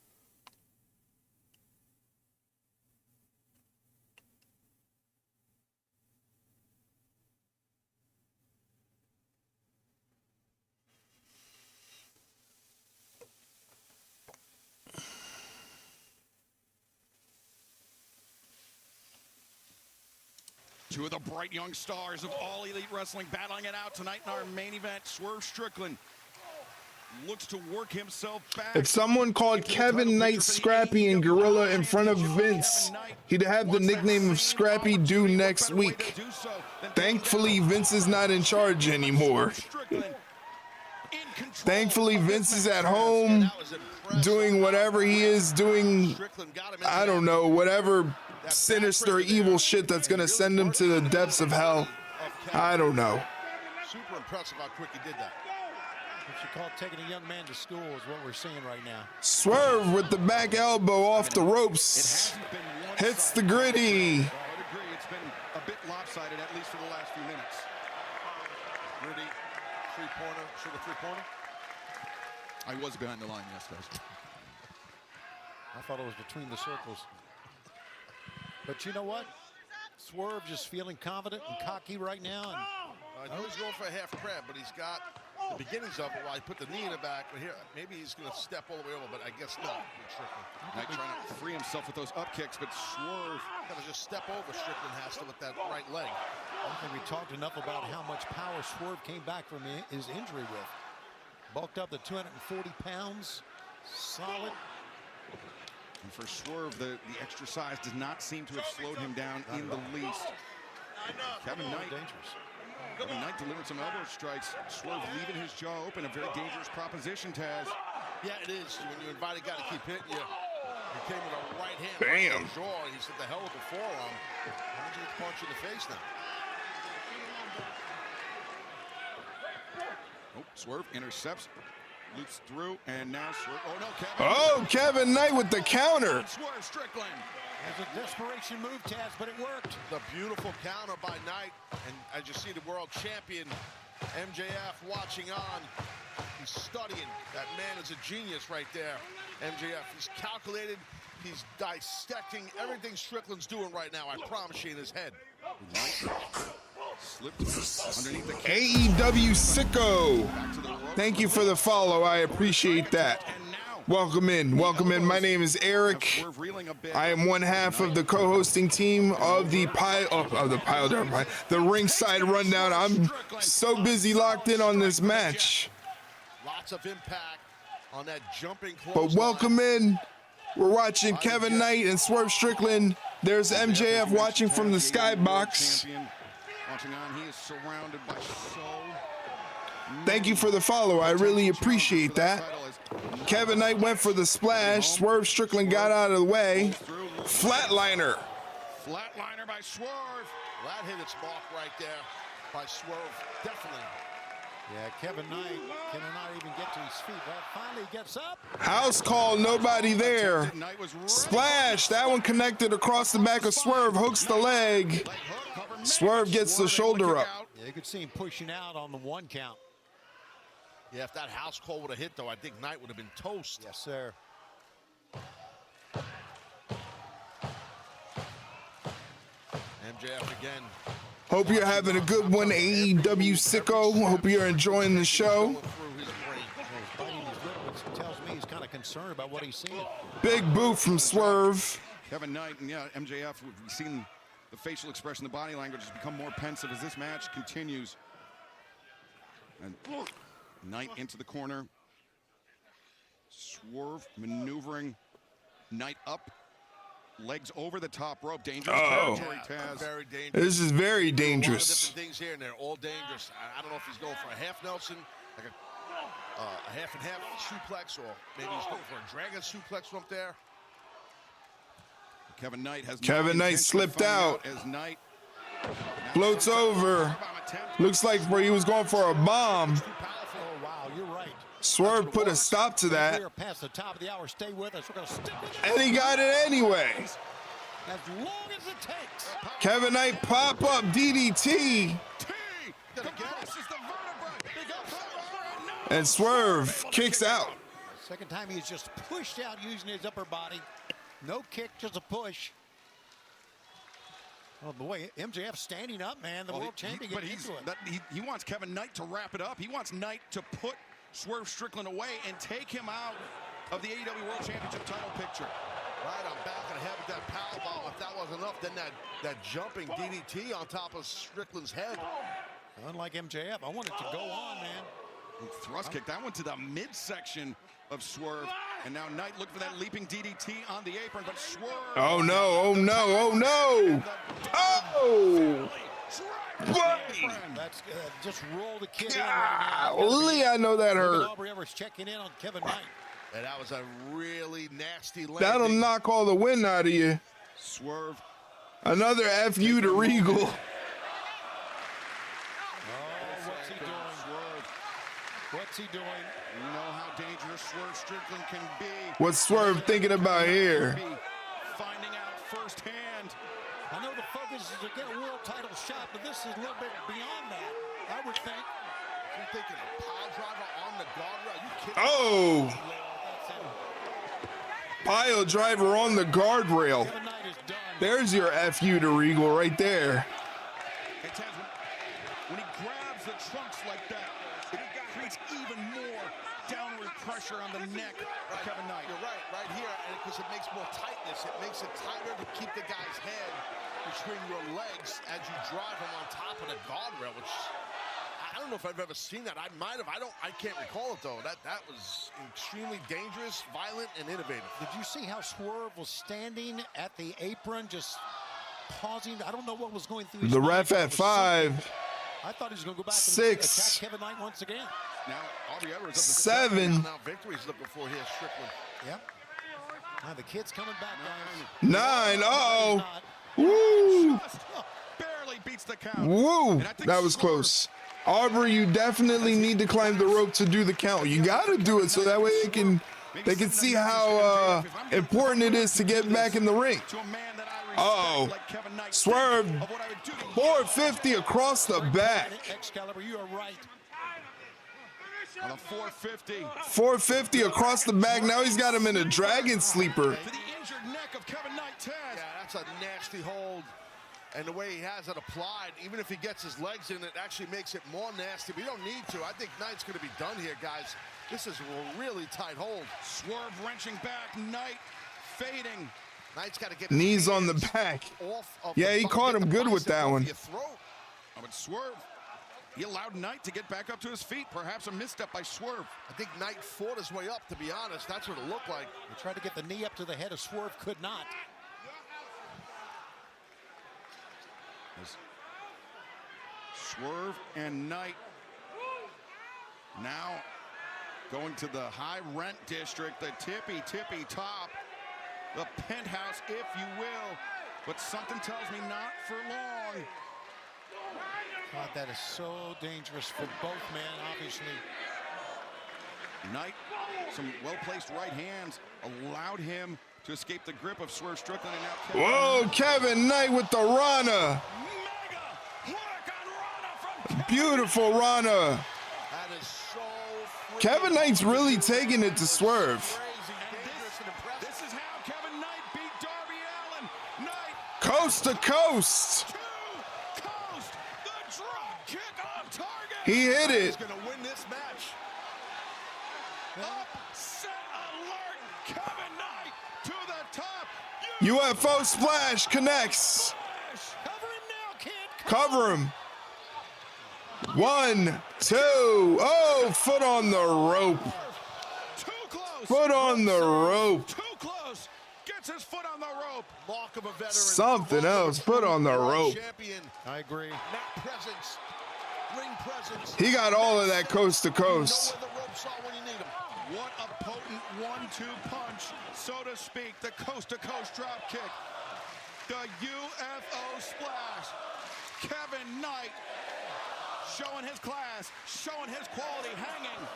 Two of the bright young stars of All Elite Wrestling battling it out tonight in our main event. Swerve Strickland looks to work himself back. If someone called Kevin Knight Scrappy and Gorilla in front of Vince, he'd have the nickname of Scrappy Doo next week. Thankfully, Vince is not in charge anymore. Thankfully, Vince is at home doing whatever he is doing. I don't know, whatever sinister, evil shit that's going to send him to the depths of hell. I don't know. Super impressive how quick he did that. What you call taking a young man to school is what we're seeing right now. Swerve with the back elbow off the ropes. Hits the gritty. I would agree. It's been a bit lopsided, at least for the last few minutes. Gritty, three-pointer. Should a three-pointer? I was behind the line, yes, guys. I thought it was between the circles. But you know what? Swerve just feeling confident and cocky right now. And I know he's going for a half crab, but he's got the beginnings of it while he put the knee in the back. But here, maybe he's going to step all the way over, but I guess not. Knight trying to free himself with those up kicks, but Swerve got to just step over. Strickland has to with that right leg. I don't think we talked enough about how much power Swerve came back from his injury with. Bulked up to 240 pounds. Solid. And for Swerve, the extra size does not seem to have slowed him down in the least. Kevin Knight, Kevin Knight delivered some elbow strikes. Swerve leaving his jaw open, a very dangerous proposition, Taz. Yeah, it is. When you invite a guy to keep hitting you, he came with a right hand. Bam. Right in the jaw, and he said, the hell with the forearm. Why don't you get punched in the face now? Oh, Swerve intercepts, loops through, and now Swerve. Oh no, Kevin! Oh, Kevin Knight with the counter. Swerve Strickland. It's a desperation move, Taz, but it worked. The beautiful counter by Knight, and as you see the world champion MJF watching on. He's studying. That man is a genius right there. MJF. He's calculated. He's dissecting everything Strickland's doing right now. I promise you, in his head. Slipped underneath the AEW Sicko. Thank you for the follow. I appreciate that. Welcome in. Welcome in. My name is Eric. I am one half of the co-hosting team of the the Ringside Rundown. I'm so busy locked in on this match. Lots of impact on that jumping close. But welcome in. We're watching Kevin Knight and Swerve Strickland. There's MJF watching from the skybox. Watching on, he is surrounded by so. Thank you for the follow. I really appreciate that. Kevin Knight went for the splash. Swerve Strickland got out of the way. Flatliner. Flatliner by Swerve. That hit its mark right there by Swerve. Definitely. Yeah, Kevin Knight cannot even get to his feet. Well, finally gets up. House call, nobody there. Splash. That one connected across the back of Swerve. Hooks the leg. Swerve gets the shoulder up. Yeah, you could see him pushing out on the one count. Yeah, if that house call would have hit, though, I think Knight would have been toast. Yes, sir. MJF again. Hope you're having a good one, AEW Sicko. Hope you're enjoying the show. Tells me he's kind of concerned about what he's seeing. Big boot from Swerve. Kevin Knight and yeah, MJF. We've seen the facial expression, the body language has become more pensive as this match continues. And Knight into the corner. Swerve maneuvering Knight up. Legs over the top rope. Dangerous territory, Taz. Very dangerous. This is very There's dangerous. a lot of different things here, and they're all dangerous. I don't know if he's going for a half Nelson, like a half and half suplex, or maybe he's going for a dragon suplex from up there. Kevin Knight has slipped out. As Knight Floats over. Looks like he was going for a bomb. Oh, wow, you're right. Swerve put a stop to that. We're past the top of the hour. Stay with us. We're going to stick with And he got it anyway. as long as it takes. Kevin Knight pop up DDT. And Swerve kicks out. Second time he's just pushed out using his upper body. No kick, just a push. Oh boy, MJF standing up, man. The world champion getting into it. He wants Kevin Knight to wrap it up. He wants Knight to put Swerve Strickland away and take him out of the AEW World Championship title picture. Right on back of the head with that powerbomb. If that wasn't enough, then that jumping DDT on top of Strickland's head. Unlike MJF, I want it to go on, man. Thrust kick, that one to the midsection of Swerve. And now Knight looking for that leaping DDT on the apron, but Swerve. Oh no, oh no, oh no. Oh! Buddy! That's just roll the kid Golly, I know that hurt. Aubrey Edwards checking in on Kevin Knight. And that was a really nasty landing. That'll knock all the wind out of you. Swerve. Another FU to Regal. What's he doing? What's he doing? You know how dangerous Swerve Strickland can be. What's Swerve thinking about here? Finding out firsthand. I know the focus is to get a world title shot, but this is a little bit beyond that, I would think. You're thinking a pile driver on the guardrail. You kidding? Oh! Pile driver on the guardrail. There's your FU to Regal right there. When he grabs the trunks like that, it creates even more downward pressure on the neck of Kevin Knight. You're right here, because it makes more tightness. It makes it tighter to keep the guy's head between your legs as you drive him on top of the guardrail, which I don't know if I've ever seen that. I might have. I can't recall it though. That was extremely dangerous, violent, and innovative. Did you see how Swerve was standing at the apron, just pausing? I don't know what was going through his The mind. ref at 5. I thought he was going to go back 6. and attack Kevin Knight once again. Now Aubrey Edwards 7. Now victory's looking for here, Strickland. Yep. Now the kid's coming back, guys. 9. Uh-oh. Woo! Barely beats the count. Woo! That was close. Aubrey, you definitely need to climb the rope to do the count. You got to do it so that way they can see how important it is to get back in the ring. Uh-oh. Swerve. 450 across the back. Excalibur, you are right. On a 450. 450 across the back. Now he's got him in a dragon sleeper. To the injured neck of Kevin Knight, Taz. Yeah, that's a nasty hold. And the way he has it applied, even if he gets his legs in, it actually makes it more nasty. We don't need to. I think Knight's going to be done here, guys. This is a really tight hold. Swerve wrenching back, Knight fading. Knight's got to get Knees on the back. Yeah, he caught him good with that one. Oh, but Swerve, he allowed Knight to get back up to his feet. Perhaps a misstep by Swerve. I think Knight fought his way up, to be honest. That's what it looked like. He tried to get the knee up to the head of Swerve, could not. Swerve and Knight now going to the high rent district, the tippy top, the penthouse, if you will. But something tells me not for long. God, that is so dangerous for both men, obviously. Knight, some well-placed right hands allowed him to escape the grip of Swerve Strickland. And now Whoa, Kevin Knight with the Rana. Beautiful Rana. That is so Kevin Knight's really taking it to Swerve. This is how Kevin Knight beat Darby Allin. Knight Coast to coast. coast, the drop kick on target. He hit it. He's going to win this match. Upset alert. Kevin Knight to the top. UFO splash connects. Cover him now, kid. Cover him. 1, 2. Oh, foot on the rope. Too close. Foot on the rope. Too close. Gets his foot on the rope. Mark of a veteran. Something else. Foot on the rope. Champion. I agree. Mat presence. Ring presence. He got all of that coast to coast. You know where the ropes are when you need them. What a potent 1-2 punch, so to speak. The coast-to-coast drop kick. The UFO splash. Kevin Knight showing his class, showing his quality, hanging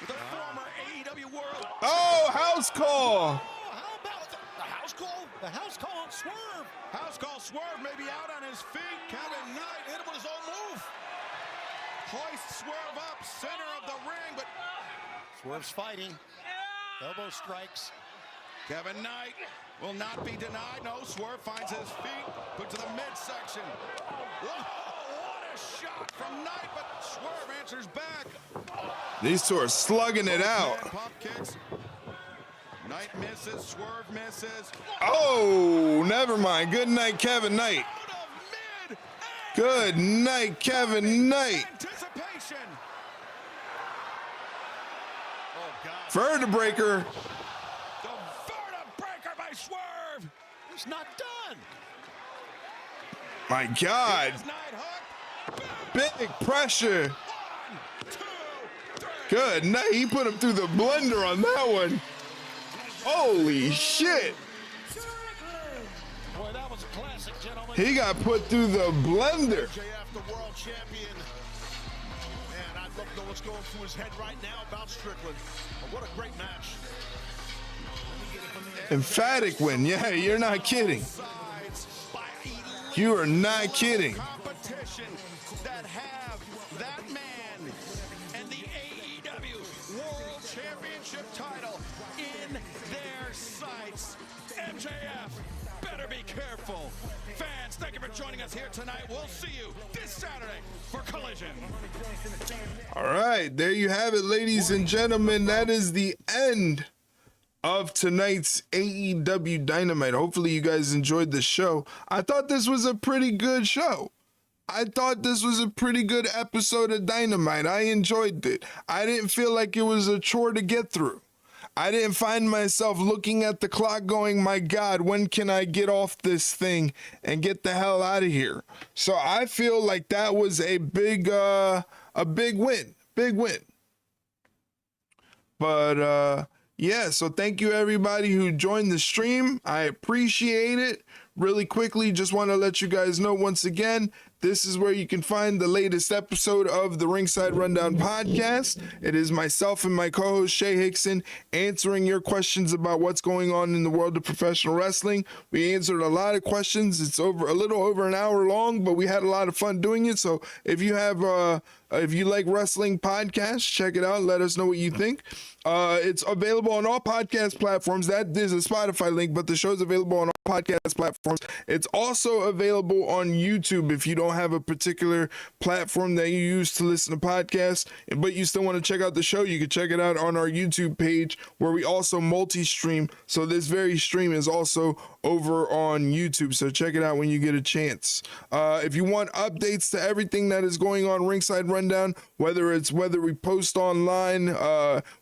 with the former AEW World. Oh, house call. How about the house call? The house call on Swerve. House call. Swerve may be out on his feet. Kevin Knight hit him with his own move. Hoist Swerve up, center of the ring, but Swerve's fighting. Elbow strikes. Kevin Knight will not be denied. No, Swerve finds his feet, put to the midsection. Whoa, what a shot from Knight, but Swerve answers back. These two are slugging it out. Pump kicks. Knight Knight misses, Swerve misses. Oh, never mind. Good night, Kevin Knight. Good night, Kevin Knight. Anticipation. Vertebraker. The Vertebraker by Swerve. It's not done. My God. Big pressure. Good night. He put him through the blender on that one. Holy shit. Boy, that was a classic, gentlemen. He got put through the blender. MJF, the world champion. Man, I'd love to know what's going through his head right now about Strickland. But what a great match. Emphatic win. Yeah, you're not kidding. You are not kidding. Competition that have that man and the AEW World Championship title in their sights. MJF, better be careful. Fans, thank you for joining us here tonight. We'll see you this Saturday for Collision. All right, there you have it, ladies and gentlemen. That is the end of tonight's AEW Dynamite. Hopefully you guys enjoyed the show. I thought this was a pretty good show. I thought this was a pretty good episode of Dynamite. I enjoyed it. I didn't feel like it was a chore to get through. I didn't find myself looking at the clock going, my God, when can I get off this thing and get the hell out of here? So I feel like that was a big win. Big win. But yeah, so thank you everybody who joined the stream. I appreciate it. Really quickly, just want to let you guys know once again, this is where you can find the latest episode of the Ringside Rundown podcast. It is myself and my co-host Shay Hickson answering your questions about what's going on in the world of professional wrestling. We answered a lot of questions. It's a little over an hour long, but we had a lot of fun doing it. So if you have if you like wrestling podcasts, check it out. Let us know what you think. It's available on all podcast platforms. That is a Spotify link, but the show's available on all podcast platforms. It's also available on YouTube if you don't have a particular platform that you use to listen to podcasts, but you still want to check out the show. You can check it out on our YouTube page where we also multi-stream. So this very stream is also over on YouTube. So check it out when you get a chance. If you want updates to everything that is going on Ringside Rundown, whether we post online,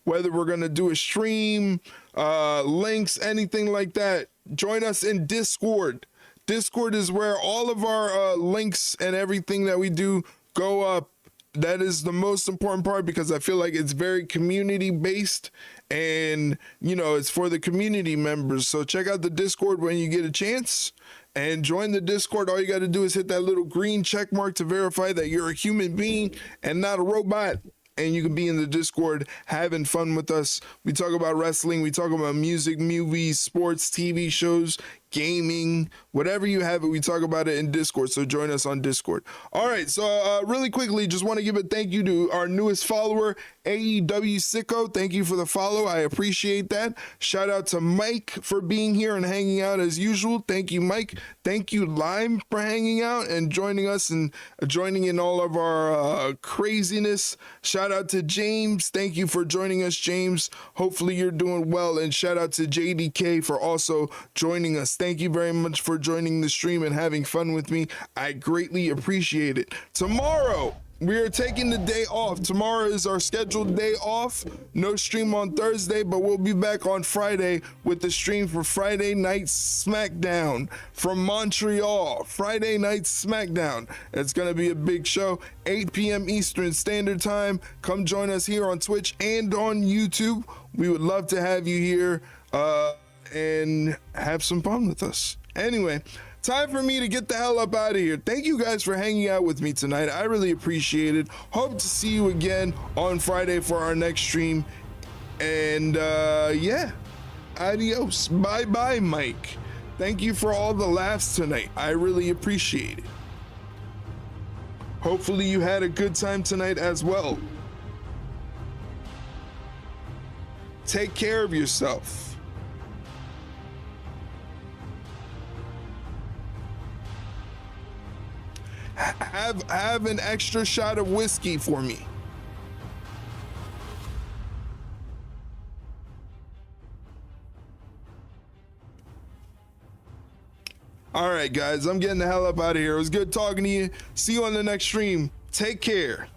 whether we're going to do a stream, links, anything like that, join us in Discord. Discord is where all of our links and everything that we do go up. That is the most important part because I feel like it's very community based and, you know, it's for the community members. So check out the Discord when you get a chance and join the Discord. All you got to do is hit that little green check mark to verify that you're a human being and not a robot. And you can be in the Discord having fun with us. We talk about wrestling. We talk about music, movies, sports, TV shows, gaming, whatever you have it, we talk about it in Discord. So join us on Discord. All right. So really quickly, just want to give a thank you to our newest follower, AEW Sicko. Thank you for the follow. I appreciate that. Shout out to Mike for being here and hanging out as usual. Thank you, Mike. Thank you, Lime, for hanging out and joining us and joining in all of our craziness. Shout out to James. Thank you for joining us, James. Hopefully you're doing well. And shout out to JDK for also joining us. Thank you very much for joining the stream and having fun with me. I greatly appreciate it. Tomorrow, we are taking the day off. Tomorrow is our scheduled day off. No stream on Thursday, but we'll be back on Friday with the stream for Friday Night SmackDown from Montreal. Friday Night SmackDown. It's going to be a big show. 8 p.m. Eastern Standard Time. Come join us here on Twitch and on YouTube. We would love to have you here and have some fun with us. Anyway, time for me to get the hell up out of here. Thank you guys for hanging out with me tonight. I really appreciate it. Hope to see you again on Friday for our next stream. And yeah, adios. Bye-bye, Mike. Thank you for all the laughs tonight. I really appreciate it. Hopefully you had a good time tonight as well. Take care of yourself. Have an extra shot of whiskey for me. All right, guys, I'm getting the hell up out of here. It was good talking to you. See you on the next stream. Take care.